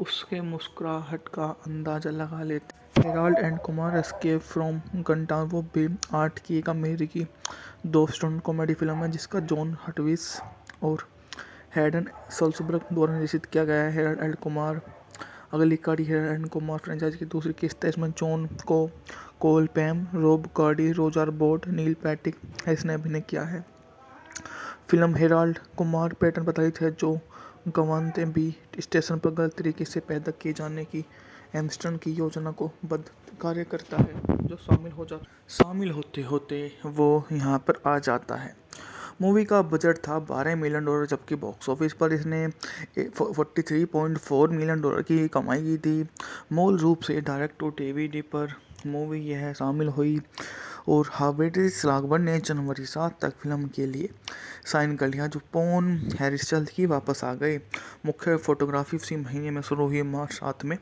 उसके मुस्कुराहट का अंदाजा लगा लेते। Harold and Kumar escape from Guantanamo Bay 8 की एक अमेरिकी 2 स्टंट कॉमेडी फिल्म है, जिसका जॉन हटविस और हैडन सल्सबर्ग द्वारा निर्देशित किया गया है। हेराल्ड एंड कुमार अगली कड़ी हेराल्ड एंड कुमार फ्रेंचाइज की दूसरी किस्त है। इसमें जॉन को कोल पैम, रोब कार्डी, रोजर बोट, नील पैटिक इसने अभिनय किया है। फिल्म हेराल्ड कुमार पैटर्न पर आधारित है, जो गवानते बी स्टेशन पर गलत तरीके से पैदा किए जाने की एम्स्टर्न की योजना को बद्ध कार्य करता है, जो शामिल होते होते वो यहाँ पर आ जाता है। मूवी का बजट था $12 मिलियन, जबकि बॉक्स ऑफिस पर इसने 43.4 मिलियन डॉलर की कमाई की थी। मूल रूप से डायरेक्ट टू डीवीडी पर मूवी यह शामिल हुई और हार्वेज लागबर्न ने जनवरी 7 तक फिल्म के लिए साइन कर लिया, जो पोन हैरिस जल्द ही वापस आ गए। मुख्य फोटोग्राफी इसी महीने में शुरू हुई मार्च 7 में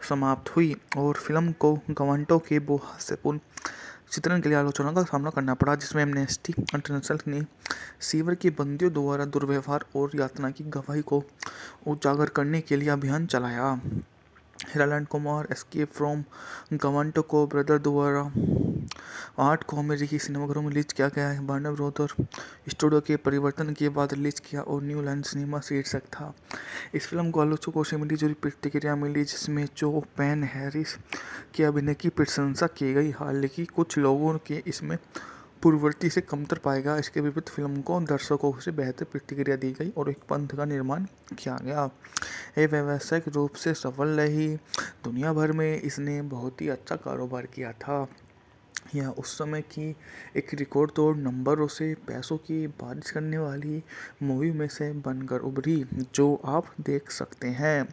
समाप्त हुई और फिल्म को गवांटो के हास्यपूर्ण चित्रण के लिए आलोचना का सामना करना पड़ा, जिसमें एमनेस्टी इंटरनेशनल ने सीवर के बंदियों द्वारा दुर्व्यवहार और यातना की गवाही को उजागर करने के लिए अभियान चलाया। Harold and Kumar escape from Guantanamo को ब्रदर द्वारा 8 को अमेरिकी सिनेमाघरों में रिलीज किया गया है। वार्नर ब्रदर स्टूडियो के परिवर्तन के बाद रिलीज किया और न्यू लाइन सिनेमा शीर्षक था। इस फिल्म को आलोचकों से मिली जुली प्रतिक्रिया मिली, जिसमें जो पेन हैरिस के अभिनय की प्रशंसा की गई, हालांकि कुछ लोगों के इसमें पूर्ववर्ती से कमतर पाएगा। इसके विपरीत फिल्म को दर्शकों से बेहतर प्रतिक्रिया दी गई और एक पंथ का निर्माण किया गया। ये व्यावसायिक रूप से सफल रही। दुनिया भर में इसने बहुत ही अच्छा कारोबार किया था। यह उस समय की एक रिकॉर्ड तोड़ नंबरों से पैसों की बारिश करने वाली मूवी में से बनकर उभरी, जो आप देख सकते हैं।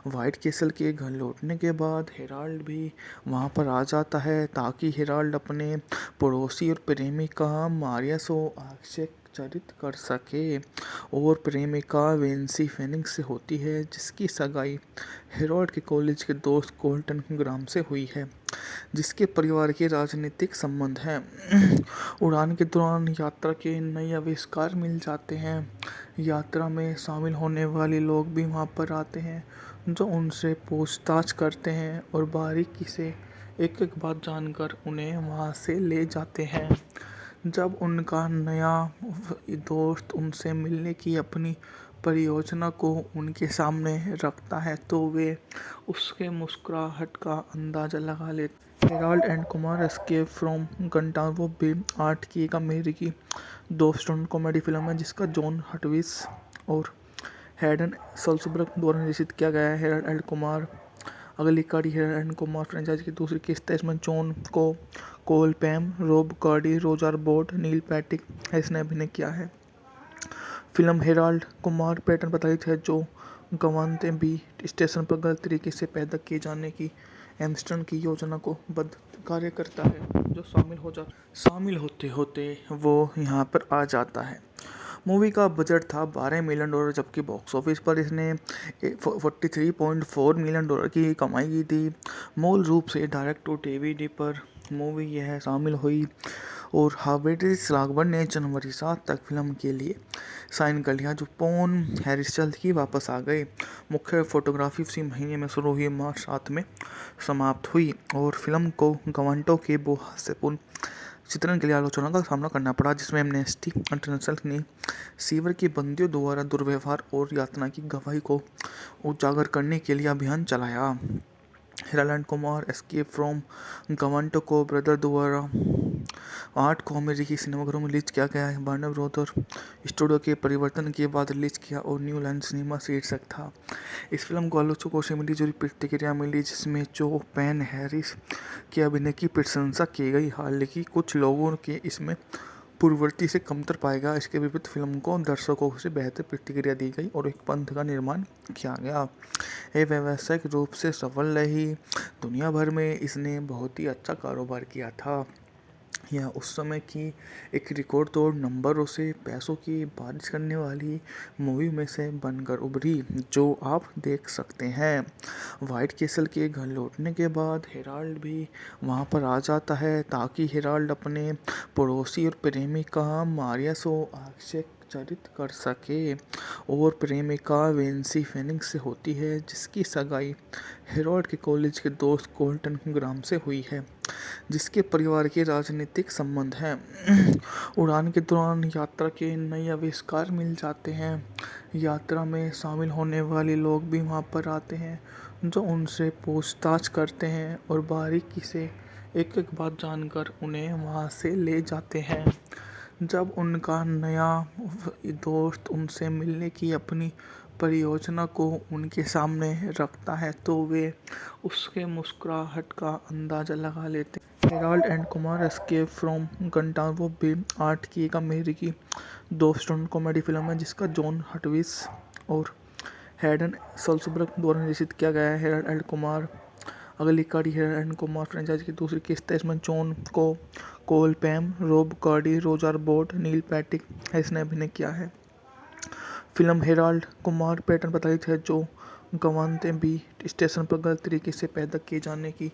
व्हाइट कैसल के घर लौटने के बाद हेराल्ड भी वहां पर आ जाता है, ताकि हेराल्ड अपने पड़ोसी और प्रेमिका मारिया को आश्चर्यचकित कर सके। और प्रेमिका वेंसी फेनिक्स से होती है, जिसकी सगाई हेराल्ड के कॉलेज के दोस्त कोल्टन ग्राम से हुई है, जिसके परिवार के राजनीतिक संबंध हैं। उड़ान के दौरान यात्रा के नए आविष्कार मिल जाते हैं। यात्रा में शामिल होने वाले लोग भी वहां पर आते हैं, जो उनसे पूछताछ करते हैं और बारीकी से एक एक बात जानकर उन्हें वहां से ले जाते हैं। जब उनका नया दोस्त उनसे मिलने की अपनी परियोजना को उनके सामने रखता है, तो वे उसके मुस्कुराहट का अंदाज़ा लगा लेते हैं। Harold and Kumar escape from Guantanamo भी 8 की एक अमेरिकी 2 स्टंट कॉमेडी फिल्म है, जिसका जॉन हटविस और हैडन सल्सबर्ग द्वारा निर्देशित किया गया है। हेराल्ड एंड कुमार अगली कड़ी हेराल्ड एंड कुमार फ्रेंचाइज की दूसरी किस्त है। इसमें जॉन को कोल पैम, रोब कार्डी, रोजर बोट, नील पैटिक इसने अभिनय किया है। फिल्म हेराल्ड कुमार पैटर्न पर आधारित है, जो गवांते बी स्टेशन पर गलत तरीके से पैदा किए जाने की एम्स्टर्डम की योजना को बद्ध कार्य करता है, जो शामिल होते होते वो यहाँ पर आ जाता है। मूवी का बजट था $12 मिलियन, जबकि बॉक्स ऑफिस पर इसने 43.4 मिलियन डॉलर की कमाई की थी। मूल रूप से डायरेक्ट टू डीवीडी पर मूवी यह शामिल हुई और हार्वेज लागबर्न ने जनवरी 7 तक फिल्म के लिए साइन कर लिया, जो पोन हैरिस जल्द ही वापस आ गए। मुख्य फोटोग्राफी इसी महीने में शुरू हुई मार्च 7 में समाप्त हुई और फिल्म को गवांटो के हास्यपूर्ण चित्रण के लिए आलोचना का सामना करना पड़ा, जिसमें एमनेस्टी इंटरनेशनल ने सीवर के बंदियों द्वारा दुर्व्यवहार और यातना की गवाही को उजागर करने के लिए अभियान चलाया। Harold and Kumar escape from Guantanamo को ब्रदर द्वारा 8 को अमेरिकी सिनेमाघरों में रिलीज किया गया है। वार्नर ब्रदर स्टूडियो के परिवर्तन के बाद रिलीज किया और न्यू लाइन सिनेमा शीर्षक था। इस फिल्म को आलोचकों से मिली जुली प्रतिक्रिया मिली, जिसमें जो पेन हैरिस के अभिनय की प्रशंसा की गई, हालांकि कुछ लोगों के इसमें पूर्ववर्ती से कमतर पाएगा। इसके विपरीत फिल्म को दर्शकों से बेहतर प्रतिक्रिया दी गई और एक पंथ का निर्माण किया गया। ये व्यावसायिक रूप से सफल रही। दुनिया भर में इसने बहुत ही अच्छा कारोबार किया था। यह उस समय की एक रिकॉर्ड तोड़ नंबरों से पैसों की बारिश करने वाली मूवी में से बनकर उभरी, जो आप देख सकते हैं। व्हाइट कैसल के घर लौटने के बाद हेराल्ड भी वहां पर आ जाता है, ताकि हेराल्ड अपने पड़ोसी और प्रेमिका मारिया को आश्चर्यचकित कर सके। और प्रेमिका वेंसी फेनिक्स से होती है, जिसकी सगाई हेराल्ड के कॉलेज के दोस्त कोल्टन ग्राम से हुई है, जिसके परिवार के राजनीतिक संबंध हैं। उड़ान के दौरान यात्रा के नए आविष्कार मिल जाते हैं। यात्रा में शामिल होने वाले लोग भी वहां पर आते हैं, जो उनसे पूछताछ करते हैं और बारीकी से एक एक बात जानकर उन्हें वहां से ले जाते हैं। जब उनका नया दोस्त उनसे मिलने की अपनी परियोजना को उनके सामने रखता है, तो वे उसके मुस्कुराहट का अंदाज़ा लगा लेते हैं। Harold and Kumar escape from Guantanamo Bay 8 की एक अमेरिकी 2 स्टंट कॉमेडी फिल्म है जिसका जॉन हटविस और हैडन सल्सबर्ग द्वारा निर्देशित किया गया है। हेराल्ड एंड कुमार अगली कड़ी हेराल्ड एंड कुमार फ्रेंचाइज की दूसरी किस्त है। इसमें जॉन को कोल पैम रोब कार्डी रोजर बोट नील पैटिक इसने अभिनय किया है। फिल्म हेराल्ड कुमार पैटर्न प्रताड़ित है जो गवानते बी स्टेशन पर गलत तरीके से पैदा किए जाने की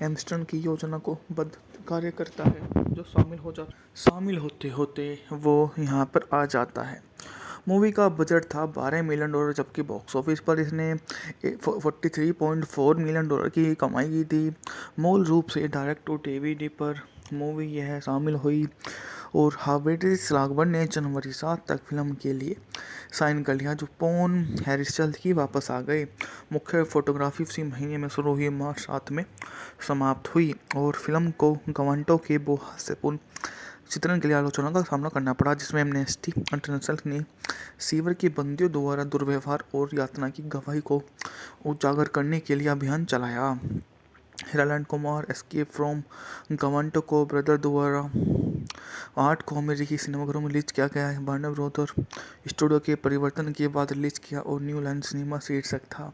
एम्स्टर्न की योजना को बद्ध कार्य करता है जो शामिल होते होते वो यहाँ पर आ जाता है। मूवी का बजट था $12 मिलियन जबकि बॉक्स ऑफिस पर इसने $43.4 मिलियन की कमाई की थी। मूल रूप से डायरेक्ट टू डीवीडी पर मूवी यह शामिल हुई और हार्वेज लागबर्न ने जनवरी 7 तक फिल्म के लिए साइन कर लिया जो पॉन हैरिस जल्द ही वापस आ गए। मुख्य फोटोग्राफी उसी महीने में शुरू हुई मार्च 7 में समाप्त हुई और फिल्म को गवांटो के हास्यपूर्ण चित्रण के लिए आलोचना का सामना करना पड़ा जिसमें एमनेस्टी इंटरनेशनल ने सीवर के बंदियों द्वारा दुर्व्यवहार और यातना की गवाही को उजागर करने के लिए अभियान चलाया। Harold Kumar escape from Guantanamo को ब्रदर द्वारा 8 को अमेरिकी सिनेमाघरों में रिलीज किया गया है। वार्नर ब्रदर स्टूडियो के परिवर्तन के बाद रिलीज किया और न्यू लाइन सिनेमा शीर्षक था।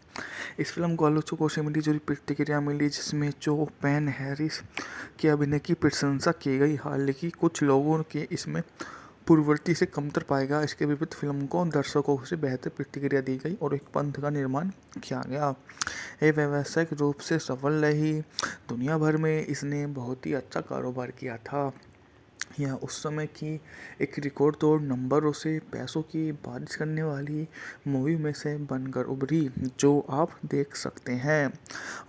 इस फिल्म को आलोचकों से मिली जुली प्रतिक्रिया मिली जिसमें जो पेन हैरिस के अभिनय की प्रशंसा की गई, हालांकि कुछ लोगों के इसमें पूर्ववर्ती से कमतर पाएगा। इसके विपरीत फिल्म को दर्शकों से बेहतर प्रतिक्रिया दी गई और एक पंथ का निर्माण किया गया। ये व्यावसायिक रूप से सफल रही। दुनिया भर में इसने बहुत ही अच्छा कारोबार किया था। यह उस समय की एक रिकॉर्ड तोड़ नंबरों से पैसों की बारिश करने वाली मूवी में से बनकर उभरी जो आप देख सकते हैं।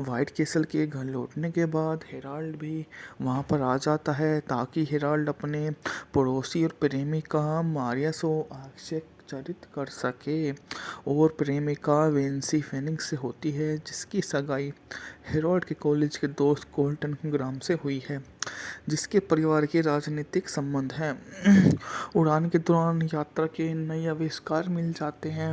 व्हाइट कैसल के घर लौटने के बाद हेराल्ड भी वहां पर आ जाता है ताकि हेराल्ड अपने पड़ोसी और प्रेमिका मारिया से आश्चर्यचकित कर सके और प्रेमिका वेंसी फेनिक्स से होती है जिसकी सगाई हेराल्ड के कॉलेज के दोस्त कोल्टन ग्राम से हुई है जिसके परिवार के राजनीतिक संबंध हैं। उड़ान के दौरान यात्रा के नए आविष्कार मिल जाते हैं।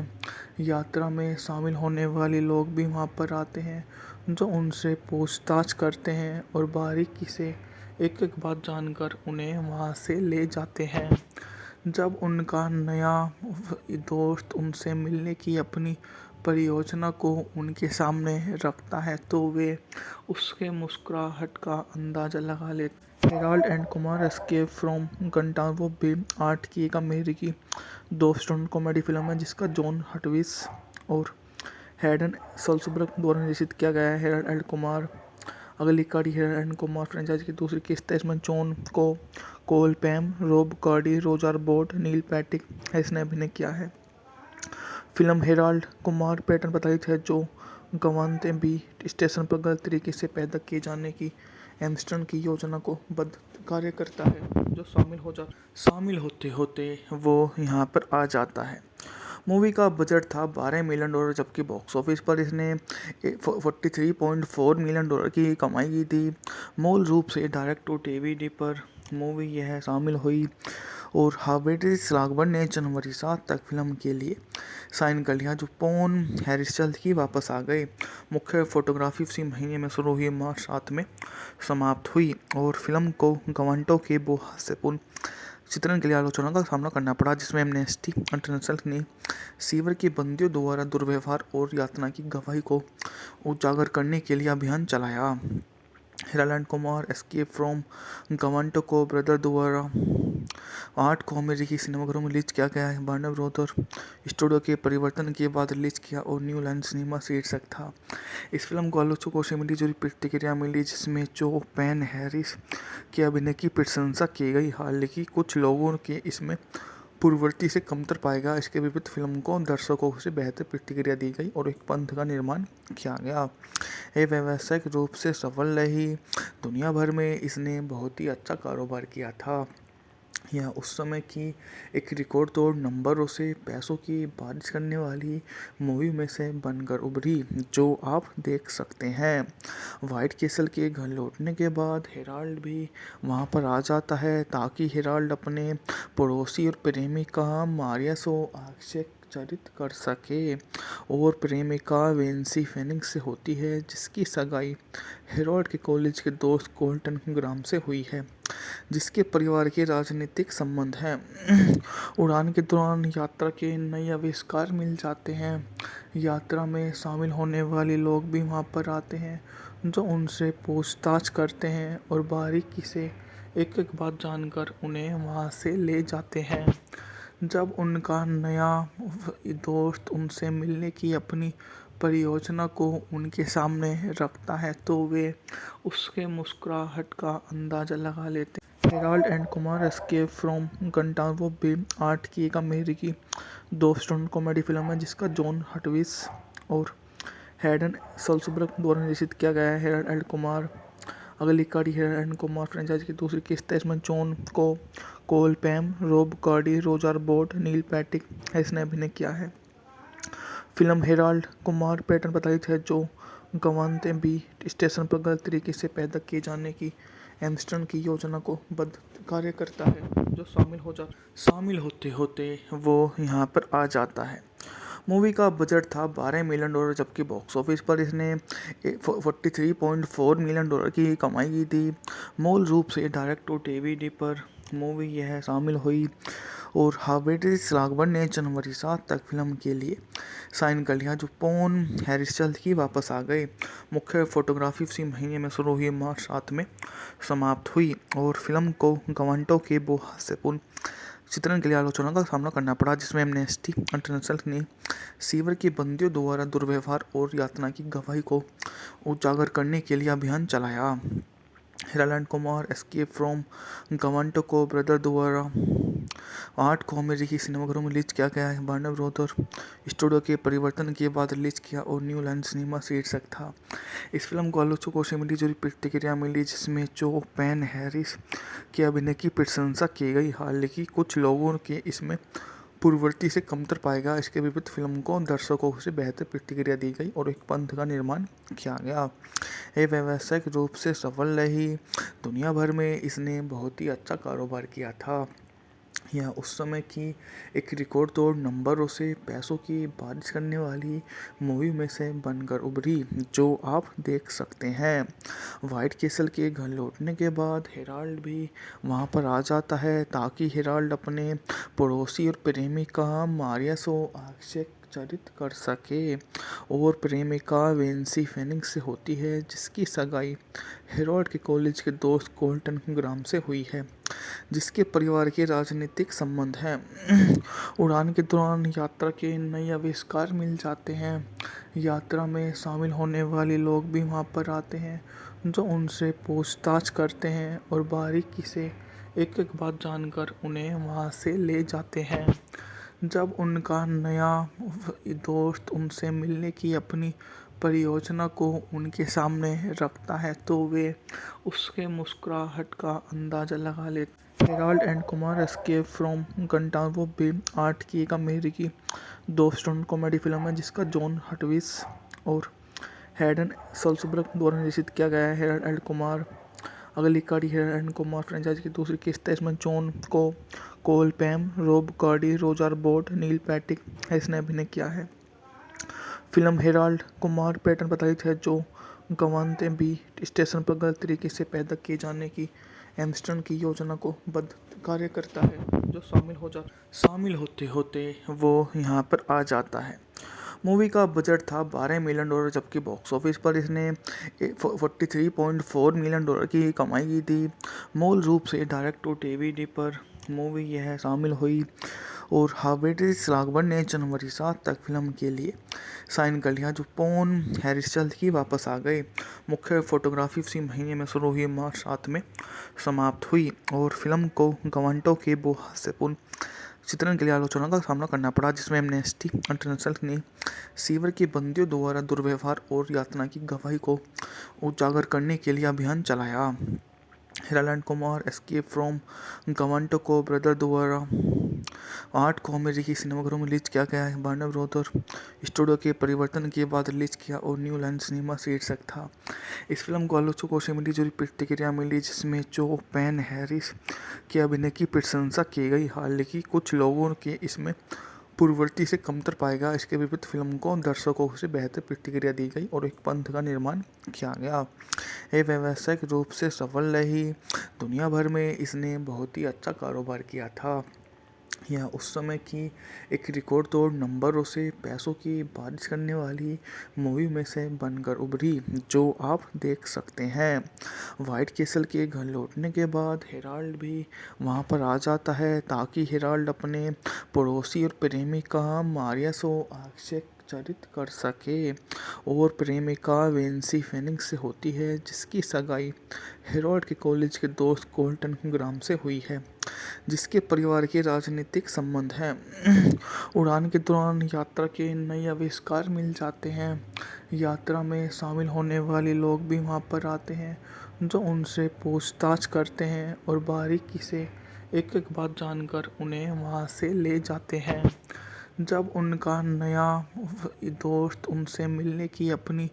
यात्रा में शामिल होने वाले लोग भी वहां पर आते हैं जो उनसे पूछताछ करते हैं और बारीकी से एक एक बात जानकर उन्हें वहां से ले जाते हैं। जब उनका नया दोस्त उनसे मिलने की अपनी परियोजना को उनके सामने रखता है तो वे उसके मुस्कुराहट का अंदाज़ा लगा लेते। Harold and Kumar escape from Guantanamo Bay 8 की एक अमेरिकी 2 स्टंट कॉमेडी फिल्म है जिसका जॉन हटविस और हैडन सल्सबर्ग द्वारा निर्देशित किया गया है। हेराल्ड एंड कुमार अगली कड़ी हेराल्ड एंड कुमार फ्रेंचाइज की दूसरी किस्त है। इसमें जॉन को कोल पैम रोब कार्डी रोजर बोट नील पैटिक इसने अभिनय किया है। फिल्म हेराल्ड कुमार पैटर्न प्रताड़ित है जो गवानते बी स्टेशन पर गलत तरीके से पैदा किए जाने की एम्स्टर्न की योजना को बद्ध कार्य करता है जो शामिल होते होते वो यहाँ पर आ जाता है। मूवी का बजट था $12 मिलियन जबकि बॉक्स ऑफिस पर इसने $43.4 मिलियन की कमाई की थी। मूल रूप से डायरेक्ट टू डीवीडी पर मूवी यह शामिल हुई और हार्वेज लागबर्न ने जनवरी 7 तक फिल्म के लिए साइन कर लिया जो पॉन हैरिस जल्द ही वापस आ गए। मुख्य फोटोग्राफी उसी महीने में शुरू हुई मार्च 7 में समाप्त हुई और फिल्म को गवांटो के हास्यपूर्ण चित्रण के लिए आलोचना का सामना करना पड़ा जिसमें एमनेस्टी इंटरनेशनल ने सीवर के बंदियों द्वारा दुर्व्यवहार और यातना की गवाही को उजागर करने के लिए अभियान चलाया। Harold Kumar escape from Guantanamo को ब्रदर द्वारा 8 को अमेरिकी सिनेमाघरों में रिलीज किया गया है। वार्नर ब्रदर स्टूडियो के परिवर्तन के बाद रिलीज किया और न्यू लाइन सिनेमा शीर्षक था। इस फिल्म को आलोचकों से मिली जुली प्रतिक्रिया मिली जिसमें जो पेन हैरिस के अभिनय की प्रशंसा की गई, हालांकि कुछ लोगों के इसमें पूर्ववर्ती से कमतर पाएगा। इसके विपरीत फिल्म को दर्शकों से बेहतर प्रतिक्रिया दी गई और एक पंथ का निर्माण किया गया। ये व्यावसायिक रूप से सफल रही। दुनिया भर में इसने बहुत ही अच्छा कारोबार किया था। या उस समय की एक रिकॉर्ड तोड़ नंबरों से पैसों की बारिश करने वाली मूवी में से बनकर उभरी, जो आप देख सकते हैं। व्हाइट कैसल के घर लौटने के बाद हेराल्ड भी वहां पर आ जाता है ताकि हेराल्ड अपने पड़ोसी और प्रेमिका मारिया से आश्चर्यचकित कर सके, और प्रेमिका वेंसी फेनिक्स से होती है जिसकी सगाई हेरोल्ड के कॉलेज के दोस्त कोल्टन ग्राम से हुई है, जिसके परिवार के राजनीतिक संबंध हैं। उड़ान के दौरान यात्रा के नए आविष्कार मिल जाते हैं। यात्रा में शामिल होने वाले लोग भी वहां पर आते हैं जो उनसे पूछताछ करते हैं और बारीकी से एक एक बात जानकर उन्हें वहां से ले जाते हैं। जब उनका नया दोस्त उनसे मिलने की अपनी परियोजना को उनके सामने रखता है तो वे उसके मुस्कुराहट का अंदाज़ा लगा लेते हैं। Harold and Kumar escape from Guantanamo Bay 8 की एक अमेरिकी दो स्टंट कॉमेडी फिल्म है जिसका जॉन हटविस और हैडन सल्सबर्ग द्वारा निर्देशित किया गया है। हेराल्ड एंड कुमार अगली कड़ी हेराल्ड एंड कुमार फ्रेंचाइज की दूसरी किस्त है। इसमें जॉन को कोल पैम, रोब कार्डी, रोजर बोट, नील पैटिक इसने अभिनय किया है। फिल्म हेराल्ड कुमार पैटर्न प्रताड़ित है जो गवानते बी स्टेशन पर गलत तरीके से पैदा किए जाने की एम्स्टर्न की योजना को बद्ध कार्य करता है, जो शामिल होते होते वो यहाँ पर आ जाता है। मूवी का बजट था $12 मिलियन, जबकि बॉक्स ऑफिस पर इसने $43.4 मिलियन की कमाई की थी। मूल रूप से डायरेक्ट टू डीवीडी पर मूवी यह शामिल हुई और हार्वेज राघवन ने जनवरी 7 तक फिल्म के लिए साइन कर लिया, जो पॉन हैरिस जल्द ही वापस आ गए। मुख्य फोटोग्राफी इसी महीने में शुरू हुई मार्च 7 में समाप्त हुई और फिल्म को गवांटो के हास्यपूर्ण चित्रण के लिए आलोचना का सामना करना पड़ा, जिसमें एमनेस्टी इंटरनेशनल ने सीवर के बंदियों द्वारा दुर्व्यवहार और यातना की गवाही को उजागर करने के लिए अभियान चलाया। Harold Kumar escape from Guantanamo को ब्रदर द्वारा 8 को अमेरिकी सिनेमाघरों में रिलीज किया गया है। वार्नर ब्रदर स्टूडियो के परिवर्तन के बाद रिलीज किया और न्यू लाइन सिनेमा शीर्षक था। इस फिल्म को आलोचकों से मिली जुली प्रतिक्रिया मिली, जिसमें जो पैन हैरिस के अभिनय की प्रशंसा की गई, हालांकि कुछ लोगों के इसमें पूर्ववर्ती से कमतर पाएगा। इसके विपरीत फिल्म को दर्शकों से बेहतर प्रतिक्रिया दी गई और एक पंथ का निर्माण किया गया। ये व्यावसायिक रूप से सफल रही। दुनिया भर में इसने बहुत ही अच्छा कारोबार किया था। यह उस समय की एक रिकॉर्ड तोड़ नंबरों से पैसों की बारिश करने वाली मूवी में से बनकर उभरी, जो आप देख सकते हैं। व्हाइट कैसल के घर लौटने के बाद हेराल्ड भी वहां पर आ जाता है ताकि हेराल्ड अपने पड़ोसी और प्रेमिका मारिया से आश्चर्यचकित कर सके, और प्रेमिका वेंसी फेनिक्स से होती है जिसकी सगाई हेरोल्ड के कॉलेज के दोस्त कोल्टन ग्राम से हुई है, जिसके परिवार के राजनीतिक संबंध हैं। उड़ान के दौरान यात्रा के नए आविष्कार मिल जाते हैं। यात्रा में शामिल होने वाले लोग भी वहां पर आते हैं जो उनसे पूछताछ करते हैं और बारीकी से एक एक बात जानकर उन्हें वहां से ले जाते हैं। जब उनका नया दोस्त उनसे मिलने की अपनी परियोजना को उनके सामने रखता है तो वे उसके मुस्कुराहट का अंदाज़ा लगा लेते हैं। Harold and Kumar escape from Guantanamo Bay 8 की एक अमेरिकी दो स्टंट कॉमेडी फिल्म है जिसका जॉन हटविस और हैडन सल्सबर्ग द्वारा निर्देशित किया गया है। हेराल्ड एंड कुमार अगली कड़ी हेराल्ड एंड कुमार फ्रेंचाइज की दूसरी किस्त है। इसमें जॉन को कोल पैम, रोब कार्डी, रोजर बोट, नील पैटिक इसने अभिनय किया है। फिल्म हेराल्ड कुमार पैटर्न प्रताड़ित है जो गवानते बी स्टेशन पर गलत तरीके से पैदा किए जाने की एम्स्टर्न की योजना को बद्ध कार्य करता है, जो शामिल होते होते वो यहाँ पर आ जाता है। मूवी का बजट था $12 मिलियन, जबकि बॉक्स ऑफिस पर इसने $43.4 मिलियन की कमाई की थी। मूल रूप से डायरेक्ट टू डीवीडी पर मूवी यह शामिल हुई और हार्वेज राघवन ने जनवरी 7 तक फिल्म के लिए साइन कर लिया, जो पॉन हैरिस जल्द ही वापस आ गए। मुख्य फोटोग्राफी इसी महीने में शुरू हुई मार्च 7 में समाप्त हुई और फिल्म को गवांटो के हास्यपूर्ण चित्रण के लिए आलोचना का सामना करना पड़ा, जिसमें एमनेस्टी इंटरनेशनल ने सीवर के बंदियों द्वारा दुर्व्यवहार और यातना की गवाही को उजागर करने के लिए अभियान चलाया। हिरालैंड कुमार एस्केप फ्रॉम गवांटको ब्रदर द्वारा 8 को अमेरिकी सिनेमाघरों में रिलीज किया गया है। वार्नर ब्रदर स्टूडियो के परिवर्तन के बाद रिलीज किया और न्यू लाइन सिनेमा शीर्षक था। इस फिल्म को आलोचकों से मिली जुली प्रतिक्रिया मिली, जिसमें जो पेन हैरिस के अभिनय की प्रशंसा की गई, हालांकि कुछ लोगों के इसमें पूर्ववर्ती से कमतर पाएगा। इसके विपरीत फिल्म को दर्शकों से बेहतर प्रतिक्रिया दी गई और एक पंथ का निर्माण किया गया। ये व्यावसायिक रूप से सफल रही। दुनिया भर में इसने बहुत ही अच्छा कारोबार किया था। यह उस समय की एक रिकॉर्ड तोड़ नंबरों से पैसों की बारिश करने वाली मूवी में से बनकर उभरी, जो आप देख सकते हैं। व्हाइट कैसल के घर लौटने के बाद हेराल्ड भी वहां पर आ जाता है ताकि हेराल्ड अपने पड़ोसी और प्रेमिका मारिया को आश्चर्यचकित कर सके, और प्रेमिका वेंसी फेनिक्स से होती है, जिसकी सगाई हेराल्ड के कॉलेज के दोस्त कोल्टन ग्राम से हुई है, जिसके परिवार के राजनीतिक संबंध हैं। उड़ान के दौरान यात्रा के नए आविष्कार मिल जाते हैं। यात्रा में शामिल होने वाले लोग भी वहां पर आते हैं, जो उनसे पूछताछ करते हैं और बारीकी से एक एक बात जानकर उन्हें वहां से ले जाते हैं। जब उनका नया दोस्त उनसे मिलने की अपनी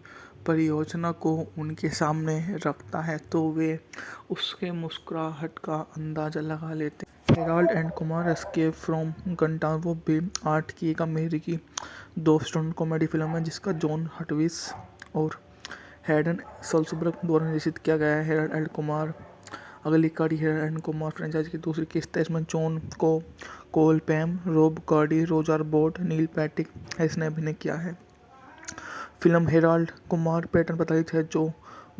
परियोजना को उनके सामने रखता है, तो वे उसके मुस्कुराहट का अंदाज़ा लगा लेते हैं। Harold and Kumar escape from Guantanamo भी 8 की एक अमेरिकी 2 स्टंट कॉमेडी फिल्म है, जिसका जॉन हटविस और हैडन सल्सबर्ग द्वारा निर्देशित किया गया है। हेराल्ड एंड कुमार अगली कड़ी हेराल्ड एंड कुमार फ्रेंचाइज की दूसरी किस्त है। इसमें जॉन को कोल पैम, रोब कार्डी, रोजर बोट, नील पैटिक इसने अभिनय किया है। फिल्म हेराल्ड कुमार पैटर्न पर आधारित है, जो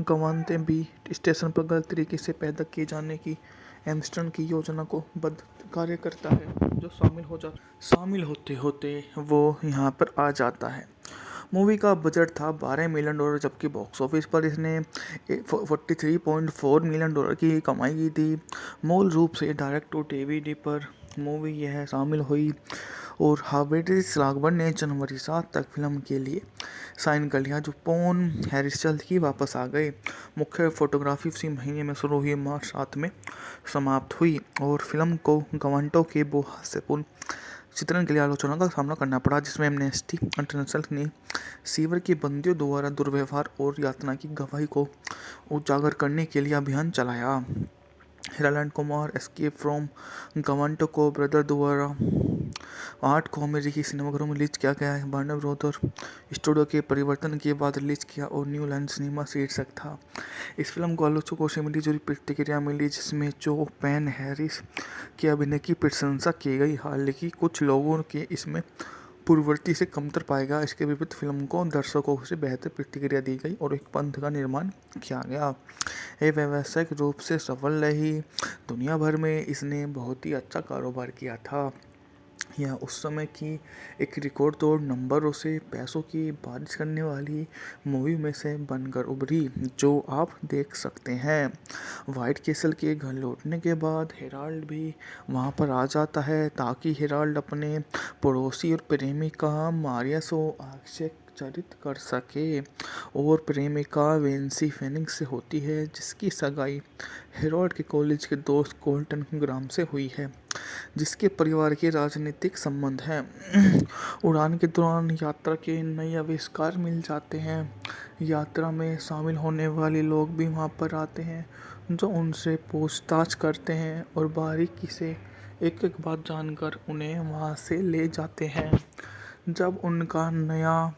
गवानते बी स्टेशन पर गलत तरीके से पैदा किए जाने की एम्स्टर्न की योजना को बद्ध कार्य करता है, जो शामिल होते होते वो यहाँ पर आ जाता है। मूवी का बजट था $12 मिलियन, जबकि बॉक्स ऑफिस पर इसने $43.4 मिलियन की कमाई की थी। मूल रूप से डायरेक्ट टू डीवीडी पर मूवी यह शामिल हुई और हार्वेड स्लागबर्न ने जनवरी 7 तक फिल्म के लिए साइन कर लिया, जो पोन हैरिस जल्द ही वापस आ गए। मुख्य फोटोग्राफी इसी महीने में शुरू हुई, मार्च 7 में समाप्त हुई, और फिल्म को गवांटो के हास्यपूर्ण चित्रण के लिए आलोचना का सामना करना पड़ा, जिसमें एमनेस्टी इंटरनेशनल ने सीवर के बंदियों द्वारा दुर्व्यवहार और यातना की गवाही को उजागर करने के लिए अभियान चलाया। हिरालैंड कुमार एस्केप फ्रॉम गवांटको ब्रदर द्वारा 8 को अमेरिकी सिनेमाघरों में रिलीज किया गया है। वार्नर ब्रदर स्टूडियो के परिवर्तन के बाद रिलीज किया और न्यू लाइन सिनेमा शीर्षक था। इस फिल्म को आलोचकों से मिली जुली प्रतिक्रिया मिली, जिसमें जो पेन हैरिस के अभिनय की प्रशंसा की गई, हालांकि कुछ लोगों के इसमें पूर्ववर्ती से कमतर पाएगा। इसके विपरीत फिल्म को दर्शकों से बेहतर प्रतिक्रिया दी गई और एक पंथ का निर्माण किया गया। ये व्यावसायिक रूप से सफल रही। दुनिया भर में इसने बहुत ही अच्छा कारोबार किया था। यह उस समय की एक रिकॉर्ड तोड़ नंबरों से पैसों की बारिश करने वाली मूवी में से बनकर उभरी, जो आप देख सकते हैं। व्हाइट कैसल के घर लौटने के बाद हेराल्ड भी वहां पर आ जाता है ताकि हेराल्ड अपने पड़ोसी और प्रेमिका मारिया को आश्चर्यचकित कर सके, और प्रेमिका वेंसी फेनिक्स से होती है, जिसकी सगाई हेराल्ड के कॉलेज के दोस्त कोल्टन ग्राम से हुई है, जिसके परिवार के राजनीतिक संबंध हैं। उड़ान के दौरान यात्रा के नए आविष्कार मिल जाते हैं। यात्रा में शामिल होने वाले लोग भी वहां पर आते हैं, जो उनसे पूछताछ करते हैं और बारीकी से एक एक बात जानकर उन्हें वहां से ले जाते हैं। जब उनका नया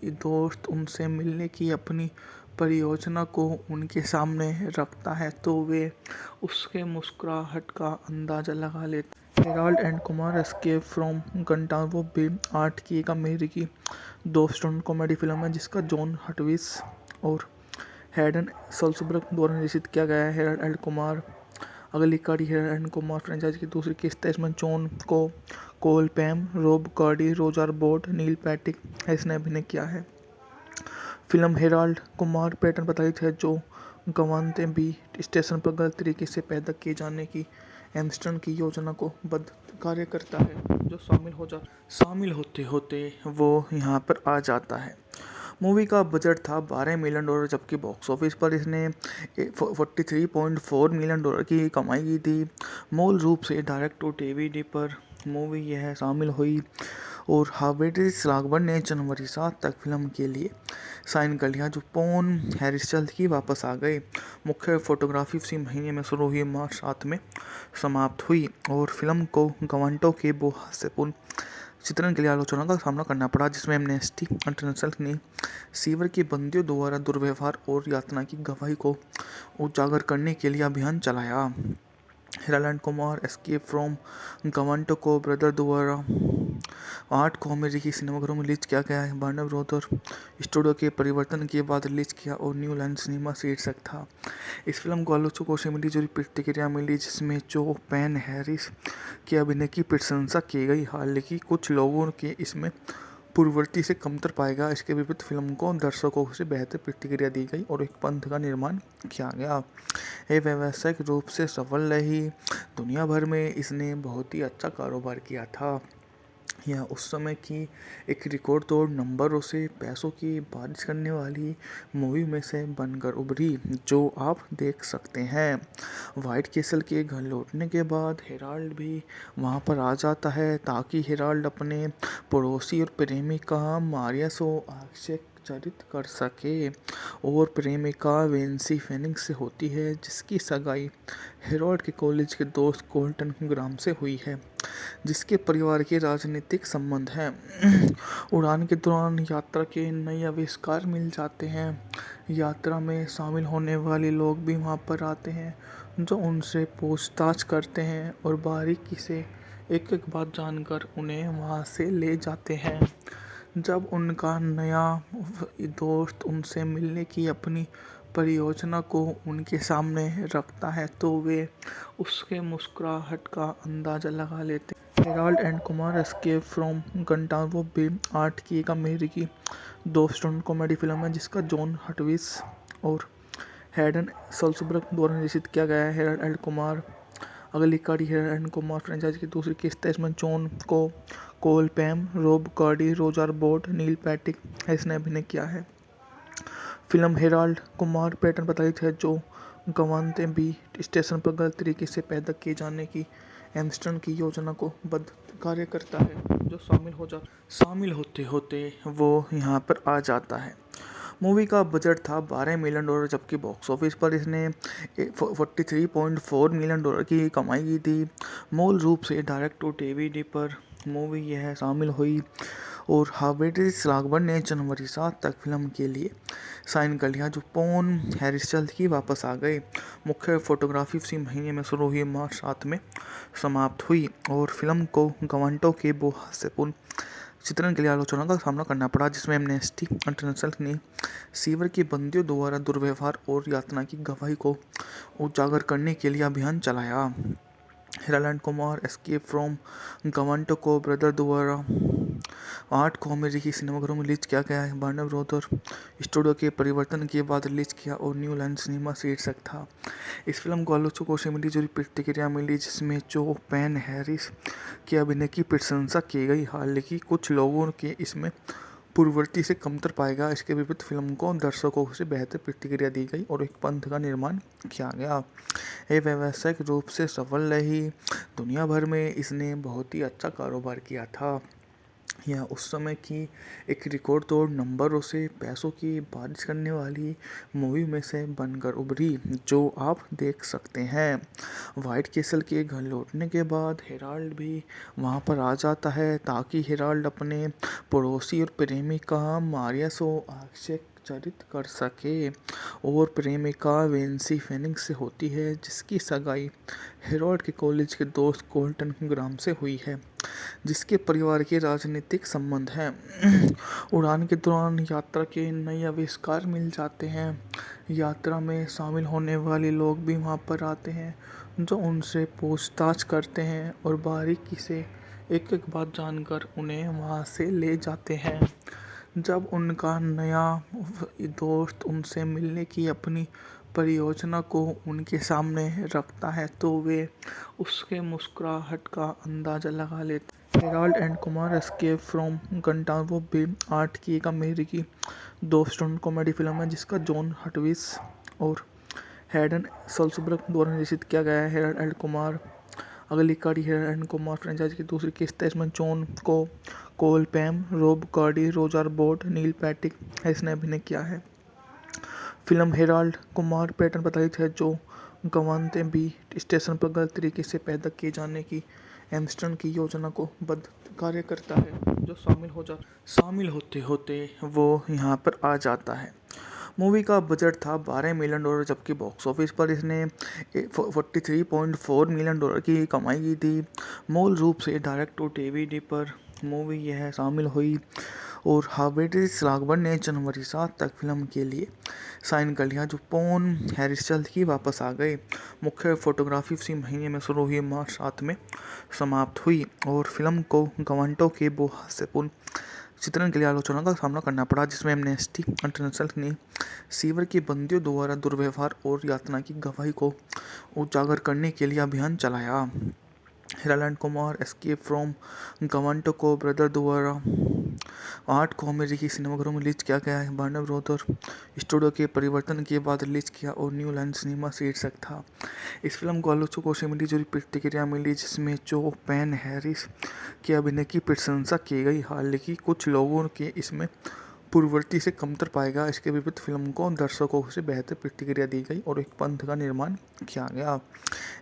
दोस्त उनसे मिलने की अपनी परियोजना को उनके सामने रखता है, तो वे उसके मुस्कुराहट का अंदाज़ा लगा लेते हैं। Harold and Kumar escape from Guantanamo भी 8 की एक अमेरिकी 2 स्टंट कॉमेडी फिल्म है, जिसका जॉन हटविस और हैडन सल्सबर्ग द्वारा निर्देशित किया गया है। हेराल्ड एंड कुमार अगली कड़ी हेराल्ड एंड कुमार फ्रेंचाइज की दूसरी किस्त है। इसमें जॉन को कोल पैम, रोब कार्डी, रोजर बोट, नील पैटिक इसने अभिनय किया है। फिल्म हेराल्ड कुमार पैटर्न पर आधारित है, जो गवानते बी स्टेशन पर गलत तरीके से पैदा किए जाने की एम्स्टर्न की योजना को बद्ध कार्य करता है, जो शामिल होते होते वो यहाँ पर आ जाता है। मूवी का बजट था $12 मिलियन, जबकि बॉक्स ऑफिस पर इसने 43.4 मिलियन डॉलर की कमाई की थी। मूल रूप से डायरेक्ट टू डीवीडी पर मूवी यह शामिल हुई और हार्वेज लागबर्न ने जनवरी 7 तक फिल्म के लिए साइन कर लिया, जो पोन हैरिस जल्द ही वापस आ गए। मुख्य फोटोग्राफी इसी महीने में शुरू हुई मार्च 7 में समाप्त हुई और फिल्म को गवांटो के हास्यपूर्ण चित्रण के लिए आलोचना का सामना करना पड़ा, जिसमें एमनेस्टी इंटरनेशनल ने सीवर के बंदियों द्वारा दुर्व्यवहार और यातना की गवाही को उजागर करने के लिए अभियान चलाया। हेराल्ड कुमार एस्केप फ्रॉम गवांटको ब्रदर द्वारा 8 को अमेरिकी सिनेमाघरों में रिलीज किया गया है। वार्नर ब्रदर स्टूडियो के परिवर्तन के बाद रिलीज किया और न्यू लाइन सिनेमा शीर्षक था। इस फिल्म को आलोचकों से मिली जुली प्रतिक्रिया मिली, जिसमें जो पेन हैरिस के अभिनय की प्रशंसा की गई, हालांकि कुछ लोगों के इसमें पूर्ववर्ती से कमतर पाएगा। इसके विपरीत फिल्म को दर्शकों से बेहतर प्रतिक्रिया दी गई और एक पंथ का निर्माण किया गया। ये व्यावसायिक रूप से सफल रही। दुनिया भर में इसने बहुत ही अच्छा कारोबार किया था। यह उस समय की एक रिकॉर्ड तोड़ नंबरों से पैसों की बारिश करने वाली मूवी में से बनकर उभरी, जो आप देख सकते हैं। व्हाइट कैसल के घर लौटने के बाद हेराल्ड भी वहां पर आ जाता है, ताकि हेराल्ड अपने पड़ोसी और प्रेमिका मारिया से आश्चर्यचकित कर सके, और प्रेमिका वेंसी फेनिक्स से होती है, जिसकी सगाई हेराल्ड के कॉलेज के दोस्त कोल्टन ग्राम से हुई है, जिसके परिवार के राजनीतिक संबंध हैं। उड़ान के दौरान यात्रा के नए आविष्कार मिल जाते हैं। यात्रा में शामिल होने वाले लोग भी वहां पर आते हैं, जो उनसे पूछताछ करते हैं और बारीकी से एक एक बात जानकर उन्हें वहां से ले जाते हैं। जब उनका नया दोस्त उनसे मिलने की अपनी परियोजना को उनके सामने रखता है, तो वे उसके मुस्कुराहट का अंदाजा लगा लेते हैं। Harold and Kumar escape from Guantanamo भी 8 की एक अमेरिकी 2 स्टंट कॉमेडी फिल्म है, जिसका जॉन हटविस और हैडन सल्सबर्ग द्वारा निर्देशित किया गया है। हेराल्ड एंड कुमार अगली कड़ी हेराल्ड एंड कुमार फ्रेंचाइज की दूसरी किस्त है। इसमें जॉन कोल पैम, रोब कार्डी, रोजर बोट, नील पैटिक इसने अभिनय किया है। फिल्म हेराल्ड कुमार पैटर्न पर आधारित है, जो गवांते बी स्टेशन पर गलत तरीके से पैदा किए जाने की एम्स्टर्न की योजना को बद्ध कार्य करता है, जो शामिल होते होते वो यहाँ पर आ जाता है। मूवी का बजट था $12 मिलियन, जबकि बॉक्स ऑफिस पर इसने 43.4 मिलियन डॉलर की कमाई की थी। मूल रूप से डायरेक्ट टू डीवीडी पर मूवी यह शामिल हुई और हार्वेज लागबर्न ने जनवरी 7 तक फिल्म के लिए साइन कर लिया, जो पोन हैरिस जल्द ही वापस आ गए। मुख्य फोटोग्राफी इसी महीने में शुरू हुई मार्च 7 में समाप्त हुई और फिल्म को गवांटो के हास्यपूर्ण चित्रण के लिए आलोचना का सामना करना पड़ा, जिसमें एमनेस्टी इंटरनेशनल ने सीवर के बंदियों द्वारा दुर्व्यवहार और यातना की गवाही को उजागर करने के लिए अभियान चलाया। हेराल्ड कुमार एस्केप फ्रॉम गवांटको ब्रदर द्वारा 8 को अमेरिकी सिनेमाघरों में रिलीज किया गया है। वार्नर ब्रदर स्टूडियो के परिवर्तन के बाद रिलीज किया और न्यू लाइन सिनेमा शीर्षक था। इस फिल्म को आलोचकों से मिली जुली प्रतिक्रिया मिली, जिसमें जो पेन हैरिस के अभिनय की प्रशंसा की गई, हालांकि कुछ लोगों के इसमें पूर्ववर्ती से कमतर पाएगा। इसके विपरीत फिल्म को दर्शकों से बेहतर प्रतिक्रिया दी गई और एक पंथ का निर्माण किया गया। ये व्यावसायिक रूप से सफल रही। दुनिया भर में इसने बहुत ही अच्छा कारोबार किया था। यह उस समय की एक रिकॉर्ड तोड़ नंबरों से पैसों की बारिश करने वाली मूवी में से बनकर उभरी, जो आप देख सकते हैं। व्हाइट कैसल के घर लौटने के बाद हेराल्ड भी वहां पर आ जाता है, ताकि हेराल्ड अपने पड़ोसी और प्रेमिका मारिया से आश्चर्यचकित कर सके, और प्रेमिका वेंसी फेनिक्स से होती है, जिसकी सगाई हेराल्ड के कॉलेज के दोस्त कोल्टन ग्राम से हुई है, जिसके परिवार के राजनीतिक संबंध हैं। उड़ान के दौरान यात्रा के नए आविष्कार मिल जाते हैं। यात्रा में शामिल होने वाले लोग भी वहां पर आते हैं, जो उनसे पूछताछ करते हैं और बारीकी से एक एक बात जानकर उन्हें वहां से ले जाते हैं। जब उनका नया दोस्त उनसे मिलने की अपनी परियोजना को उनके सामने रखता है, तो वे उसके मुस्कुराहट का अंदाजा लगा लेते हैं। Harold and Kumar escape from Guantanamo Bay 8 की एक अमेरिकी 2 स्टंट कॉमेडी फिल्म है जिसका जॉन हटविस और हैडन सल्सबर्ग द्वारा निर्देशित किया गया है। हेराल्ड एंड कुमार अगली कड़ी हेराल्ड एंड कुमार फ्रेंचाइज की दूसरी किस्त है। इसमें जॉन को कोल पैम रोब कार्डी रोजर बोट नील पैटिक इसने अभिनय किया है। फिल्म हेराल्ड कुमार पैटर्न प्रताड़ित है जो गवानते बी स्टेशन पर गलत तरीके से पैदा किए जाने की एम्स्टर्न की योजना को बद्ध कार्य करता है जो शामिल होते होते वो यहाँ पर आ जाता है। मूवी का बजट था $12 मिलियन जबकि बॉक्स ऑफिस पर इसने $43.4 मिलियन की कमाई की थी। मूल रूप से डायरेक्ट टू डीवीडी पर मूवी यह शामिल हुई और हार्वेड स्लागबर्न ने जनवरी 7 तक फिल्म के लिए साइन कर लिया जो पॉन हैरिस जल्द ही वापस आ गए। मुख्य फोटोग्राफी इसी महीने में शुरू हुई मार्च 7 में समाप्त हुई और फिल्म को गवांटो के हास्यपूर्ण चित्रण के लिए आलोचना का सामना करना पड़ा जिसमें एमनेस्टी इंटरनेशनल ने सीवर के बंदियों द्वारा दुर्व्यवहार और यातना की गवाही को उजागर करने के लिए अभियान चलाया। Harold Kumar escape from Guantanamo को ब्रदर द्वारा 8 को अमेरिकी सिनेमाघरों में रिलीज किया गया है। वार्नर ब्रदर स्टूडियो के परिवर्तन के बाद रिलीज किया और न्यू लाइन सिनेमा शीर्षक था। इस फिल्म को आलोचकों से मिली जुली प्रतिक्रिया मिली जिसमें जो पैन हैरिस के अभिनय की प्रशंसा की गई, हालांकि कुछ लोगों के इसमें पूर्ववर्ती से कमतर पाएगा। इसके विपरीत फिल्म को दर्शकों से बेहतर प्रतिक्रिया दी गई और एक पंथ का निर्माण किया गया।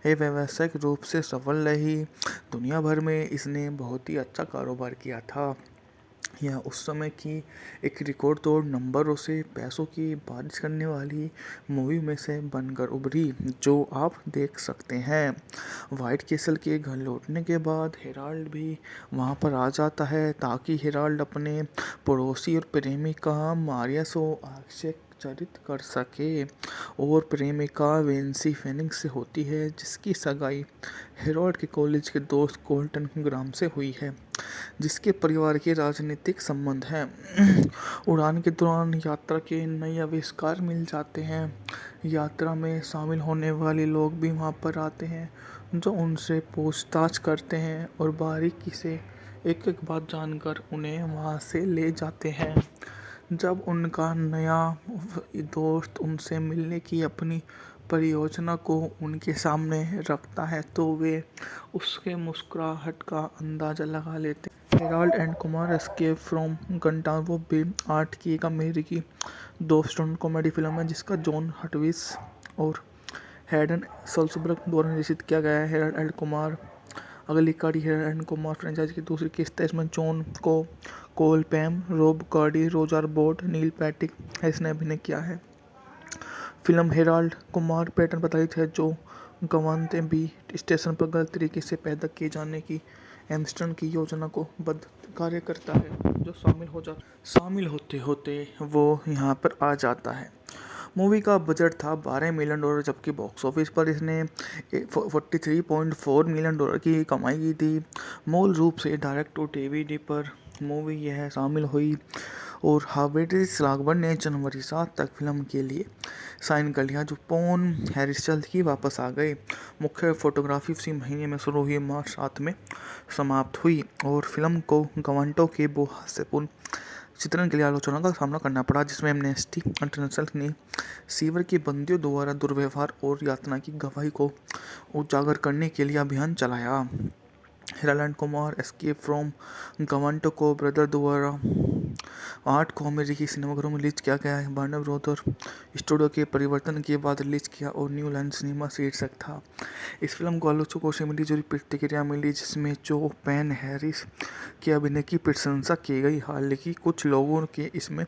ये व्यावसायिक रूप से सफल रही। दुनिया भर में इसने बहुत ही अच्छा कारोबार किया था। यह उस समय की एक रिकॉर्ड तोड़ नंबरों से पैसों की बारिश करने वाली मूवी में से बनकर उभरी जो आप देख सकते हैं। व्हाइट कैसल के घर लौटने के बाद हेराल्ड भी वहां पर आ जाता है ताकि हेराल्ड अपने पड़ोसी और प्रेमिका मारिया को आश्चर्यचकित कर सके और प्रेमिका वेंसी फेनिक्स से होती है जिसकी सगाई हेराल्ड के कॉलेज के दोस्त कोल्टन ग्राम से हुई है जिसके परिवार के राजनीतिक संबंध हैं। उड़ान के दौरान यात्रा के नए आविष्कार मिल जाते हैं। यात्रा में शामिल होने वाले लोग भी वहां पर आते हैं जो उनसे पूछताछ करते हैं और बारीकी से एक एक बात जानकर उन्हें वहां से ले जाते हैं। जब उनका नया दोस्त उनसे मिलने की अपनी परियोजना को उनके सामने रखता है तो वे उसके मुस्कुराहट का अंदाज़ा लगा लेते हैं। Harold and Kumar escape from Guantanamo Bay 8 की एक अमेरिकी 2 स्टंट कॉमेडी फिल्म है जिसका जॉन हटविस और हैडन सल्सबर्ग द्वारा निर्देशित किया गया है। हेराल्ड एंड कुमार अगली कड़ी हेराल्ड एंड कुमार फ्रेंचाइज की दूसरी किस्त है। इसमें जॉन को कोल पैम रोब कार्डी रोजर बोट नील पैटिक इसने अभिनय किया है। फिल्म हेराल्ड कुमार पैटर्न प्रताड़ित है जो गवानते बी स्टेशन पर गलत तरीके से पैदा किए जाने की एम्स्टर्न की योजना को बद्ध कार्य करता है जो शामिल होते होते वो यहाँ पर आ जाता है। मूवी का बजट था $12 मिलियन जबकि बॉक्स ऑफिस पर इसने $43.4 मिलियन की कमाई की थी। मूल रूप से डायरेक्ट टू डीवीडी पर मूवी यह शामिल हुई और हार्वेड स्लागबर्न ने जनवरी 7 तक फिल्म के लिए साइन कर लिया जो पॉन हैरिस जल्द ही वापस आ गए। मुख्य फोटोग्राफी इसी महीने में शुरू हुई मार्च 7 में समाप्त हुई और फिल्म को गवांटो के हास्यपूर्ण चित्रण के लिए आलोचना का सामना करना पड़ा जिसमें एमनेस्टी इंटरनेशनल ने सीवर के बंदियों द्वारा दुर्व्यवहार और यातना की गवाही को उजागर करने के लिए अभियान चलाया। Harold Kumar escape from Guantanamo को ब्रदर द्वारा 8 को अमेरिकी सिनेमाघरों में रिलीज किया गया है। वार्नर ब्रदर स्टूडियो के परिवर्तन के बाद रिलीज किया और न्यू लाइन सिनेमा शीर्षक था। इस फिल्म को आलोचकों से मिली जुली प्रतिक्रिया मिली जिसमें जो पैन हैरिस के अभिनय की प्रशंसा की गई, हालांकि कुछ लोगों के इसमें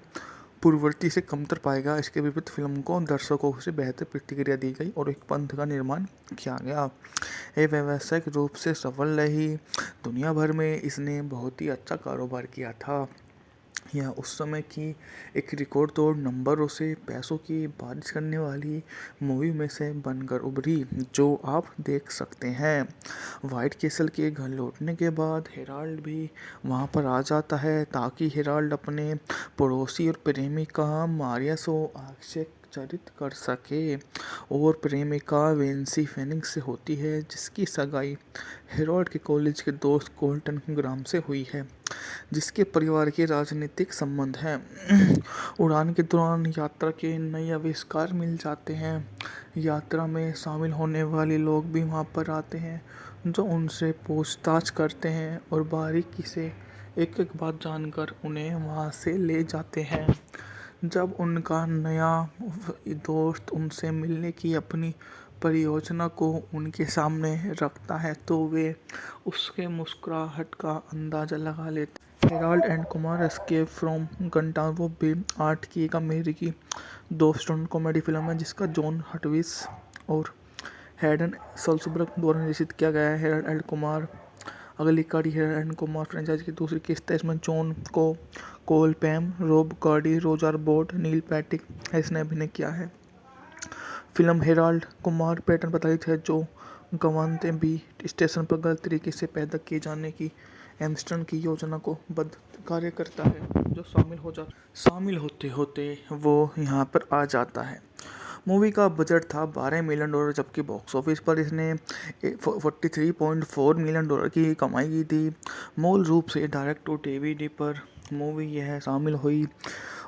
पूर्ववर्ती से कमतर पाएगा। इसके विपरीत फिल्म को दर्शकों से बेहतर प्रतिक्रिया दी गई और एक पंथ का निर्माण किया गया। ये व्यावसायिक रूप से सफल रही। दुनिया भर में इसने बहुत ही अच्छा कारोबार किया था। यह उस समय की एक रिकॉर्ड तोड़ नंबरों से पैसों की बारिश करने वाली मूवी में से बनकर उभरी जो आप देख सकते हैं। व्हाइट कैसल के घर लौटने के बाद हेराल्ड भी वहां पर आ जाता है ताकि हेराल्ड अपने पड़ोसी और प्रेमिका मारिया को चरित कर सके और प्रेमिका वेंसी फेनिक्स से होती है जिसकी सगाई हेरोल्ड के कॉलेज के दोस्त कोल्टन ग्राम से हुई है, जिसके परिवार के राजनीतिक संबंध हैं। उड़ान के दौरान यात्रा के नए आविष्कार मिल जाते हैं। यात्रा में शामिल होने वाले लोग भी वहाँ पर आते हैं जो उनसे पूछताछ करते हैं और बारीकी से एक एक बात जानकर उन्हें वहाँ से ले जाते हैं। जब उनका नया दोस्त उनसे मिलने की अपनी परियोजना को उनके सामने रखता है तो वे उसके मुस्कुराहट का अंदाज़ा लगा लेते हैं। Harold and Kumar escape from Guantanamo Bay 8 की एक अमेरिकी 2 स्टंट कॉमेडी फिल्म है जिसका जॉन हटविस और हैडन सल्सबर्ग द्वारा निर्देशित किया गया है। हेराल्ड एंड कुमार अगली कड़ी हेराल्ड एंड कुमार फ्रेंचाइज की दूसरी किस्त है। इसमें जॉन को कोल पैम, रोब कार्डी, रोजर बोट, नील पैटिक इसने अभिनय किया है। फिल्म हेराल्ड कुमार पैटर्न प्रताड़ित है जो गवानते बी स्टेशन पर गलत तरीके से पैदा किए जाने की एम्स्टर्न की योजना को बद्ध कार्य करता है जो शामिल होते होते वो यहाँ पर आ जाता है। मूवी का बजट था $12 मिलियन जबकि बॉक्स ऑफिस पर इसने $43.4 मिलियन की कमाई की थी। मूल रूप से डायरेक्ट टू डीवीडी पर मूवी यह शामिल हुई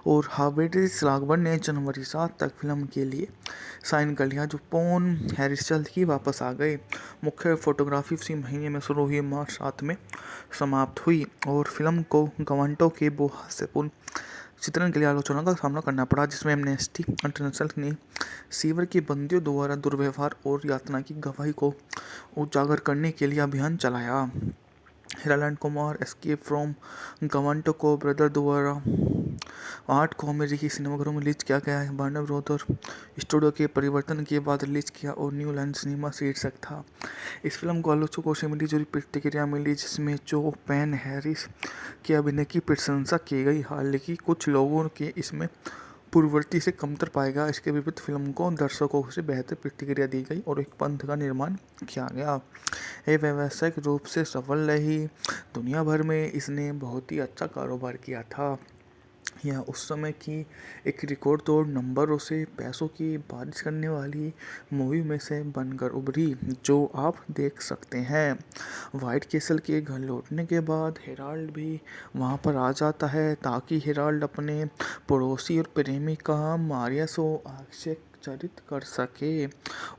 और हार्वेज राघवन ने जनवरी 7 तक फिल्म के लिए साइन कर लिया जो पॉन हैरिस जल्द ही वापस आ गए। मुख्य फोटोग्राफी इसी महीने में शुरू हुई मार्च 7 में समाप्त हुई और फिल्म को गवांटो के हास्यपूर्ण चित्रण के लिए आलोचना का सामना करना पड़ा, जिसमें एमनेस्टी इंटरनेशनल ने सीवर के बंदियों द्वारा दुर्व्यवहार और यातना की गवाही को उजागर करने के लिए अभियान चलाया। Harold Kumar escape from Guantanamo को ब्रदर द्वारा 8 को अमेरिकी सिनेमाघरों में रिलीज किया गया है। वार्नर ब्रदर स्टूडियो के परिवर्तन के बाद रिलीज किया और न्यू लाइन सिनेमा शीर्षक था। इस फिल्म को आलोचकों से मिली जुली प्रतिक्रिया मिली जिसमें जो पैन हैरिस के अभिनय की प्रशंसा की गई, हालांकि कुछ लोगों के इसमें पूर्ववर्ती से कमतर पाएगा। इसके विपरीत फिल्म को दर्शकों से बेहतर प्रतिक्रिया दी गई और एक पंथ का निर्माण किया गया। ये व्यावसायिक रूप से सफल रही। दुनिया भर में इसने बहुत ही अच्छा कारोबार किया था। यह उस समय की एक रिकॉर्ड तोड़ नंबरों से पैसों की बारिश करने वाली मूवी में से बनकर उभरी, जो आप देख सकते हैं। व्हाइट कैसल के घर लौटने के बाद हेराल्ड भी वहां पर आ जाता है ताकि हेराल्ड अपने पड़ोसी और प्रेमिका मारिया से चरित कर सके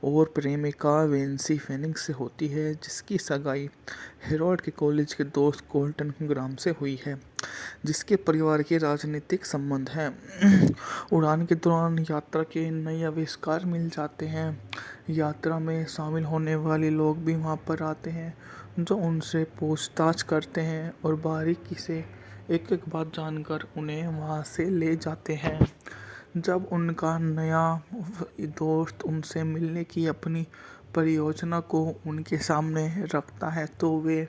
और प्रेमिका वेंसी फेनिक्स से होती है जिसकी सगाई हेरोल्ड के कॉलेज के दोस्त कोल्टन ग्राम से हुई है, जिसके परिवार के राजनीतिक संबंध हैं। उड़ान के दौरान यात्रा के नए आविष्कार मिल जाते हैं। यात्रा में शामिल होने वाले लोग भी वहाँ पर आते हैं जो उनसे पूछताछ करते हैं और बारीकी से एक एक बात जानकर उन्हें वहाँ से ले जाते हैं। जब उनका नया दोस्त उनसे मिलने की अपनी परियोजना को उनके सामने रखता है तो वे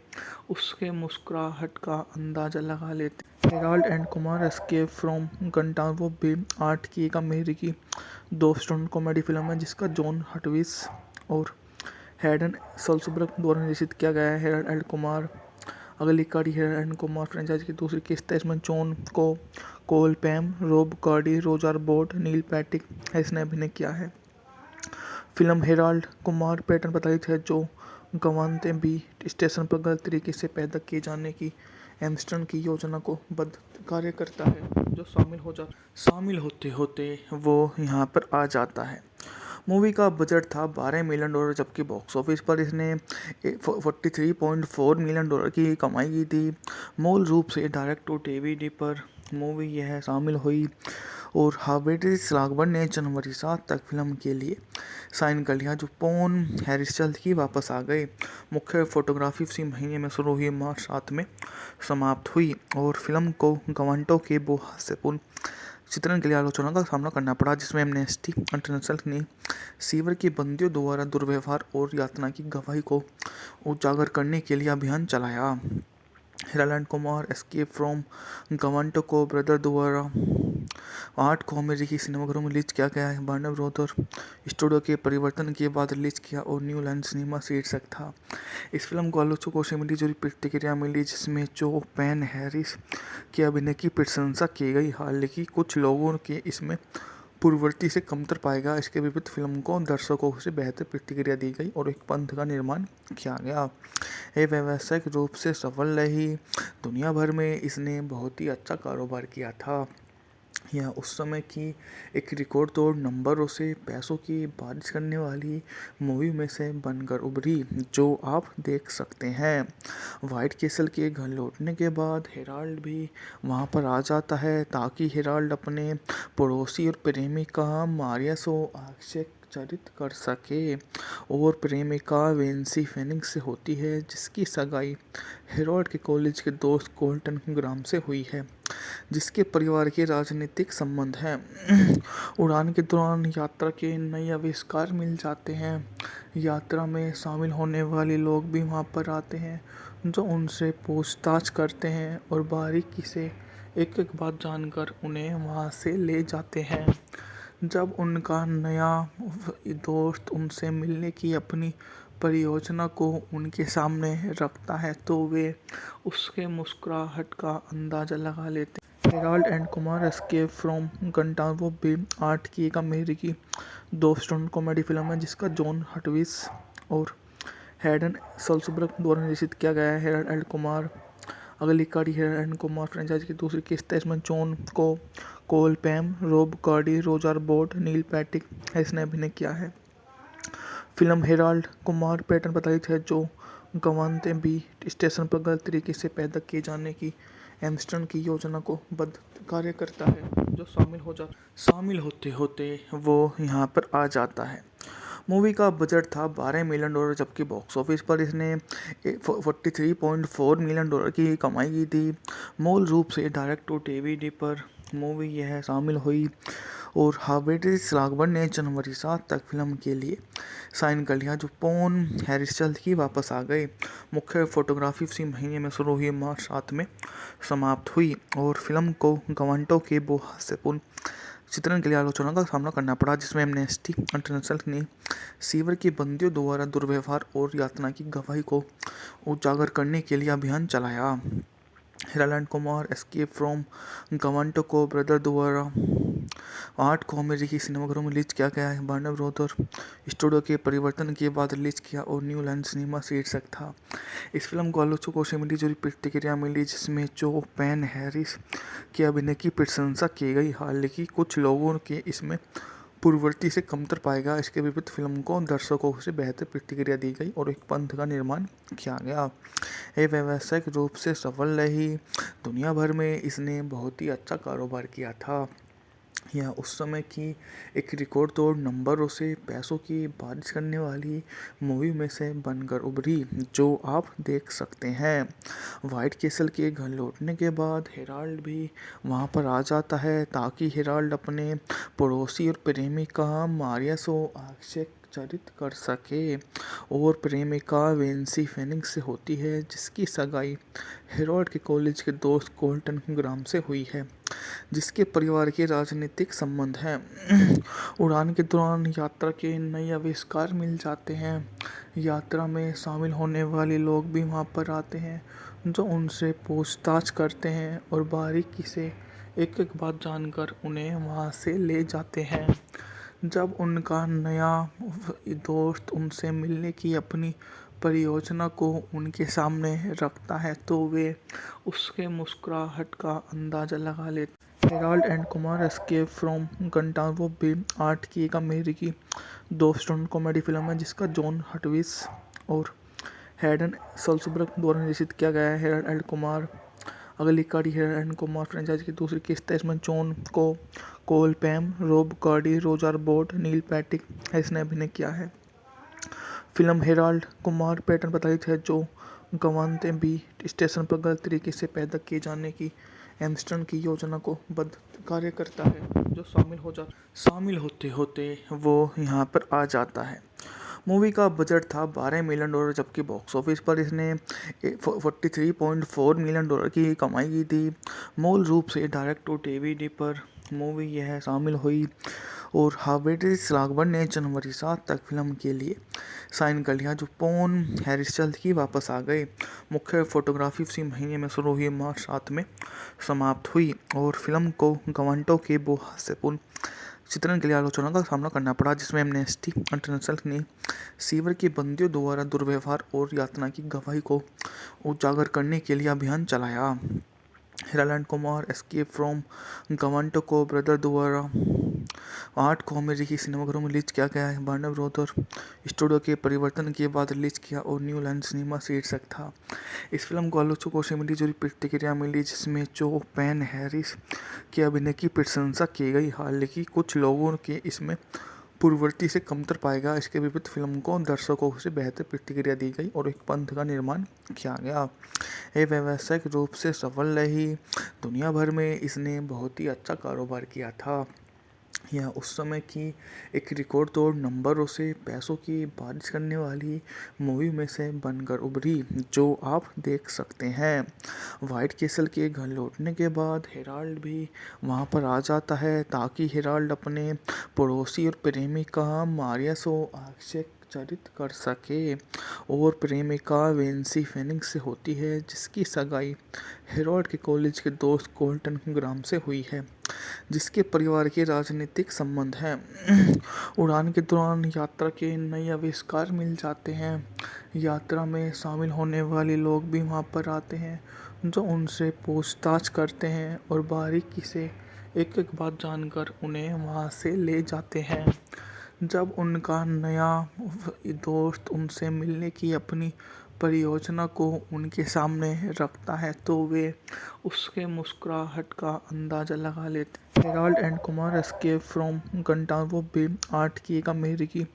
उसके मुस्कुराहट का अंदाज़ा लगा लेते हैं। Harold and Kumar escape from Guantanamo Bay 8 की एक अमेरिकी 2 स्टंट कॉमेडी फिल्म है जिसका जॉन हटविस और हैडन सल्सबर्ग द्वारा निर्देशित किया गया है। हेराल्ड एंड कुमार अगली कड़ी हेराल्ड एंड कुमार फ्रेंचाइज की दूसरी किस्त है। इसमें जॉन को कोल पैम, रोब कार्डी, रोजर बोट, नील पैटिक इसने अभिनय किया है। फिल्म हेराल्ड कुमार पैटर्न प्रताड़ित है जो गवानते बी स्टेशन पर गलत तरीके से पैदा किए जाने की एम्स्टर्न की योजना को बद्ध कार्य करता है जो शामिल होते होते वो यहाँ पर आ जाता है। मूवी का बजट था $12 मिलियन जबकि बॉक्स ऑफिस पर इसने $43.4 मिलियन की कमाई की थी। मूल रूप से डायरेक्ट टू डीवीडी पर मूवी यह शामिल हुई और हार्वेज राघवन ने जनवरी 7 तक फिल्म के लिए साइन कर लिया जो पॉन हैरिस जल्द ही वापस आ गए। मुख्य फोटोग्राफी इसी महीने में शुरू हुई मार्च 7 में समाप्त हुई और फिल्म को गवांटो के हास्यपूर्ण चित्रण के लिए आलोचना का सामना करना पड़ा, जिसमें एमनेस्टी इंटरनेशनल ने सीवर के बंदियों द्वारा दुर्व्यवहार और यातना की गवाही को उजागर करने के लिए अभियान चलाया। Harold Kumar escape from Guantanamo को ब्रदर द्वारा 8 को अमेरिकी सिनेमाघरों में रिलीज किया गया है। वार्नर ब्रदर स्टूडियो के परिवर्तन के बाद रिलीज किया और न्यू लाइन सिनेमा शीर्षक था। इस फिल्म को आलोचकों से मिली जुली प्रतिक्रिया मिली जिसमें जो पैन हैरिस के अभिनय की प्रशंसा की गई, हालांकि कुछ लोगों के इसमें पूर्ववर्ती से कमतर पाएगा। इसके विपरीत फिल्म को दर्शकों से बेहतर प्रतिक्रिया दी गई और एक पंथ का निर्माण किया गया। ये व्यावसायिक रूप से सफल रही। दुनिया भर में इसने बहुत ही अच्छा कारोबार किया था। यह उस समय की एक रिकॉर्ड तोड़ नंबरों से पैसों की बारिश करने वाली मूवी में से बनकर उभरी, जो आप देख सकते हैं। व्हाइट कैसल के घर लौटने के बाद हेराल्ड भी वहां पर आ जाता है ताकि हेराल्ड अपने पड़ोसी और प्रेमिका मारिया को आश्चर्यचकित कर सके। और प्रेमिका वेंसी फेनिक्स से होती है, जिसकी सगाई हेराल्ड के कॉलेज के दोस्त कोल्टन ग्राम से हुई है, जिसके परिवार के राजनीतिक संबंध हैं। उड़ान के दौरान यात्रा के नए आविष्कार मिल जाते हैं। यात्रा में शामिल होने वाले लोग भी वहां पर आते हैं, जो उनसे पूछताछ करते हैं और बारीकी से एक एक बात जानकर उन्हें वहां से ले जाते हैं। जब उनका नया दोस्त उनसे मिलने की अपनी परियोजना को उनके सामने रखता है, तो वे उसके मुस्कुराहट का अंदाजा लगा लेते हैं। Harold and Kumar escape from Guantanamo Bay 8 की एक अमेरिकी 2 स्टंट कॉमेडी फिल्म है, जिसका जॉन हटविस और हैडन सल्सबर्ग द्वारा निर्देशित किया गया है। हेराल्ड एंड कुमार अगली कड़ी हेराल्ड एंड कुमार फ्रेंचाइज की दूसरी किस्त है। इसमें जॉन कोल पैम, रॉब कार्डी, रोजर बोर्ड, नील पैटिक इसने अभिनय किया है। फिल्म हेराल्ड कुमार पैटर्न पर आधारित है, जो गवानते बी स्टेशन पर गलत तरीके से पैदा किए जाने की एम्स्टर्न की योजना को बद्ध कार्य करता है, जो शामिल होते होते वो यहाँ पर आ जाता है। मूवी का बजट था $12 मिलियन, जबकि बॉक्स ऑफिस पर इसने $43.4 मिलियन की कमाई की थी। मूल रूप से डायरेक्ट टू डीवीडी पर मूवी यह शामिल हुई और हार्वेज राघवन ने जनवरी 7 तक फिल्म के लिए साइन कर लिया, जो पॉन हैरिस जल्द ही वापस आ गए। मुख्य फोटोग्राफी उसी महीने में शुरू हुई, मार्च 7 में समाप्त हुई और फिल्म को गवांटो के हास्यपूर्ण चित्रण के लिए आलोचना का सामना करना पड़ा, जिसमें एमनेस्टी इंटरनेशनल ने सीवर के बंदियों द्वारा दुर्व्यवहार और यातना की गवाही को उजागर करने के लिए अभियान चलाया। Harold Kumar escape from Guantanamo को ब्रदर द्वारा 8 को अमेरिकी सिनेमाघरों में रिलीज किया गया है। वार्नर ब्रदर स्टूडियो के परिवर्तन के बाद रिलीज किया और न्यू लाइन सिनेमा शीर्षक था। इस फिल्म को आलोचकों से मिली जुली प्रतिक्रिया मिली, जिसमें जो पैन हैरिस के अभिनय की प्रशंसा की गई। हालांकि कुछ लोगों के इसमें पूर्ववर्ती से कमतर पाएगा। इसके विपरीत फिल्म को दर्शकों से बेहतर प्रतिक्रिया दी गई और एक पंथ का निर्माण किया गया। ये व्यावसायिक रूप से सफल रही। दुनिया भर में इसने बहुत ही अच्छा कारोबार किया था। यह उस समय की एक रिकॉर्ड तोड़ नंबरों से पैसों की बारिश करने वाली मूवी में से बनकर उभरी, जो आप देख सकते हैं। व्हाइट कैसल के घर लौटने के बाद हेराल्ड भी वहां पर आ जाता है ताकि हेराल्ड अपने पड़ोसी और प्रेमिका मारिया को आश्चर्यचकित कर सके। और प्रेमिका वेंसी फेनिक्स से होती है, जिसकी सगाई हेराल्ड के कॉलेज के दोस्त कोल्टन ग्राम से हुई है, जिसके परिवार के राजनीतिक संबंध हैं। उड़ान के दौरान यात्रा के नए आविष्कार मिल जाते हैं। यात्रा में शामिल होने वाले लोग भी वहां पर आते हैं, जो उनसे पूछताछ करते हैं और बारीकी से एक एक बात जानकर उन्हें वहां से ले जाते हैं। जब उनका नया दोस्त उनसे मिलने की अपनी परियोजना को उनके सामने रखता है, तो वे उसके मुस्कुराहट का अंदाजा लगा लेते हैं। Harold and Kumar escape from Guantanamo Bay 8 की एक अमेरिकी 2 स्टंट कॉमेडी फिल्म है, जिसका जॉन हटविस और हैडन सल्सबर्ग द्वारा निर्देशित किया गया है। हेराल्ड एंड कुमार अगली कड़ी हेराल्ड एंड कुमार फ्रेंचाइज की दूसरी किस्त है। इसमें जॉन कोल पैम, रॉब कार्डी, रोजर बोर्ड, नील पैटिक इसने अभिनय किया है। फिल्म हेराल्ड कुमार पैटर्न पर आधारित है, जो गवानते बी स्टेशन पर गलत तरीके से पैदा किए जाने की एम्स्टर्न की योजना को बद्ध कार्य करता है, जो शामिल होते होते वो यहाँ पर आ जाता है। मूवी का बजट था $12 मिलियन, जबकि बॉक्स ऑफिस पर इसने $43.4 मिलियन की कमाई की थी। मूल रूप से डायरेक्ट टू डीवीडी पर मूवी यह शामिल हुई और हार्वेज राघवन ने जनवरी 7 तक फिल्म के लिए साइन कर लिया, जो पॉन हैरिस जल्द ही वापस आ गए। मुख्य फोटोग्राफी उसी महीने में शुरू हुई, मार्च 7 में समाप्त हुई और फिल्म को गवांटो के हास्यपूर्ण चित्रण के लिए आलोचना का सामना करना पड़ा, जिसमें एमनेस्टी इंटरनेशनल ने सीवर के बंदियों द्वारा दुर्व्यवहार और यातना की गवाही को उजागर करने के लिए अभियान चलाया। हेराल्ड कुमार एस्केप फ्रॉम गवांटको ब्रदर द्वारा 8 को अमेरिकी सिनेमाघरों में रिलीज किया गया है। वार्नर ब्रदर स्टूडियो के परिवर्तन के बाद रिलीज किया और न्यू लाइन सिनेमा शीर्षक था। इस फिल्म को आलोचकों से मिली जुली प्रतिक्रिया मिली, जिसमें जो पेन हैरिस के अभिनय की प्रशंसा की गई, हालांकि कुछ लोगों के इसमें पूर्ववर्ती से कमतर पाएगा। इसके विपरीत फिल्म को दर्शकों से बेहतर प्रतिक्रिया दी गई और एक पंथ का निर्माण किया गया। ये व्यावसायिक रूप से सफल रही। दुनिया भर में इसने बहुत ही अच्छा कारोबार किया था। यह उस समय की एक रिकॉर्ड तोड़ नंबरों से पैसों की बारिश करने वाली मूवी में से बनकर उभरी, जो आप देख सकते हैं। व्हाइट कैसल के घर लौटने के बाद हेराल्ड भी वहां पर आ जाता है, ताकि हेराल्ड अपने पड़ोसी और प्रेमिका मारिया से आश्चर्यचकित कर सके, और प्रेमिका वेंसी फेनिक्स से होती है, जिसकी सगाई हेराल्ड के कॉलेज के दोस्त कोल्टन ग्राम से हुई है, जिसके परिवार के राजनीतिक संबंध हैं। उड़ान के दौरान यात्रा के नए आविष्कार मिल जाते हैं। यात्रा में शामिल होने वाले लोग भी वहां पर आते हैं, जो उनसे पूछताछ करते हैं और बारीकी से एक एक बात जानकर उन्हें वहां से ले जाते हैं। जब उनका नया दोस्त उनसे मिलने की अपनी परियोजना को उनके सामने रखता है, तो वे उसके मुस्कुराहट का अंदाज़ा लगा लेते हैं। Harold and Kumar escape from Guantanamo भी 8 की एक अमेरिकी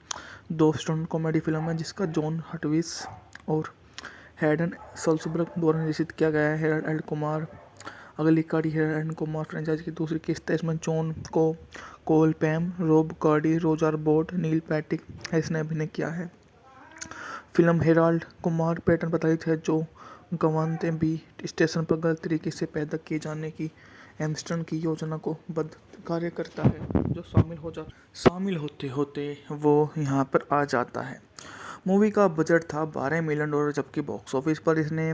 2 स्टंट कॉमेडी फिल्म है, जिसका जॉन हटविस और हैडन सल्सबर्ग द्वारा निर्देशित किया गया है। हेराल्ड एंड कुमार अगली कड़ी हेराल्ड एंड कुमार फ्रेंचाइज की दूसरी किस्त है। इसमें जॉन को कोल पैम, रोब कार्डी, रोजर बोट, नील पैटिक इसने अभिनय किया है। फिल्म हेराल्ड कुमार पैटर्न पर आधारित है, जो गवानते बी स्टेशन पर गलत तरीके से पैदा किए जाने की एम्स्टर्न की योजना को बद्ध कार्य करता है, जो शामिल होते होते वो यहाँ पर आ जाता है। मूवी का बजट था $12 मिलियन, जबकि बॉक्स ऑफिस पर इसने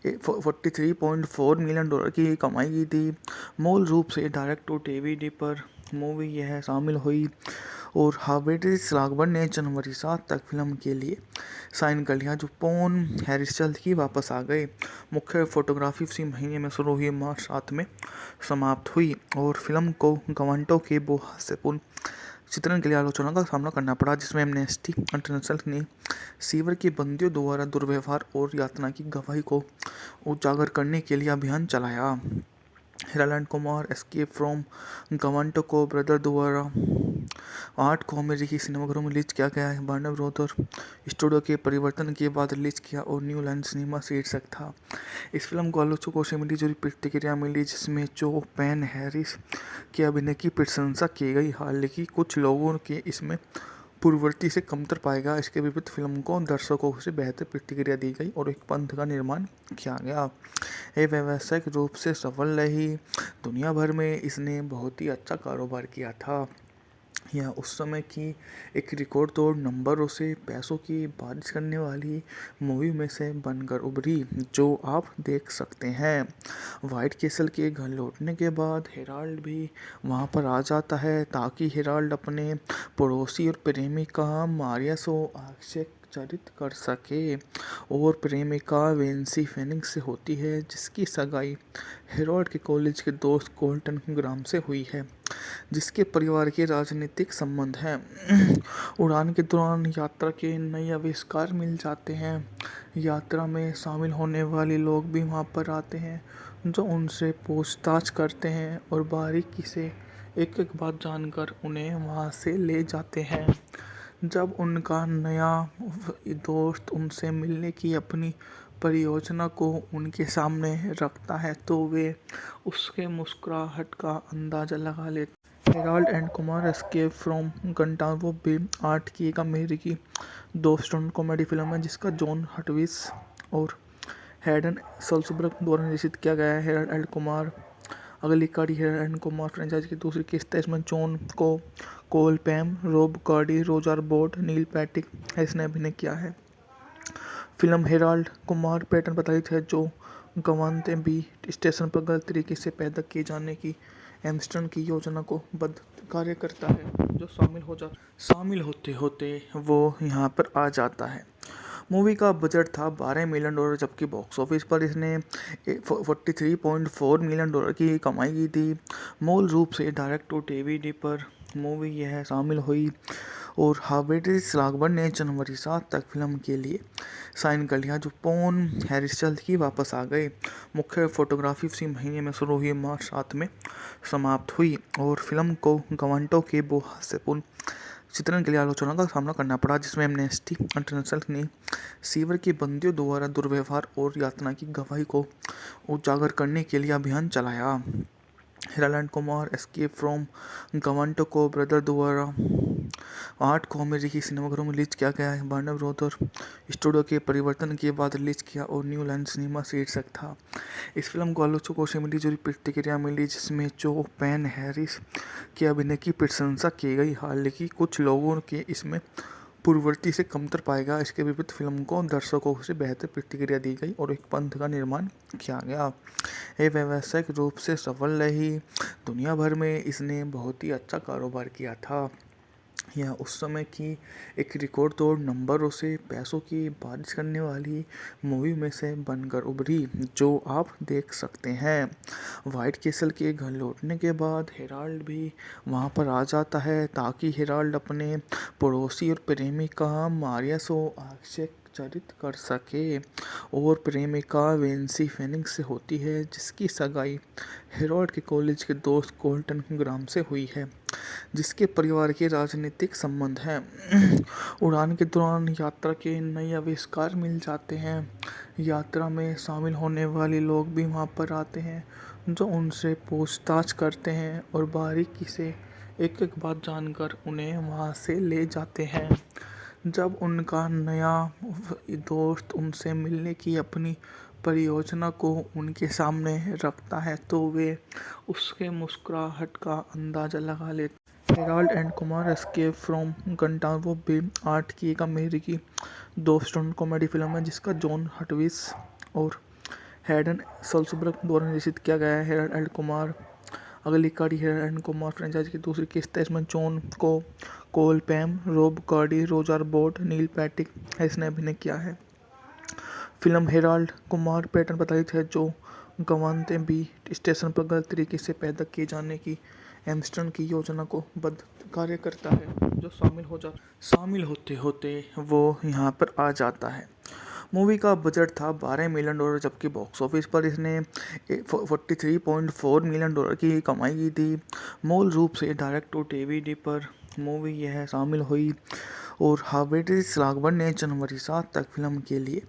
$43.4 मिलियन की कमाई की थी। मूल रूप से डायरेक्ट टू डीवीडी पर मूवी यह शामिल हुई और हार्वेड स्लागबर्न ने जनवरी 7 तक फिल्म के लिए साइन कर लिया, जो पोन हैरिस जल्द ही वापस आ गए। मुख्य फोटोग्राफी इसी महीने में शुरू हुई, मार्च 7 में समाप्त हुई, और फिल्म को गवांटो के हास्यपूर्ण चित्रण के लिए आलोचना का सामना करना पड़ा, जिसमें एमनेस्टी इंटरनेशनल ने सीवर के बंदियों द्वारा दुर्व्यवहार और यातना की गवाही को उजागर करने के लिए अभियान चलाया। हेराल्ड कुमार एस्केप फ्रॉम गवांटको ब्रदर द्वारा 8 को अमेरिकी सिनेमाघरों में रिलीज किया गया है। वार्नर ब्रदर स्टूडियो के परिवर्तन के बाद रिलीज किया और न्यू लाइन सिनेमा शीर्षक था। इस फिल्म को आलोचकों से मिली जुली प्रतिक्रिया मिली, जिसमें जो पेन हैरिस के अभिनय की प्रशंसा की गई, हालांकि कुछ लोगों के इसमें पूर्ववर्ती से कमतर पाएगा। इसके विपरीत फिल्म को दर्शकों से बेहतर प्रतिक्रिया दी गई और एक पंथ का निर्माण किया गया। ये व्यावसायिक रूप से सफल रही। दुनिया भर में इसने बहुत ही अच्छा कारोबार किया था। यह उस समय की एक रिकॉर्ड तोड़ नंबरों से पैसों की बारिश करने वाली मूवी में से बनकर उभरी, जो आप देख सकते हैं। व्हाइट कैसल के घर लौटने के बाद हेराल्ड भी वहां पर आ जाता है, ताकि हेराल्ड अपने पड़ोसी और प्रेमिका मारिया से आश्चर्यचकित कर सके, और प्रेमिका वेंसी फेनिक्स से होती है, जिसकी सगाई हेराल्ड के कॉलेज के दोस्त कोल्टन ग्राम से हुई है, जिसके परिवार के राजनीतिक संबंध हैं। उड़ान के दौरान यात्रा के नए आविष्कार मिल जाते हैं। यात्रा में शामिल होने वाले लोग भी वहां पर आते हैं, जो उनसे पूछताछ करते हैं और बारीकी से एक एक बात जानकर उन्हें वहां से ले जाते हैं। जब उनका नया दोस्त उनसे मिलने की अपनी परियोजना को उनके सामने रखता है, तो वे उसके मुस्कुराहट का अंदाज़ा लगा लेते हैं। Harold and Kumar escape from Guantanamo भी 8 की एक अमेरिकी 2 स्टंट कॉमेडी फिल्म है, जिसका जॉन हटविस और हैडन सल्सबर्ग द्वारा निर्देशित किया गया है। हेराल्ड एंड कुमार अगली कड़ी हेराल्ड एंड कुमार फ्रेंचाइज की दूसरी किस्त है। इसमें जॉन को कोल पैम, रोब कार्डी, रोजर बोट, नील पैटिक इसने अभिनय किया है। फिल्म हेराल्ड कुमार पैटर्न पर आधारित है, जो गवानते बी स्टेशन पर गलत तरीके से पैदा किए जाने की एम्स्टर्न की योजना को बद्ध कार्य करता है जो शामिल होते होते वो यहाँ पर आ जाता है। मूवी का बजट था $12 मिलियन, जबकि बॉक्स ऑफिस पर इसने $43.4 मिलियन की कमाई की थी। मूल रूप से डायरेक्ट टू डीवीडी पर मूवी यह शामिल हुई और हार्वेज लागबर्न ने जनवरी 7 तक फिल्म के लिए साइन कर लिया, जो पॉन हैरिस जल्द ही वापस आ गए। मुख्य फोटोग्राफी इसी महीने में शुरू हुई मार्च 7 में समाप्त हुई और फिल्म को गवांटो के हास्यपूर्ण चित्रण के लिए आलोचना का सामना करना पड़ा, जिसमें एमनेस्टी इंटरनेशनल ने सीवर के बंदियों द्वारा दुर्व्यवहार और यातना की गवाही को उजागर करने के लिए अभियान चलाया। Harold Kumar escape from Guantanamo को ब्रदर द्वारा 8 को अमेरिकी सिनेमाघरों में रिलीज किया गया है। वार्नर ब्रदर स्टूडियो के परिवर्तन के बाद रिलीज किया और न्यू लाइन सिनेमा शीर्षक था। इस फिल्म को आलोचकों से मिली जुली प्रतिक्रिया मिली, जिसमें जो पेन हैरिस के अभिनय की प्रशंसा की गई, हालांकि कुछ लोगों के इसमें पूर्ववर्ती से कमतर पाएगा। इसके विपरीत फिल्म को दर्शकों से बेहतर प्रतिक्रिया दी गई और एक पंथ का निर्माण किया गया। ये व्यावसायिक रूप से सफल रही। दुनिया भर में इसने बहुत ही अच्छा कारोबार किया था। यह उस समय की एक रिकॉर्ड तोड़ नंबरों से पैसों की बारिश करने वाली मूवी में से बनकर उभरी, जो आप देख सकते हैं। व्हाइट कैसल के घर लौटने के बाद हेराल्ड भी वहां पर आ जाता है ताकि हेराल्ड अपने पड़ोसी और प्रेमिका मारिया को आश्चर्यचकित कर सके, और प्रेमिका वेंसी फेनिक्स से होती है, जिसकी सगाई हेराल्ड के कॉलेज के दोस्त कोल्टन ग्राम से हुई है, जिसके परिवार के राजनीतिक संबंध हैं। उड़ान के दौरान यात्रा के नए आविष्कार मिल जाते हैं। यात्रा में शामिल होने वाले लोग भी वहां पर आते हैं, जो उनसे पूछताछ करते हैं और बारीकी से एक एक बात जानकर उन्हें वहां से ले जाते हैं। जब उनका नया दोस्त उनसे मिलने की अपनी परियोजना को उनके सामने रखता है, तो वे उसके मुस्कुराहट का अंदाजा लगा लेते। Harold and Kumar escape from Guantanamo भी 8 की एक अमेरिकी 2 स्टंट कॉमेडी फिल्म है, जिसका जॉन हटविस और हैडन सल्सबर्ग द्वारा निर्देशित किया गया है। हेराल्ड एंड कुमार अगली कड़ी हेराल्ड एंड कुमार फ्रेंचाइज की दूसरी किस्त है। इसमें जॉन को कोल पैम, रोब कार्डी, रोजर बोट, नील पैटिक इसने अभिनय किया है। फिल्म हेराल्ड कुमार पैटर्न आधारित है, जो गवांते बी स्टेशन पर गलत तरीके से पैदा किए जाने की एम्स्टर्डम की योजना को बद्ध कार्य करता है, जो शामिल होते होते वो यहाँ पर आ जाता है। मूवी का बजट था $12 मिलियन, जबकि बॉक्स ऑफिस पर इसने $43.4 मिलियन की कमाई की थी। मूल रूप से डायरेक्ट टू डीवीडी पर मूवी यह शामिल हुई और हार्वेज लागबर्न ने जनवरी 7 तक फिल्म के लिए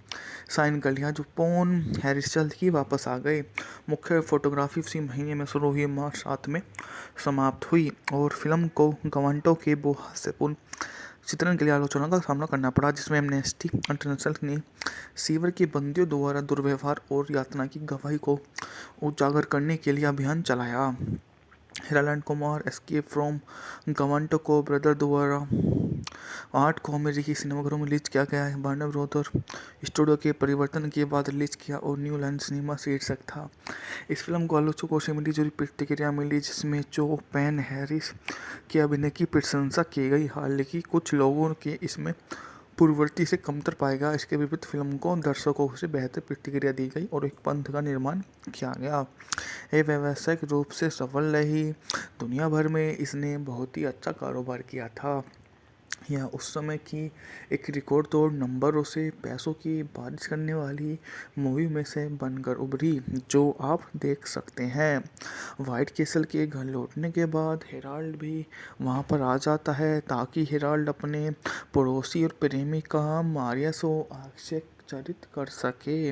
साइन कर लिया, जो पॉन हैरिस जल्द ही वापस आ गए। मुख्य फोटोग्राफी इसी महीने में शुरू हुई मार्च 7 में समाप्त हुई और फिल्म को गवांटो के हास्यपूर्ण चित्रण के लिए आलोचना का सामना करना पड़ा, जिसमें एमनेस्टी इंटरनेशनल ने सीवर के बंदियों द्वारा दुर्व्यवहार और यातना की गवाही को उजागर करने के लिए अभियान चलाया। Harold Kumar escape from Guantanamo को ब्रदर द्वारा 8 को अमेरिकी सिनेमाघरों में रिलीज किया गया है। वार्नर ब्रदर स्टूडियो के परिवर्तन के बाद रिलीज किया और न्यू लाइन सिनेमा शीर्षक था। इस फिल्म को आलोचकों से मिली जुली प्रतिक्रिया मिली, जिसमें जो पेन हैरिस के अभिनय की प्रशंसा की गई, हालांकि कुछ लोगों के इसमें पूर्ववर्ती से कमतर पाएगा। इसके विपरीत फिल्म को दर्शकों से बेहतर प्रतिक्रिया दी गई और एक पंथ का निर्माण किया गया। ये व्यावसायिक रूप से सफल रही। दुनिया भर में इसने बहुत ही अच्छा कारोबार किया था। यह उस समय की एक रिकॉर्ड तोड़ नंबरों से पैसों की बारिश करने वाली मूवी में से बनकर उभरी, जो आप देख सकते हैं। व्हाइट कैसल के घर लौटने के बाद हेराल्ड भी वहां पर आ जाता है ताकि हेराल्ड अपने पड़ोसी और प्रेमिका मारिया को आश्चर्यचकित कर सके,